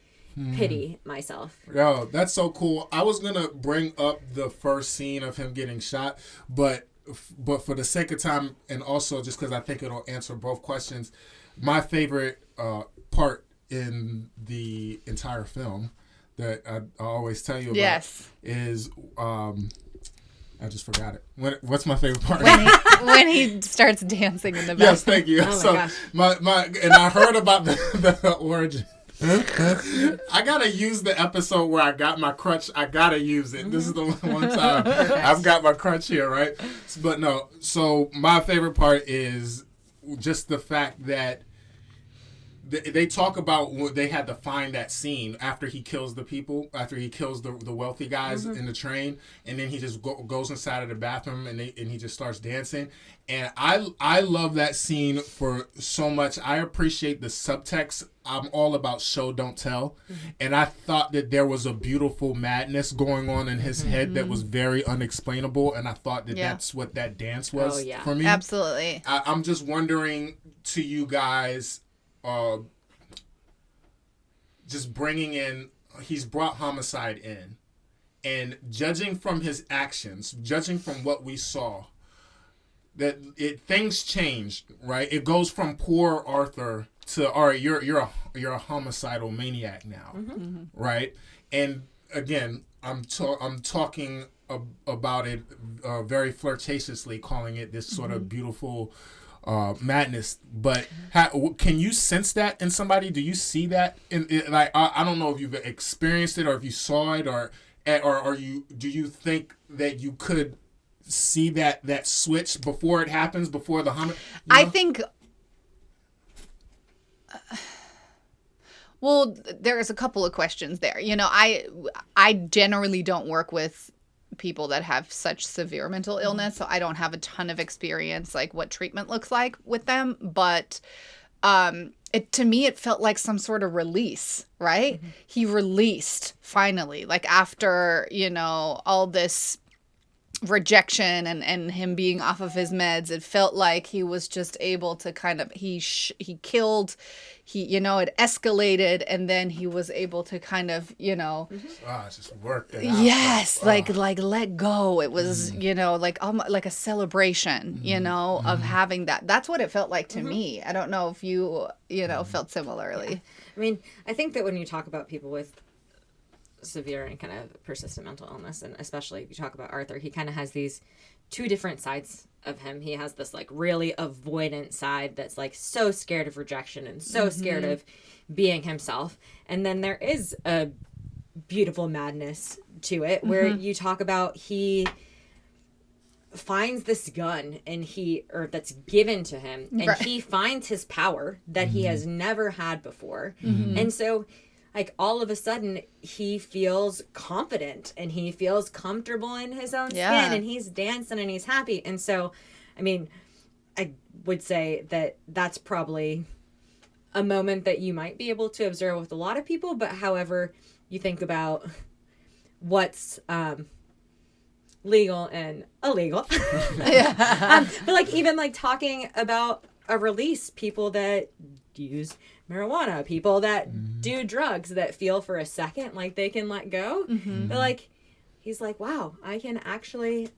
pity myself. Yo, that's so cool. I was gonna bring up the first scene of him getting shot, but for the sake of time, and also just because I think it'll answer both questions, my favorite part in the entire film that I always tell you about is I just forgot it. What's my favorite part? When he starts dancing in the back. Yes, thank you. Oh so my and I heard about the origin. I gotta use the episode where I got my crutch. I gotta use it. This is the one time I've got my crutch here, right? But no. So my favorite part is just the fact that they talk about what they had to find that scene after he kills the people, after he kills the wealthy guys in the train, and then he just goes inside of the bathroom and he just starts dancing. And I love that scene for so much. I appreciate the subtext. I'm all about show, don't tell. And I thought that there was a beautiful madness going on in his head that was very unexplainable. And I thought that that's what that dance was for me. Absolutely. I'm just wondering to you guys, just bringing in, he's brought homicide in, and judging from his actions, judging from what we saw, that things changed, right? It goes from poor Arthur to, all right, you're a homicidal maniac now, right? And again, I'm talking about it very flirtatiously, calling it this sort of beautiful madness. But can you sense that in somebody? Do you see that like I don't know if you've experienced it or if you saw it or do you think that you could see that switch before it happens, before the homicide? I think well, there's a couple of questions there. You know, I generally don't work with people that have such severe mental illness, so I don't have a ton of experience like what treatment looks like with them, but to me it felt like some sort of release, right? He released finally, like after, you know, all this rejection and him being off of his meds. It felt like he was just able to kind of he killed, you know, it escalated, and then he was able to kind of, you know, it just worked it out. Yes, like let go. It was, you know, like like a celebration, you know, of having that. That's what it felt like to me. I don't know if you know, felt similarly. Yeah. I mean, I think that when you talk about people with severe and kind of persistent mental illness, and especially if you talk about Arthur, he kind of has these two different sides of him. He has this like really avoidant side that's like so scared of rejection and so scared of being himself, and then there is a beautiful madness to it where you talk about he finds this gun and that's given to him, and he finds his power that he has never had before, and so like all of a sudden he feels confident and he feels comfortable in his own skin, and he's dancing and he's happy. And so, I mean, I would say that that's probably a moment that you might be able to observe with a lot of people, but however you think about what's legal and illegal. But like even like talking about a release, people that use marijuana, people that do drugs that feel for a second like they can let go. But like he's like, wow, I can actually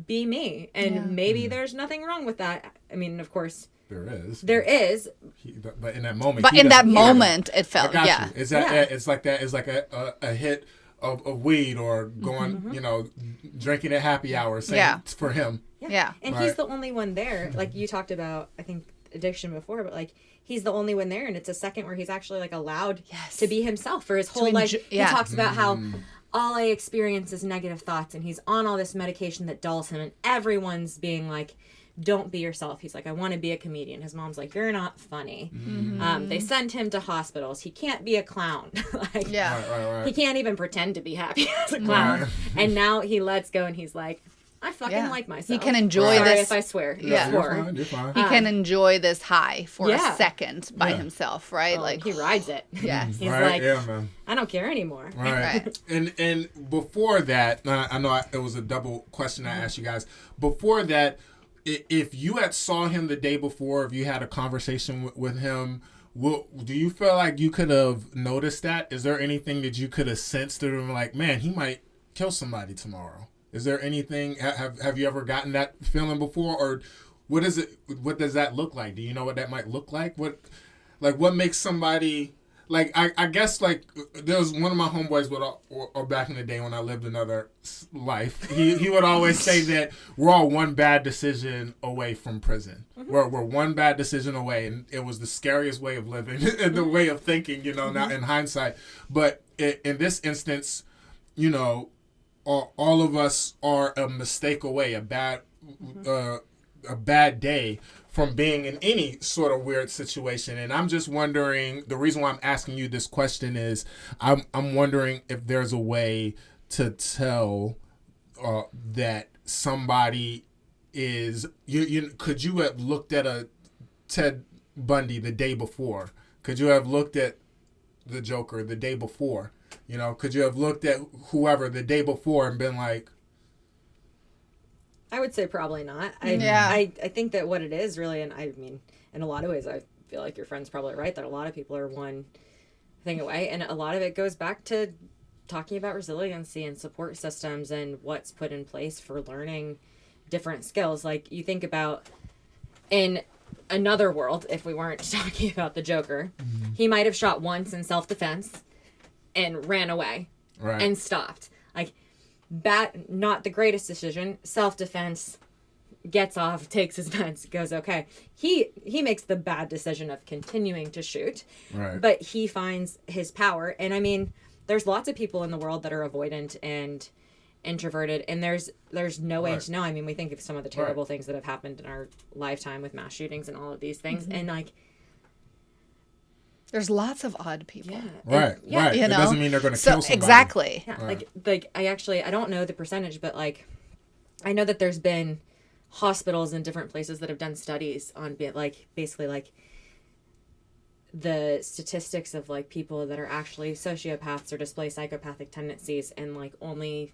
be me, and maybe there's nothing wrong with that. I mean, of course there is, but in that moment it felt you. It's like that. It's like a hit of weed or going, you know, drinking at happy hour. For him. And he's the only one there. Like you talked about, I think, addiction before, but like he's the only one there, and it's a second where he's actually like allowed to be himself for his whole life. He talks about how all I experience is negative thoughts, and he's on all this medication that dulls him, and everyone's being like, don't be yourself. He's like, I want to be a comedian. His mom's like, you're not funny. They send him to hospitals. He can't be a clown. Like, he can't even pretend to be happy as a clown. And now he lets go, and he's like, I fucking like myself. He can enjoy Sorry this. if I swear. Yeah. You're fine. He can enjoy this high for a Yeah. second by himself, right? Oh, like he rides it. Yeah. He's Right, like, yeah, man. I don't care anymore. Right. And before that, I know it was a double question I asked you guys. Before that, if you had saw him the day before, if you had a conversation with him, do you feel like you could have noticed that? Is there anything that you could have sensed that him like, man, he might kill somebody tomorrow? Is there anything? Have you ever gotten that feeling before, or what is it? What does that look like? Do you know what that might look like? What makes somebody? Like, I guess, like, there was one of my homeboys or back in the day when I lived another life, he would always say that we're all one bad decision away from prison. Mm-hmm. We're one bad decision away, and it was the scariest way of living, the way of thinking, now in hindsight. But in this instance, all of us are a mistake away, a bad day from being in any sort of weird situation. And I'm just wondering, the reason why I'm asking you this question is I'm wondering if there's a way to tell that somebody is, could you have looked at a Ted Bundy the day before? Could you have looked at the Joker the day before? Could you have looked at whoever the day before and been like, I would say probably not. I think that what it is really, and I mean, in a lot of ways, I feel like your friend's probably right that a lot of people are one thing away, and a lot of it goes back to talking about resiliency and support systems and what's put in place for learning different skills. Like, you think about in another world, if we weren't talking about the Joker, he might have shot once in self-defense and ran away and stopped. Like, not the greatest decision. Self-defense, gets off, takes his meds, goes okay. He makes the bad decision of continuing to shoot, but he finds his power. And I mean, there's lots of people in the world that are avoidant and introverted, and there's no way to know. I mean, we think of some of the terrible things that have happened in our lifetime with mass shootings and all of these things, and like, there's lots of odd people. Right. It doesn't mean they're going to kill somebody. Exactly. Yeah, like I don't know the percentage, but like, I know that there's been hospitals in different places that have done studies on basically like the statistics of like people that are actually sociopaths or display psychopathic tendencies, and like only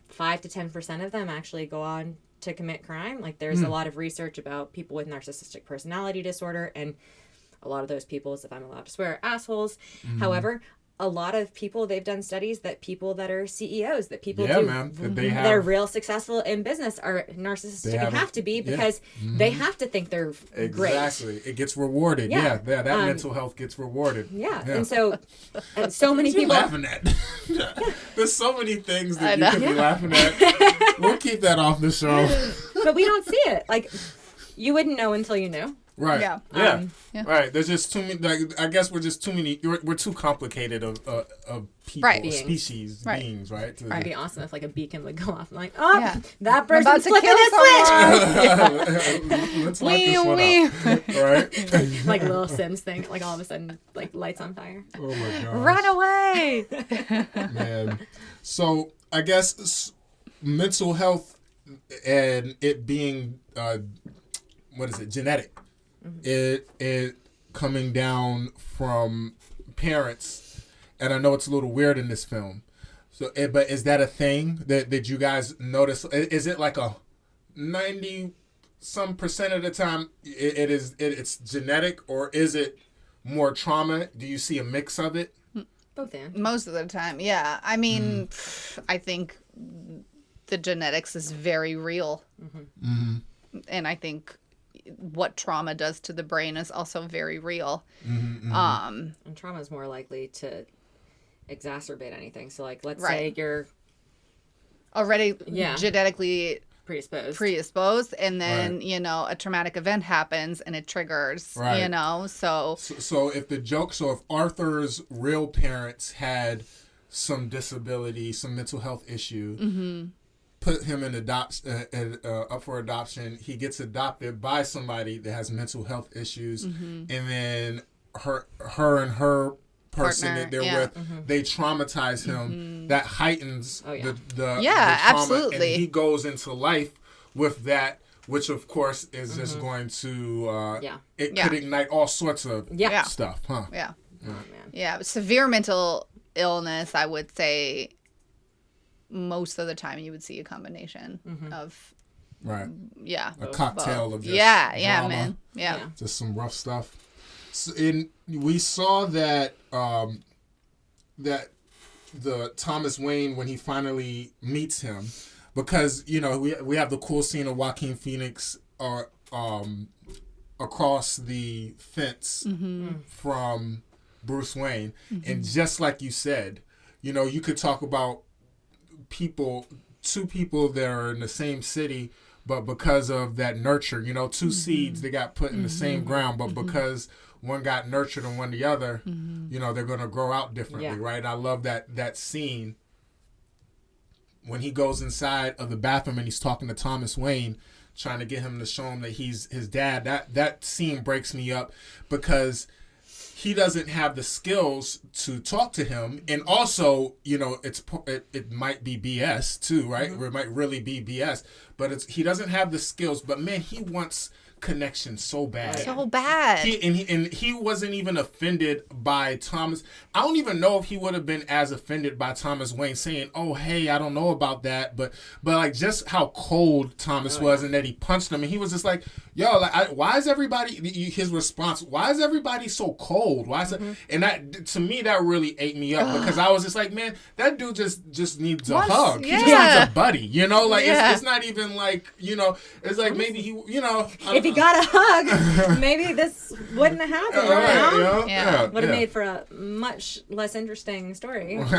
5 to 10% of them actually go on to commit crime. Like, there's a lot of research about people with narcissistic personality disorder, and a lot of those people, if I'm allowed to swear, are assholes. However, a lot of people, they've done studies that people that are CEOs, that people they're real successful in business are narcissistic and have to be, because they have to think they're great. Exactly. It gets rewarded. Yeah. That mental health gets rewarded. Yeah. And so many people laughing at. There's so many things that you could be laughing at. We'll keep that off the show. But we don't see it. Like, you wouldn't know until you knew. Right. Yeah. Right. There's just too many. Like, I guess we're just too many. We're too complicated of people, species, beings. Right. It'd be awesome if like a beacon would go off. I'm like, that person's flipping a switch. Let's light this one up. Right. Like Little Sims thing. Like, all of a sudden, like, lights on fire. Oh my god. Run away. Man. So I guess mental health and it being genetic. It coming down from parents, and I know it's a little weird in this film. So, but is that a thing that you guys notice? Is it like a 90-some% of the time it's genetic, or is it more trauma? Do you see a mix of it? Both and. Most of the time, yeah. I mean, I think the genetics is very real, and I think what trauma does to the brain is also very real. And trauma is more likely to exacerbate anything. So, like, let's say you're already genetically predisposed, and then a traumatic event happens and it triggers. So if Arthur's real parents had some disability, some mental health issue, put him in up for adoption, he gets adopted by somebody that has mental health issues, and then her and her person Partner, that they're yeah. with, they traumatize him. That heightens the trauma. absolutely. And he goes into life with that, which of course is just going to could ignite all sorts of stuff, huh? Yeah. Oh, man. Yeah, severe mental illness, I would say most of the time you would see a combination of right. Yeah. A cocktail of just drama, man. Yeah. Just some rough stuff. So we saw that that the Thomas Wayne, when he finally meets him, because we have the cool scene of Joaquin Phoenix across the fence from Bruce Wayne, and just like you said, you could talk about two people that are in the same city, but because of that nurture, two seeds that got put in the same ground, but because one got nurtured and one the other, they're going to grow out differently, right? And I love that scene when he goes inside of the bathroom and he's talking to Thomas Wayne, trying to get him to show him that he's his dad. That scene breaks me up because he doesn't have the skills to talk to him, and also, it might be BS too, right? Or it might really be BS, but he doesn't have the skills. But man, he wants connection so bad. So bad. He wasn't even offended by Thomas. I don't even know if he would have been as offended by Thomas Wayne saying, "Oh, hey, I don't know about that," but like just how cold Thomas was, and that he punched him, and he was just like, "Yo, why is everybody?" His response, "Why is everybody so cold? Why is it?" And that, to me, that really ate me up because I was just like, "Man, that dude just needs a hug. He just needs a buddy, It's not even like it's like maybe he, If he got a hug, maybe this wouldn't have happened. Would have made for a much less interesting story. Book,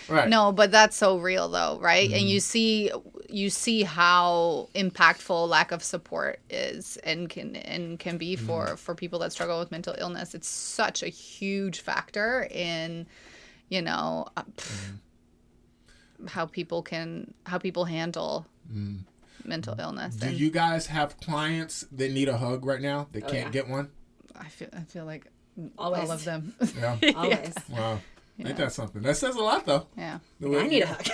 Right. No, but that's so real though, right? And you see how impactful lack of support is and can be for people that struggle with mental illness. It's such a huge factor in how people handle mental illness. Do you guys have clients that need a hug right now that can't get one? I feel like Always. all of them. Yeah. Always. Wow. Ain't that something? That says a lot, though. Yeah. I need a hug.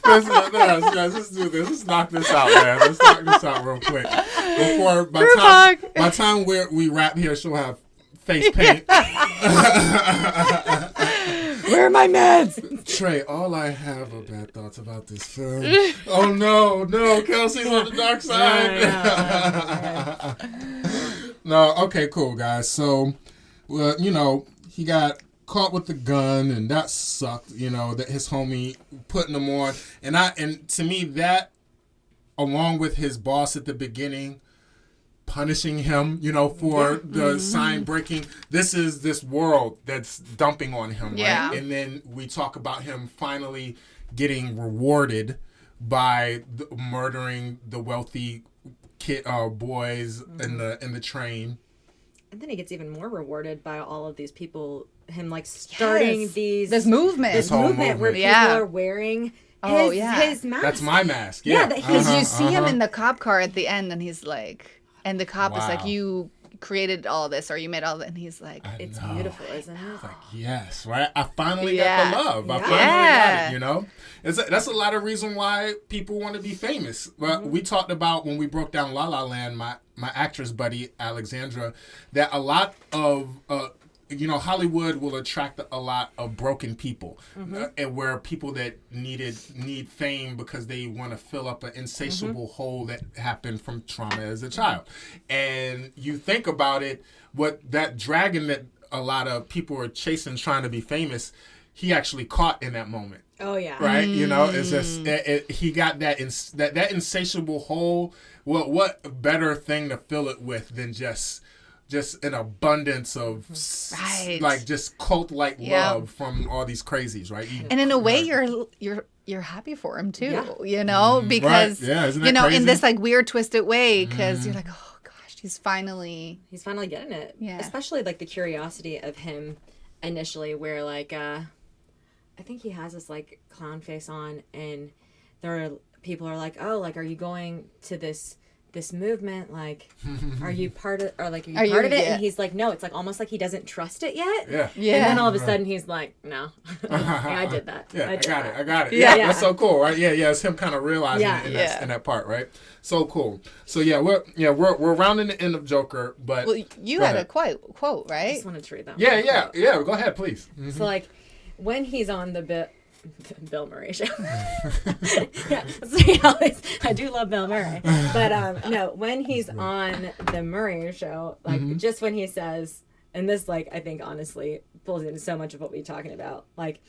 Let's do this. Let's knock this out, man. Let's knock this out real quick. By the time we wrap here, she'll have face paint. Where are my meds? Trey, all I have are bad thoughts about this film. Oh no, Kelsey's on the dark side. No, okay, cool, guys. So, he got caught with the gun, and that sucked. That his homie putting him on, and to me that, along with his boss at the beginning, punishing him, for the sign breaking. This is this world that's dumping on him, right? And then we talk about him finally getting rewarded by murdering the wealthy boys in the train. And then he gets even more rewarded by all of these people. Him starting this movement, this whole movement where people are wearing his mask. That's my mask. Yeah, because you see him in the cop car at the end, and he's like. And the cop is like, "You created all this, or you made all that," and he's like, "It's beautiful, isn't it?" Like, yes, right. I finally got the love. I finally got it. That's a lot of reason why people want to be famous. Well, we talked about when we broke down La La Land, my actress buddy Alexandra, that a lot of Hollywood will attract a lot of broken people, and where people that need fame because they want to fill up an insatiable hole that happened from trauma as a child. And you think about it, what that dragon that a lot of people are chasing, trying to be famous, he actually caught in that moment. Oh yeah, right. It's just he got that insatiable hole. Well, what better thing to fill it with than just an abundance of like just cult-like love from all these crazies, right? And in a way, you're happy for him too, because Isn't that crazy? in this like weird twisted way, because you're like, oh gosh, he's finally getting it. Yeah, especially like the curiosity of him initially, where like I think he has this like clown face on, and people are like, oh, like, are you going to this this movement, like, are you part of, or like, are you part of it? And he's like, no, it's like almost like he doesn't trust it yet. Yeah. And then all of a sudden he's like, no, I did that. Yeah, I got it. Yeah. That's so cool, right? Yeah, it's him kind of realizing it in that part, right? So cool. So we're rounding the end of Joker, but you had a quote, right? I just wanted to read that. Yeah. Go ahead, please. Mm-hmm. So like, when he's on the Bill Murray show. I do love Bill Murray. But no, when he's on the Murray show, like just when he says, and this like I think honestly pulls into so much of what we're talking about, like,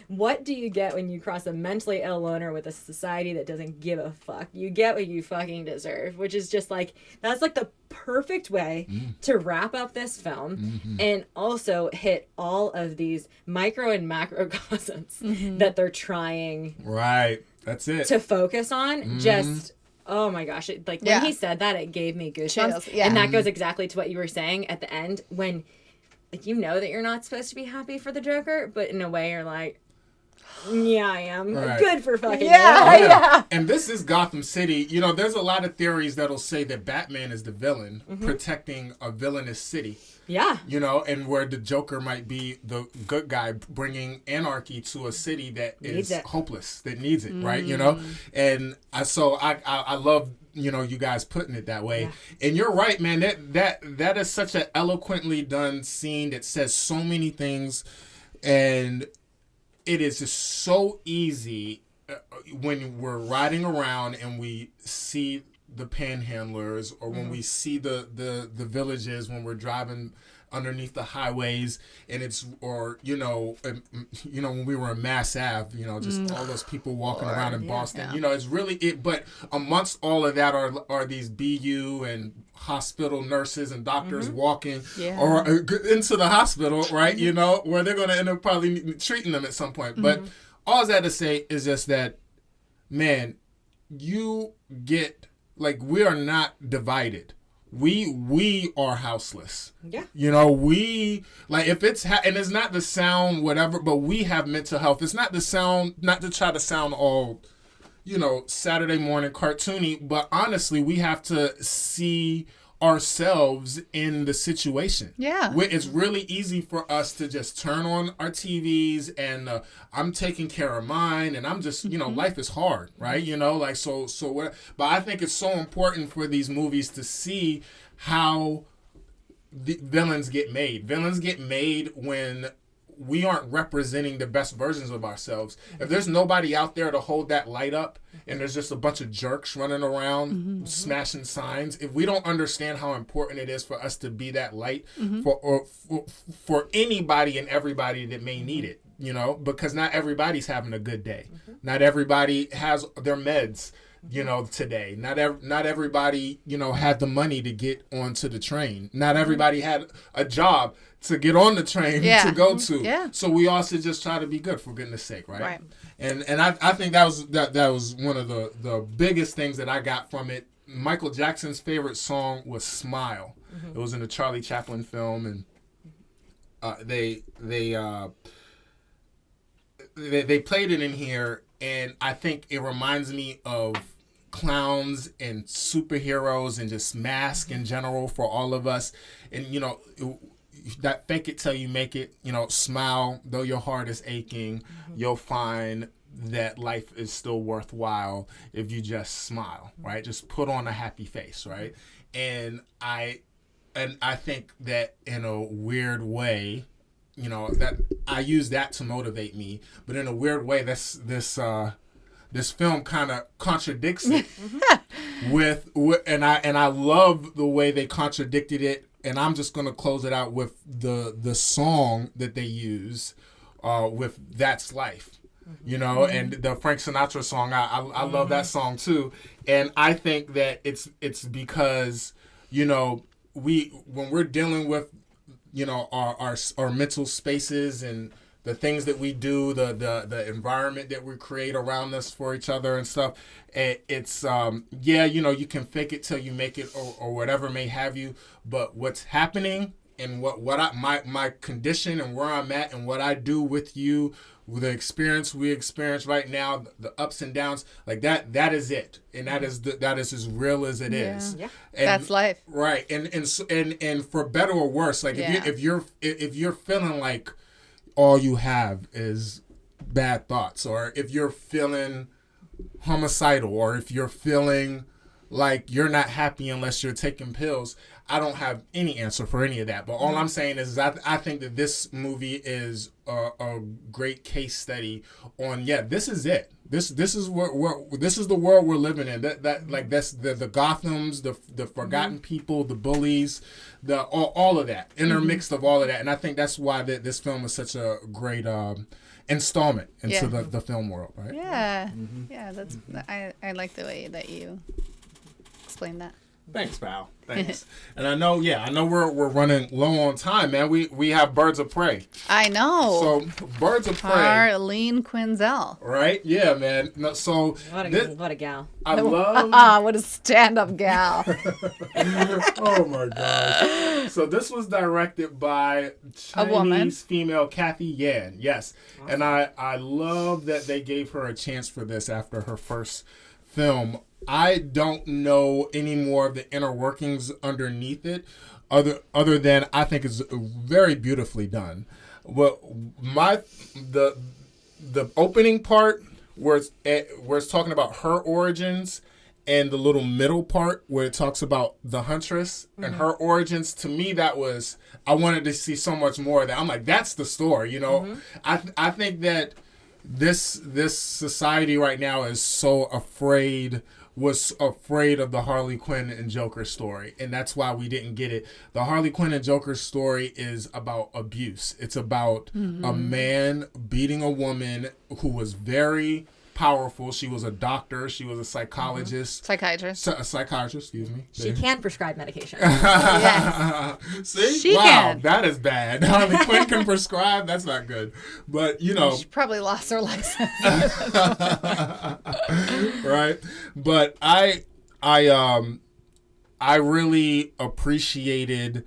what do you get when you cross a mentally ill loner with a society that doesn't give a fuck? You get what you fucking deserve, which is just like, that's like the perfect way to wrap up this film and also hit all of these micro and macrocosms that they're trying that's it to focus on. Just oh my gosh, when he said that, it gave me goosebumps. And that goes exactly to what you were saying at the end, when like, you know that you're not supposed to be happy for the Joker, but in a way you're like, yeah, I am. Right. Good for fucking yeah. And this is Gotham City. You know, there's a lot of theories that'll say that Batman is the villain protecting a villainous city. Yeah. You know, and where the Joker might be the good guy bringing anarchy to a city that is hopeless, that needs it, right? You know? And I love, you know, you guys putting it that way. Yeah. And you're right, man. That is such an eloquently done scene that says so many things. And it is just so easy when we're riding around and we see the panhandlers, or when we see the villages, when we're driving underneath the highways, and it's, or when we were in Mass Ave, you know, just all those people walking around in Boston, you know, it's really it. But amongst all of that are these BU and hospital nurses and doctors walking or into the hospital, right? You know, where they're going to end up probably treating them at some point. But all that to say is just that, man, you get, like, we are not divided. We are houseless. Yeah. You know, we, like, if it's, and it's not to sound whatever, but we have mental health. It's not to try to sound all, you know, Saturday morning cartoony, but honestly, we have to see ourselves in the situation. Yeah. It's really easy for us to just turn on our TVs and I'm taking care of mine, and I'm just, you know, life is hard, right? You know, like, so what, but I think it's so important for these movies to see how the villains get made. Villains get made when we aren't representing the best versions of ourselves. If there's nobody out there to hold that light up, and there's just a bunch of jerks running around smashing signs, if we don't understand how important it is for us to be that light for anybody and everybody that may need it, you know, because not everybody's having a good day. Not everybody has their meds, you know, today. Not everybody, you know, had the money to get onto the train. Not everybody had a job to get on the train to go to. Yeah. So we all should just try to be good, for goodness sake, right? And I think that was one of the biggest things that I got from it. Michael Jackson's favorite song was "Smile." It was in the Charlie Chaplin film, and they played it in here, and I think it reminds me of clowns and superheroes and just masks in general for all of us. And, you know, that fake it till you make it, you know, smile, though your heart is aching, you'll find that life is still worthwhile if you just smile, right? Just put on a happy face, right? And I think that in a weird way, you know, that I use that to motivate me, but in a weird way, this film kind of contradicts it with and I love the way they contradicted it. And I'm just going to close it out with the song that they use with That's Life, you know, and the Frank Sinatra song. I love that song too. And I think that it's because, you know, when we're dealing with, you know, our mental spaces and the things that we do, the environment that we create around us for each other and stuff, it's you know, you can fake it till you make it, or whatever may have you, but what's happening and my condition and where I'm at and what I do with you, with the experience we experience right now, the ups and downs, like that is it, and that is as real as it is. Yeah. And, That's life. right? And for better or worse, like if you're feeling like all you have is bad thoughts, or if you're feeling homicidal, or if you're feeling like you're not happy unless you're taking pills, I don't have any answer for any of that. But all I'm saying is I think that this movie is a great case study on, this is it. This is this is the world we're living in. That's the Gothams, the forgotten people, the bullies, all of that intermixed of all of that. And I think that's why this film is such a great installment into the film world, right? Yeah, yeah. That's I like the way that you explain that. Thanks, pal. Thanks. And I know we're running low on time, man. We have Birds of Prey. I know. So Birds of Prey. Arlene Quinzel. Right? Yeah, man. No, so What a gal. I love. What a stand-up gal. Oh my gosh. So this was directed by Chinese female Cathy Yan. Yes. Awesome. And I love that they gave her a chance for this after her first film. I don't know any more of the inner workings underneath it, other than I think it's very beautifully done. Well, the opening part where it's talking about her origins, and the little middle part where it talks about the Huntress and her origins, to me I wanted to see so much more of that. I'm like, that's the story, you know. I think that this society right now is so was afraid of the Harley Quinn and Joker story, and that's why we didn't get it. The Harley Quinn and Joker story is about abuse. It's about a man beating a woman who was very powerful. She was a doctor. She was a psychologist. Psychiatrist. A psychiatrist, excuse me. She can prescribe medication. Yes. See? She wow, can. that is bad. Harley Quinn can prescribe? That's not good. But, you know. She probably lost her license. Right? But I really appreciated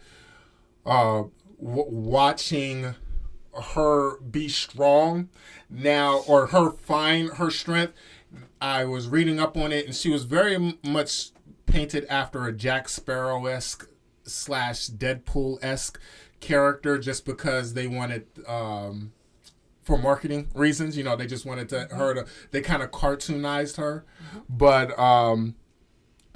watching her be strong now, or her find her strength. I was reading up on it, and she was very much painted after a Jack Sparrow-esque / Deadpool-esque character, just because they wanted for marketing reasons, you know, they just wanted they kind of cartoonized her. But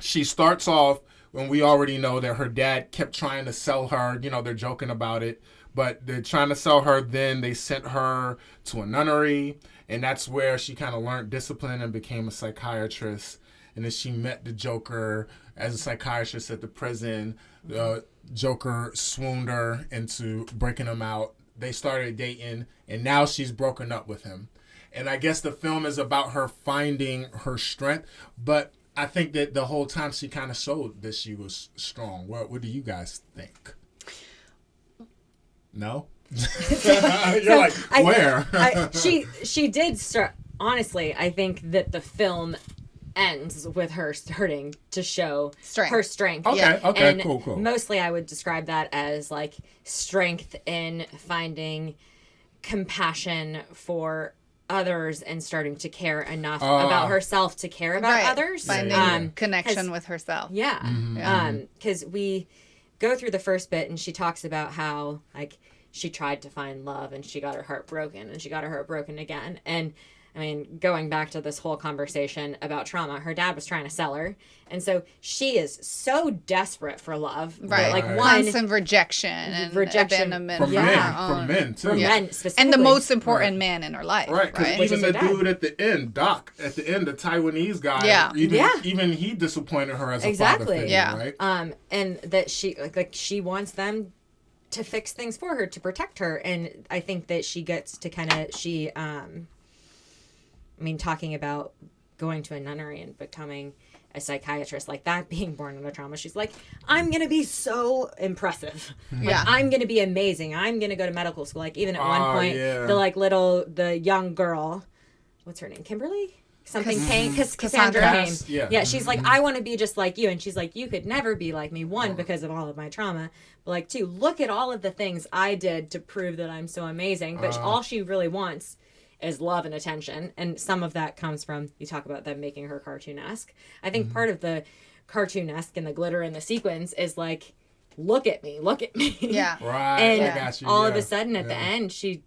she starts off when we already know that her dad kept trying to sell her, you know, they're joking about it, but they're trying to sell her. Then they sent her to a nunnery, and that's where she kind of learned discipline and became a psychiatrist. And then she met the Joker as a psychiatrist at the prison. The Joker swooned her into breaking him out. They started dating, and now she's broken up with him. And I guess the film is about her finding her strength, but I think that the whole time she kind of showed that she was strong. What do you guys think? No? You're like, where? She did start, honestly, I think that the film ends with her starting to show her strength. Okay, cool. Mostly I would describe that as like strength in finding compassion for others and starting to care enough about herself to care about others. Finding connection with herself. Yeah. Because we go through the first bit and she talks about how like she tried to find love and she got her heart broken and she got her heart broken again. And I mean, going back to this whole conversation about trauma, her dad was trying to sell her. And so she is so desperate for love. Right. Like constant rejection and abandonment from men too. From men specifically. And the most important man in her life. Right. Because even the dude at the end, Doc, at the end, the Taiwanese guy, even he disappointed her as a father figure, right? And that she wants them to fix things for her, to protect her. And I think that she gets to talking about going to a nunnery and becoming a psychiatrist, like that being born under trauma, she's like, I'm going to be so impressive. I'm going to be amazing. I'm going to go to medical school. Like even at one point, the young girl, what's her name? Kimberly? something pink, Cassandra Cain. Yeah, she's like, I want to be just like you. And she's like, you could never be like me. One, because of all of my trauma. But like, two, look at all of the things I did to prove that I'm so amazing. But all she really wants is love and attention. And some of that comes from, you talk about them making her cartoonesque. I think part of the cartoonesque and the glitter and the sequins is like, look at me. Yeah. Right. And I got you. all of a sudden at the end, she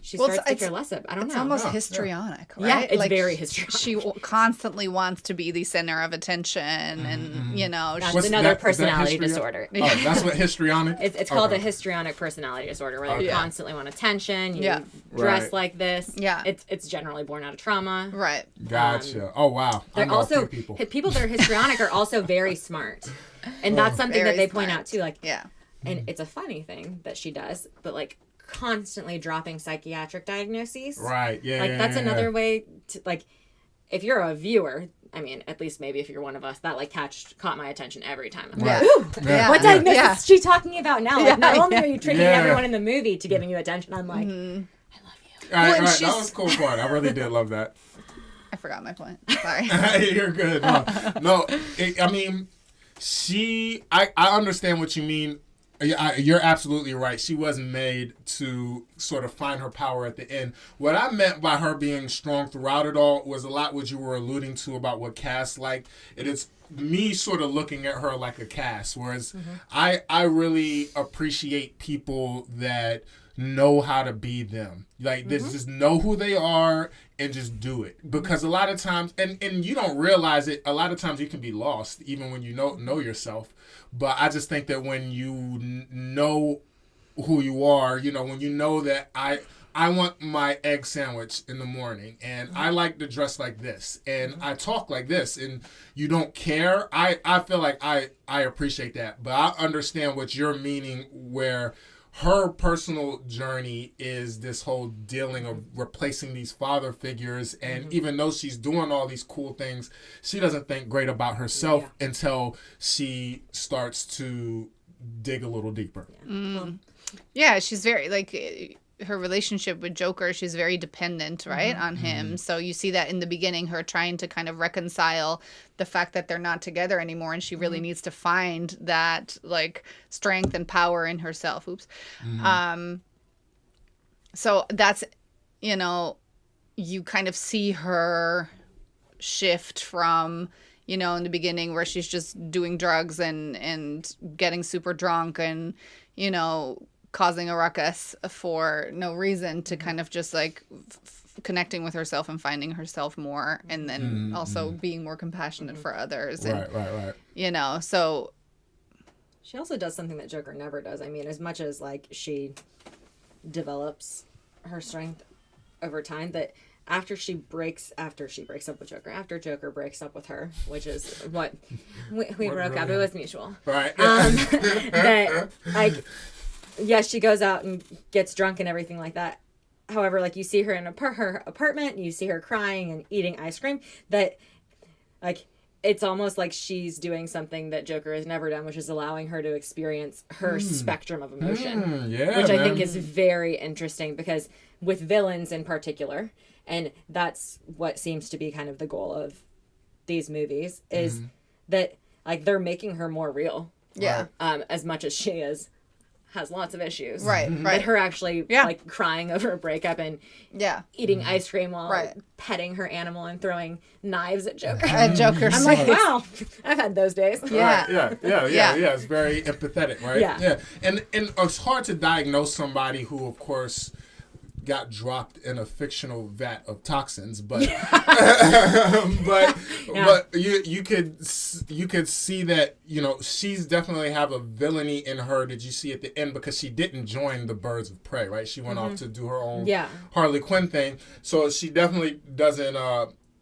starts to care less of. I don't know. It's almost histrionic, right? Yeah, it's like, very histrionic. She constantly wants to be the center of attention, and you know, that's another personality disorder. Oh, that's what histrionic. It's called a histrionic personality disorder, where you constantly want attention. You dress like this. Yeah, it's generally born out of trauma. Right. Gotcha. Oh wow. They're also people that are histrionic are also very smart, and that's something that they point out too. Like, and it's a funny thing that she does, but like, constantly dropping psychiatric diagnoses. Right. Yeah. Like that's another way to, like, if you're a viewer, I mean, at least maybe if you're one of us, that like caught my attention every time. I'm like, ooh, what diagnosis is she talking about now? Like, not only are you tricking everyone in the movie to giving you attention, I'm like, I love you. All right. That was a cool part. I really did love that. I forgot my point. Sorry. You're good. No, I mean, I understand what you mean. You're absolutely right. She wasn't made to sort of find her power at the end. What I meant by her being strong throughout it all was a lot what you were alluding to about what Cass like. It is me sort of looking at her like a Cass, whereas I really appreciate people that know how to be them. Like, just know who they are and just do it. Because a lot of times, and you don't realize it, a lot of times you can be lost even when you know yourself. But I just think that when you know who you are, you know, when you know that I want my egg sandwich in the morning and I like to dress like this and I talk like this and you don't care, I feel like I appreciate that. But I understand what you're meaning, where her personal journey is this whole dealing of replacing these father figures, and even though she's doing all these cool things, she doesn't think great about herself until she starts to dig a little deeper. Yeah, she's very, like, her relationship with Joker, she's very dependent, right, on him. So you see that in the beginning, her trying to kind of reconcile the fact that they're not together anymore, and she really needs to find that, like, strength and power in herself. So that's, you know, you kind of see her shift from, you know, in the beginning where she's just doing drugs and getting super drunk and, you know, causing a ruckus for no reason, to kind of just like connecting with herself and finding herself more, and then also being more compassionate for others. And, Right. you know, so she also does something that Joker never does. I mean, as much as like she develops her strength over time, that after Joker breaks up with her, which is what we broke up. It was mutual. Right. That, like, yes, she goes out and gets drunk and everything like that. However, like, you see her in her apartment, you see her crying and eating ice cream, that, like, it's almost like she's doing something that Joker has never done, which is allowing her to experience her spectrum of emotion, which I think is very interesting, because with villains in particular, and that's what seems to be kind of the goal of these movies, is that, like, they're making her more real. As much as she has lots of issues. Right. But her actually like crying over a breakup and eating ice cream while petting her animal and throwing knives at Joker. I'm like, wow, I've had those days. Yeah. It's very empathetic, right? Yeah. And it's hard to diagnose somebody who, of course, got dropped in a fictional vat of toxins, but but you could see that, you know, she's definitely have a villainy in her that you see at the end, because she didn't join the Birds of Prey, right? She went off to do her own Harley Quinn thing, so she definitely doesn't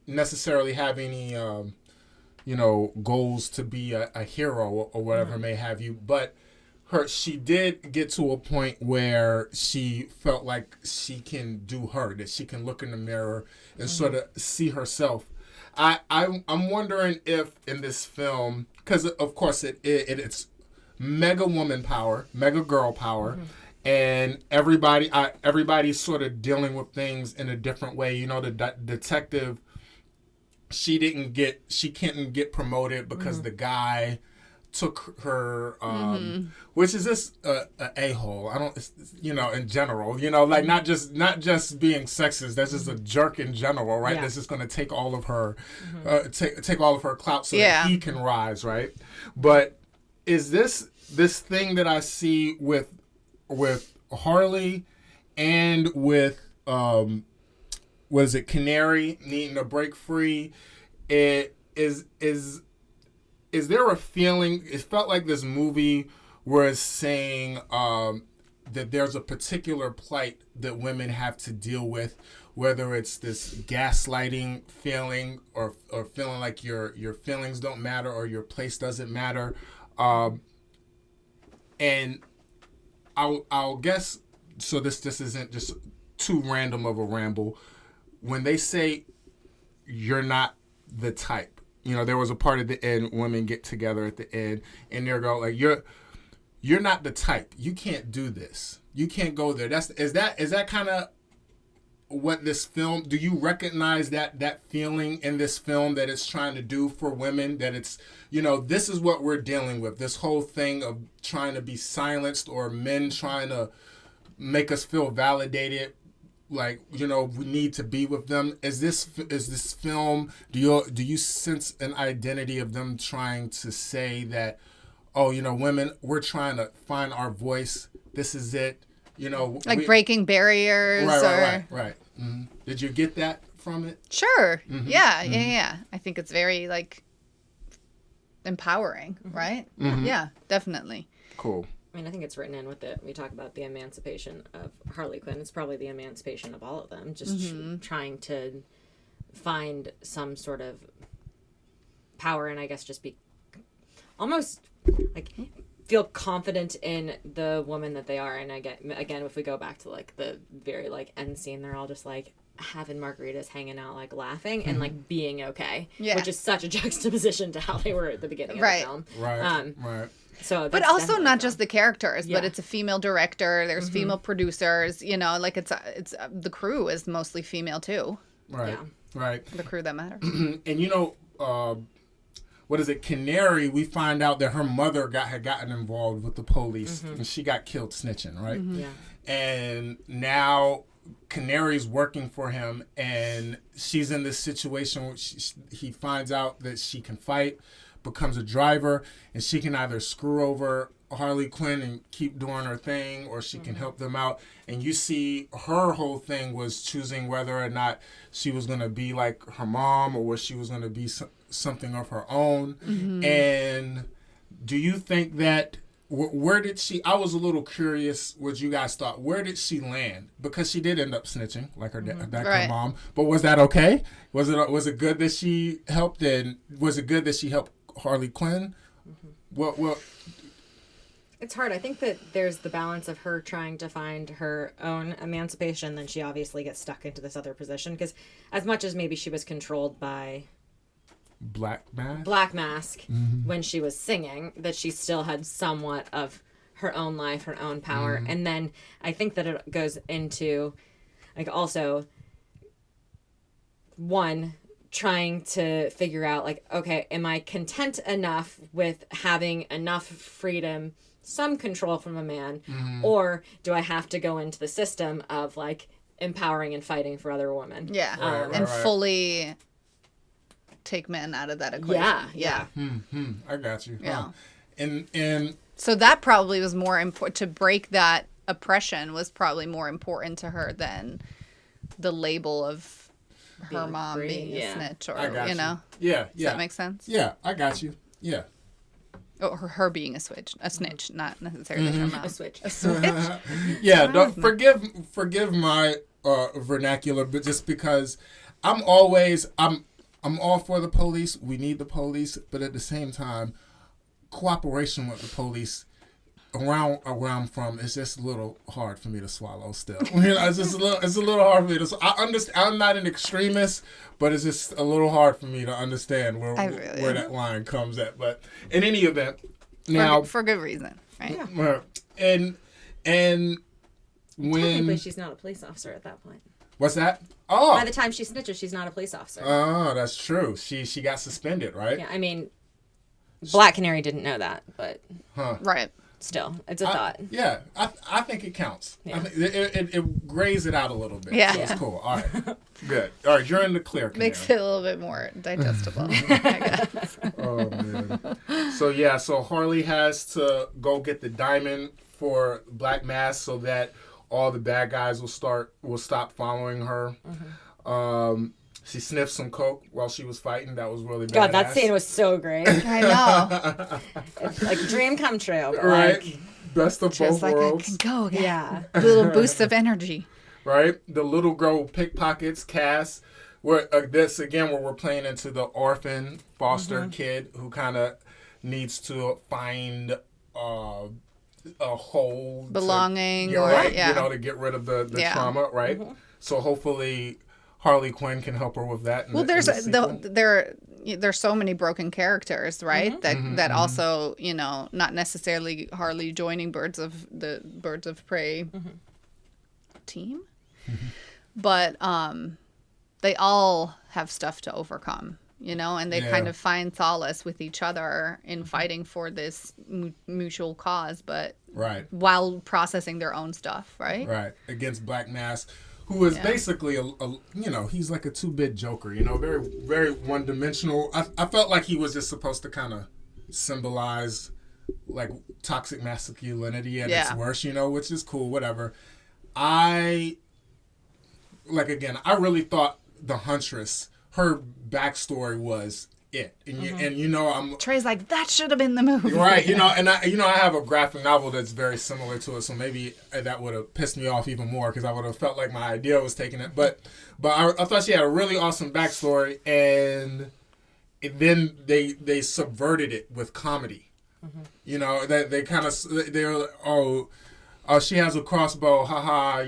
necessarily have any you know, goals to be a hero or whatever may have you, but she did get to a point where she felt like she can do her, that she can look in the mirror and sort of see herself. I'm wondering if in this film, because of course it's mega woman power, mega girl power, and everybody's sort of dealing with things in a different way. You know, the detective she couldn't get promoted because the guy took her, which is just a hole. I don't, in general, like not just being sexist. That's just a jerk in general, right? That's just going to take all of her, take all of her clout so that he can rise, right? But is this thing that I see with Harley and with Canary needing to break free? Is there a feeling? It felt like this movie was saying that there's a particular plight that women have to deal with, whether it's this gaslighting feeling or feeling like your feelings don't matter or your place doesn't matter. And I'll guess, so this isn't just too random of a ramble. When they say you're not the type, there was a part at the end, women get together at the end, and they're going like, you're not the type. You can't do this. You can't go there. Is that kind of what this film? Do you recognize that feeling in this film that it's trying to do for women? That it's this is what we're dealing with. This whole thing of trying to be silenced or men trying to make us feel validated. Like, we need to be with them. Is this film, do you sense an identity of them trying to say that, women, we're trying to find our voice. This is it. Like breaking barriers. Right. Mm-hmm. Did you get that from it? Sure. Mm-hmm. Yeah. I think it's very empowering, right? Mm-hmm. Yeah, definitely. Cool. I mean, I think it's written in with it. We talk about the emancipation of Harley Quinn. It's probably the emancipation of all of them. Just trying to find some sort of power and I guess just be almost feel confident in the woman that they are. And again, if we go back to the very end scene, they're all just having margaritas, hanging out, laughing and being okay. Yeah. Which is such a juxtaposition to how they were at the beginning of the film. Right. So but also not just the characters, but it's a female director. There's female producers. It's the crew is mostly female too. Right. Yeah. Right. The crew that matters. And what is it? Canary. We find out that her mother had gotten involved with the police, and she got killed snitching. Right. Mm-hmm. Yeah. And now Canary's working for him, and she's in this situation where he finds out that she can fight, becomes a driver, and she can either screw over Harley Quinn and keep doing her thing, or she can help them out. And you see her whole thing was choosing whether or not she was going to be like her mom or whether she was going to be something of her own. Mm-hmm. And do you think that where did she? I was a little curious what you guys thought. Where did she land? Because she did end up snitching, like her her mom. But was that okay? Was it good that she helped? And was it good that she helped Harley Quinn? Mm-hmm. Well, it's hard. I think that there's the balance of her trying to find her own emancipation, then she obviously gets stuck into this other position because as much as maybe she was controlled by Black Mask when she was singing, that she still had somewhat of her own life, her own power. And then I think that it goes into also one, trying to figure out okay, am I content enough with having enough freedom, some control from a man, or do I have to go into the system of empowering and fighting for other women? Yeah. And fully take men out of that equation. Yeah. I got you. Yeah. And so that probably was more important. To break that oppression was probably more important to her than the label of her mom being a snitch, or Yeah. Does that make sense? Yeah, I got you. Yeah. Or her being a snitch, not necessarily her mom. A switch. Yeah, don't forgive my vernacular, but just because I'm all for the police. We need the police, but at the same time, cooperation with the police around where I'm from is just a little hard for me to swallow. Still, it's just a little hard for me to. I understand. I'm not an extremist, but it's just a little hard for me to understand where that line comes at. But in any event, now for good reason, right? Yeah. And when technically she's not a police officer at that point. What's that? Oh. By the time she snitches, she's not a police officer. Oh, that's true. She got suspended, right? Yeah, I mean, Black Canary didn't know that, but Right. still, it's a thought. Yeah, I think it counts. Yeah. I think it grays it out a little bit. Yeah. So it's cool. All right. Good. All right, you're in the clear, Canary. Makes it a little bit more digestible, I guess. Oh, man. So Harley has to go get the diamond for Black Mask so that all the bad guys will stop following her. She sniffed some coke while she was fighting. That was really badass. God, that scene was so great. I know. Like, dream come true. But Right. like, Best of Just both like worlds. I can go again. yeah. A little boost of energy. Right? The little girl pickpockets Cass. Where this again where we're playing into the orphan foster kid who kind of needs to find a hole Belonging to, or right, yeah. to get rid of the Yeah. trauma, right? So hopefully Harley Quinn can help her with that. Well, there's so many broken characters, right? That also, not necessarily Harley joining Birds of Prey team, but they all have stuff to overcome, and they kind of find solace with each other in fighting for this mutual cause, but right while processing their own stuff, right? Right, against Black Mask, who is basically he's like a 2-bit Joker, very, very one-dimensional. I felt like he was just supposed to kind of symbolize like toxic masculinity at its worst, which is cool, whatever. I really thought the Huntress, her backstory was it, and I'm Trey's like, that should have been the movie, right, and I have a graphic novel that's very similar to it, so maybe that would have pissed me off even more because I would have felt like my idea was taking it, but I thought she had a really awesome backstory, and then they subverted it with comedy, that they kind of they were like, oh, she has a crossbow, haha,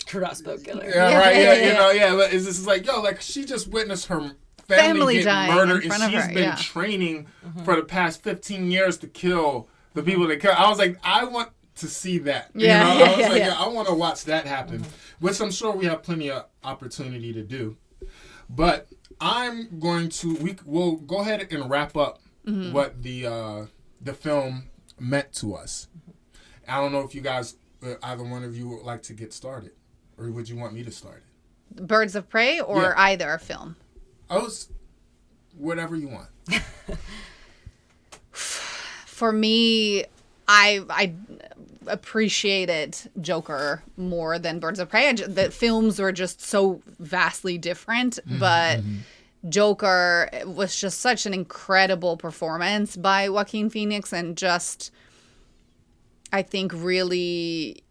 Crossbow killer. yeah, right, but it's just like, like she just witnessed her family get murdered, and she's been training for the past 15 years to kill the people that kill. I was like, I want to see that. I want to watch that happen, which I'm sure we have plenty of opportunity to do. But I'm going to, we'll go ahead and wrap up what the film meant to us. I don't know if you guys, either one of you would like to get started, or would you want me to start it? Birds of Prey or either film? Whatever you want. For me, I appreciated Joker more than Birds of Prey. The films were just so vastly different, but Joker was just such an incredible performance by Joaquin Phoenix, and just, I think, really,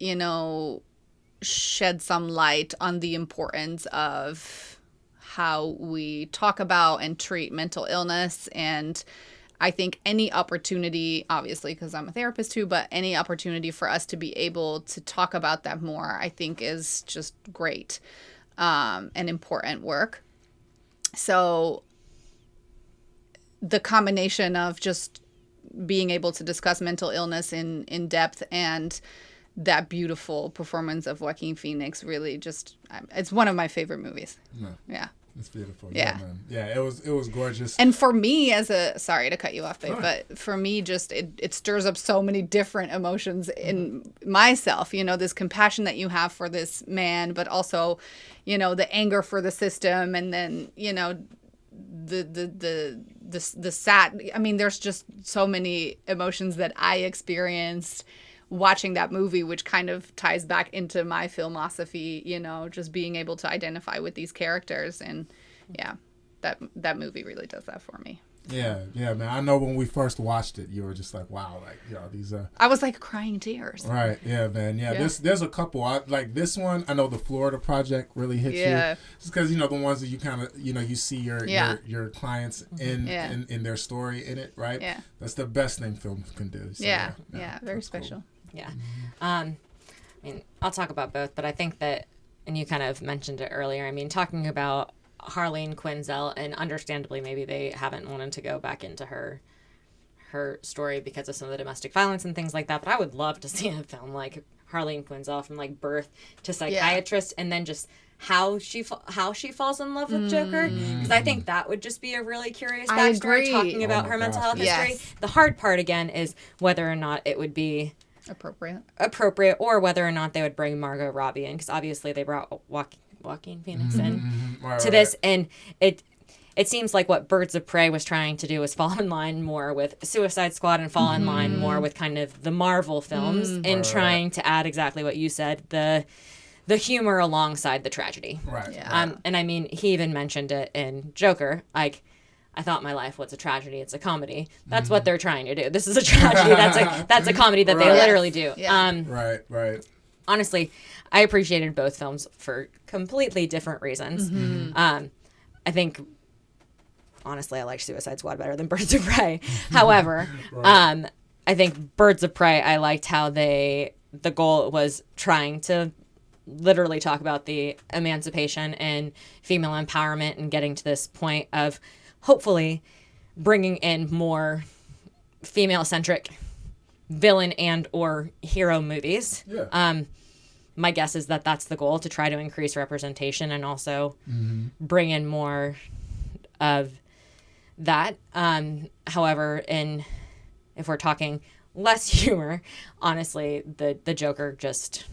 shed some light on the importance of how we talk about and treat mental illness. And I think any opportunity, obviously, because I'm a therapist too, but any opportunity for us to be able to talk about that more, I think is just great and important work. So the combination of just being able to discuss mental illness in depth and that beautiful performance of Joaquin Phoenix really just, it's one of my favorite movies. No. Yeah. It's beautiful. Yeah. Man. Yeah, it was gorgeous. And for me sorry to cut you off, babe, but for me, just it stirs up so many different emotions in myself, this compassion that you have for this man, but also, the anger for the system, and then, the sad, there's just so many emotions that I experienced watching that movie, which kind of ties back into my filmosophy, just being able to identify with these characters. And that movie really does that for me. Yeah, man. I know when we first watched it, you were just like, wow, these are... I was like crying tears. Right, yeah, man. Yeah, there's a couple. Like this one, I know the Florida Project really hits you. Just because, the ones that you kind of, you see your clients in their story in it, right? Yeah. That's the best thing film can do. So, very special. Cool. Yeah. I'll talk about both, but I think that, and you kind of mentioned it earlier, talking about Harley and Quinzel, and understandably maybe they haven't wanted to go back into her story because of some of the domestic violence and things like that, but I would love to see a film like Harley and Quinn's all from like birth to psychiatrist, and then just how she falls in love with Joker, because I think that would just be a really curious backstory, talking about her mental health history. The hard part again is whether or not it would be appropriate, or whether or not they would bring Margot Robbie in, because obviously they brought Joaquin Phoenix in to this, and it seems like what Birds of Prey was trying to do was fall in line more with Suicide Squad and fall in line more with kind of the Marvel films, and trying to add exactly what you said, the humor alongside the tragedy. Right. Yeah. And I mean, he even mentioned it in Joker, like, I thought my life was a tragedy. It's a comedy. That's what they're trying to do. This is a tragedy. That's a comedy that they literally do. Yeah. Right. Honestly, I appreciated both films for completely different reasons. I think, honestly, I like Suicide Squad better than Birds of Prey. However, I think Birds of Prey, I liked how the goal was trying to literally talk about the emancipation and female empowerment, and getting to this point of hopefully bringing in more female-centric villain and or hero movies. My guess is that that's the goal, to try to increase representation and also bring in more of that. However, if we're talking less humor, honestly, the Joker just,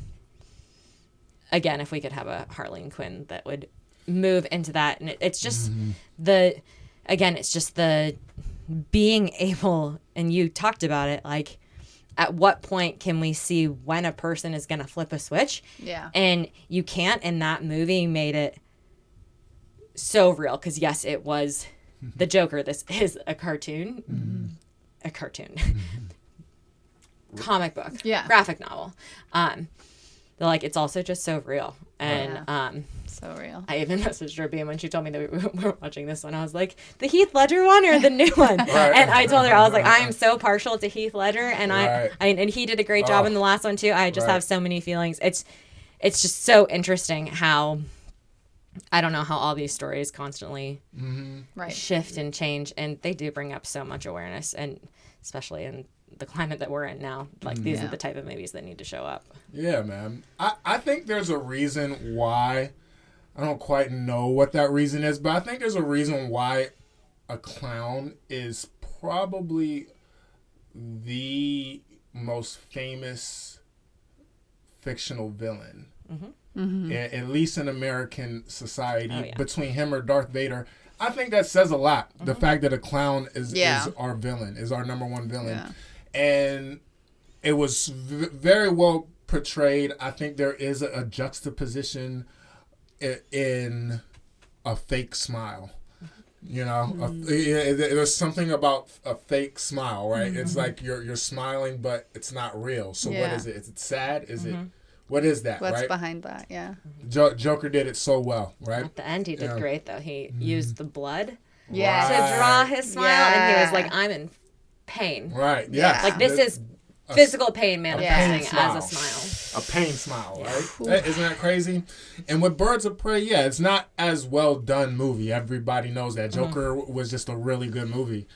again, if we could have a Harley and Quinn that would move into that, and it's just it's just the being able, and you talked about it, like, at what point can we see when a person is going to flip a switch? Yeah. And you can't, and that movie made it so real, because yes, it was the Joker. This is a cartoon. A cartoon. Comic book. Yeah. Graphic novel. They're like, it's also just so real. And so real. I even messaged Robine when she told me that we were watching this one. I was like, the Heath Ledger one or the new one? And I told her, I was like, I am so partial to Heath Ledger, and and he did a great job in the last one too. I just have so many feelings. It's just so interesting how, I don't know, how all these stories constantly shift and change, and they do bring up so much awareness, and especially in the climate that we're in now, like these are the type of movies that need to show up. Yeah, man. I think there's a reason why. I don't quite know what that reason is, but I think there's a reason why a clown is probably the most famous fictional villain, at least in American society. Between him or Darth Vader, I think that says a lot. The fact that a clown is our villain, is our number one villain, and it was very well portrayed. I think there is a juxtaposition in a fake smile. You know, there's something about a fake smile, right? It's like you're smiling, but it's not real. So what is it? Is it sad? Is it? What is that? What's right? behind that? Yeah. Joker did it so well, right? At the end, he did great though. He used the blood to Yeah. draw his smile, and he was like, "I'm in pain." Right. Yeah. Like this is physical pain manifesting pain as a smile. A pain smile, right? Isn't that crazy? And with Birds of Prey, it's not as well done movie. Everybody knows that. Joker was just a really good movie.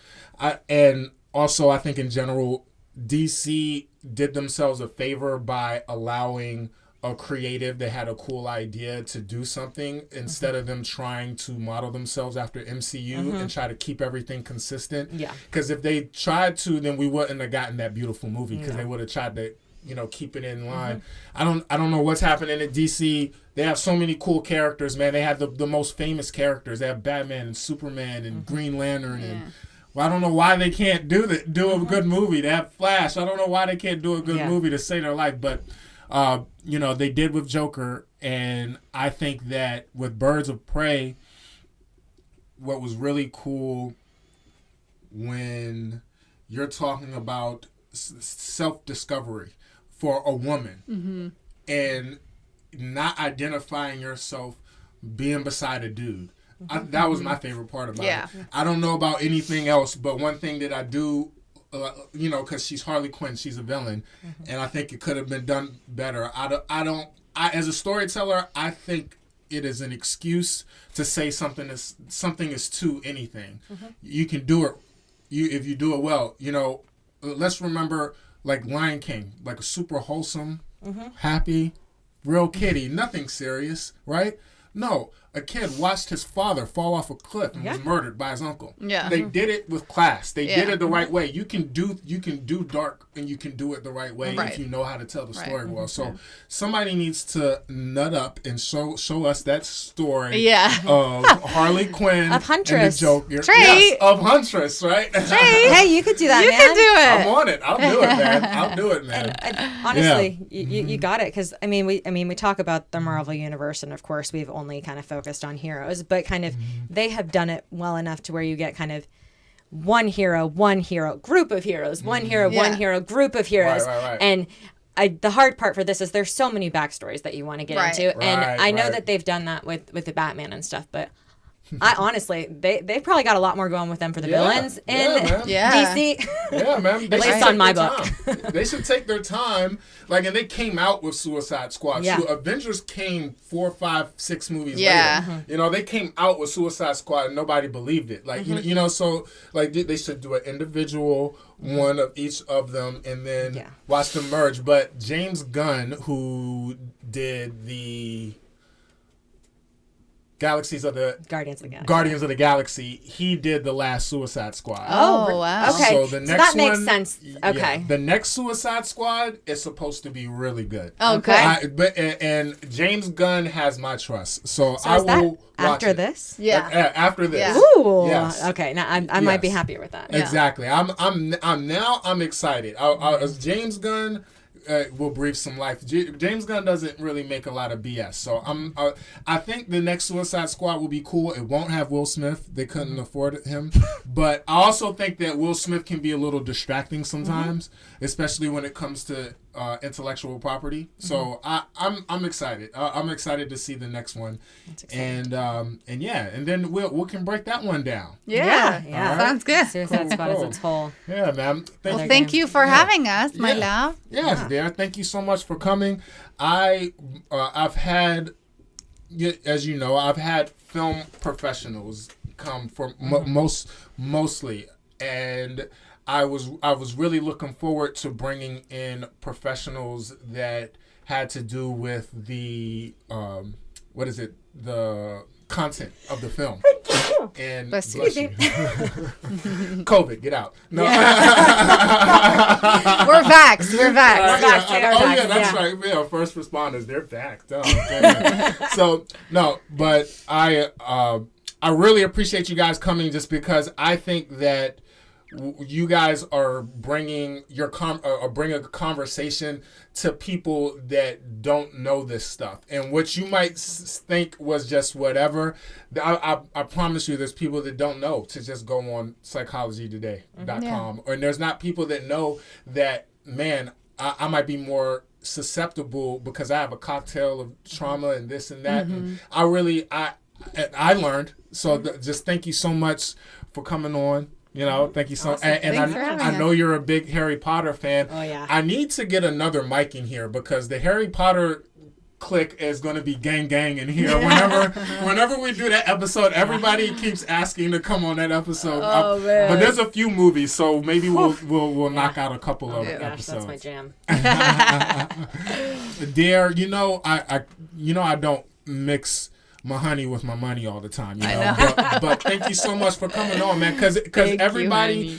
And also, I think in general, DC did themselves a favor by allowing a creative that had a cool idea to do something instead of them trying to model themselves after MCU and try to keep everything consistent. Yeah. Because if they tried to, then we wouldn't have gotten that beautiful movie, because they would have tried to, keep it in line. I don't know what's happening at DC. They have so many cool characters, man. They have the most famous characters. They have Batman and Superman and Green Lantern and I don't know why they can't do a good movie. They have Flash. I don't know why they can't do a good movie to save their life, but they did with Joker, and I think that with Birds of Prey, what was really cool when you're talking about self-discovery for a woman and not identifying yourself being beside a dude. That was my favorite part about it. I don't know about anything else, but one thing that I do, because she's Harley Quinn, she's a villain, and I think it could have been done better. As a storyteller, I think it is an excuse to say something is to anything. You can do it, if you do it well. Let's remember, like Lion King, like a super wholesome happy, real kiddie, nothing serious, right? No, a kid watched his father fall off a cliff and was murdered by his uncle. Yeah. They did it with class. They did it the right way. You can do dark, and you can do it the right way if you know how to tell the story well. So somebody needs to nut up and show us that story of Harley Quinn of Huntress. And the Joker. Trey. Yes, of Huntress, right? Trey. Hey, you could do that, You man. can do it. I'm on it. I'll do it, man. I'll do it, man. And honestly, you got it. Because we talk about the Marvel universe, and of course we've only kind of focused on heroes, but kind of they have done it well enough to where you get kind of one hero, group of heroes, one hero, group of heroes, Right. and the hard part for this is there's so many backstories that you want to get into, and I know that they've done that with the Batman and stuff, but. I honestly, they've probably got a lot more going with them for the villains in DC. Yeah, man. At least on my book. They should take their time. And they came out with Suicide Squad. Yeah. So Avengers came 4, 5, 6 movies later. They came out with Suicide Squad and nobody believed it. So they should do an individual one of each of them and then watch them merge. But James Gunn, who did the Guardians of the Galaxy. He did the last Suicide Squad. Oh wow. Okay. So the next that makes one, sense. Okay. The next Suicide Squad is supposed to be really good. Okay. And James Gunn has my trust. So I is that will watch after it. this? Yeah. After this. Yeah. Ooh. Yes. Okay. Now I might be happier with that. Exactly. I'm excited. As James Gunn will breathe some life. James Gunn doesn't really make a lot of BS, so I think the next Suicide Squad will be cool. It won't have Will Smith; they couldn't afford him. But I also think that Will Smith can be a little distracting sometimes, especially when it comes to intellectual property. So I'm excited. I'm excited to see the next one, and then we can break that one down. Yeah. Right. Sounds good. Suicide Squad is its whole. Yeah, man. Thank you for having us, my love. Yes, dear. Thank you so much for coming. I've had, as you know, I've had film professionals come for mostly, and I was really looking forward to bringing in professionals that had to do with the the content of the film. And bless you. COVID, get out. No. We're vaxxed. That's right. Yeah, first responders, they're vaxxed. Oh, so no, but I really appreciate you guys coming, just because I think that you guys are bringing bring a conversation to people that don't know this stuff, and what you might think was just whatever. I promise you, there's people that don't know to just go on psychologytoday.com, and there's not people that know that, man, I might be more susceptible because I have a cocktail of trauma and this and that. And I learned. So just thank you so much for coming on. Thank you so much. And I know you're a big Harry Potter fan. Oh, yeah. I need to get another mic in here because the Harry Potter clique is going to be gang in here. Whenever we do that episode, everybody keeps asking to come on that episode. Oh, man. But there's a few movies, so maybe we'll knock out a couple of episodes. That's my jam. Dear, I don't mix my honey with my money all the time, but thank you so much for coming on, man, because everybody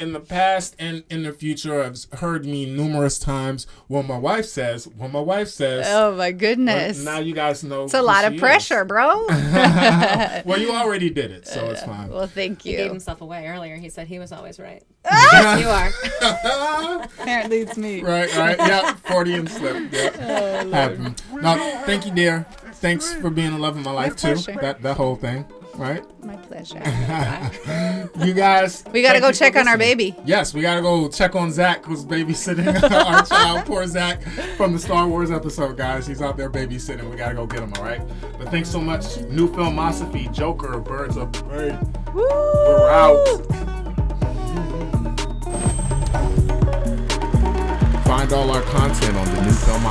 in the past and in the future has heard me numerous times when my wife says oh my goodness, now you guys know it's a lot of pressure, bro. Well, you already did it, so it's fine. Well, thank you. He gave himself away earlier. He said he was always right. Yes, you are. Apparently it's me. Right, yeah, 40 and slip. Yeah. Happened. No, thank you, dear. Thanks for being a love of my life, too. That whole thing, right? My pleasure. You guys. We got to go check on our baby. Yes, we got to go check on Zach, who's babysitting our child. Poor Zach from the Star Wars episode, guys. He's out there babysitting. We got to go get him, all right? But thanks so much. New Filmosophy, Joker, Birds of Prey. We're out. Find all our content on the New Film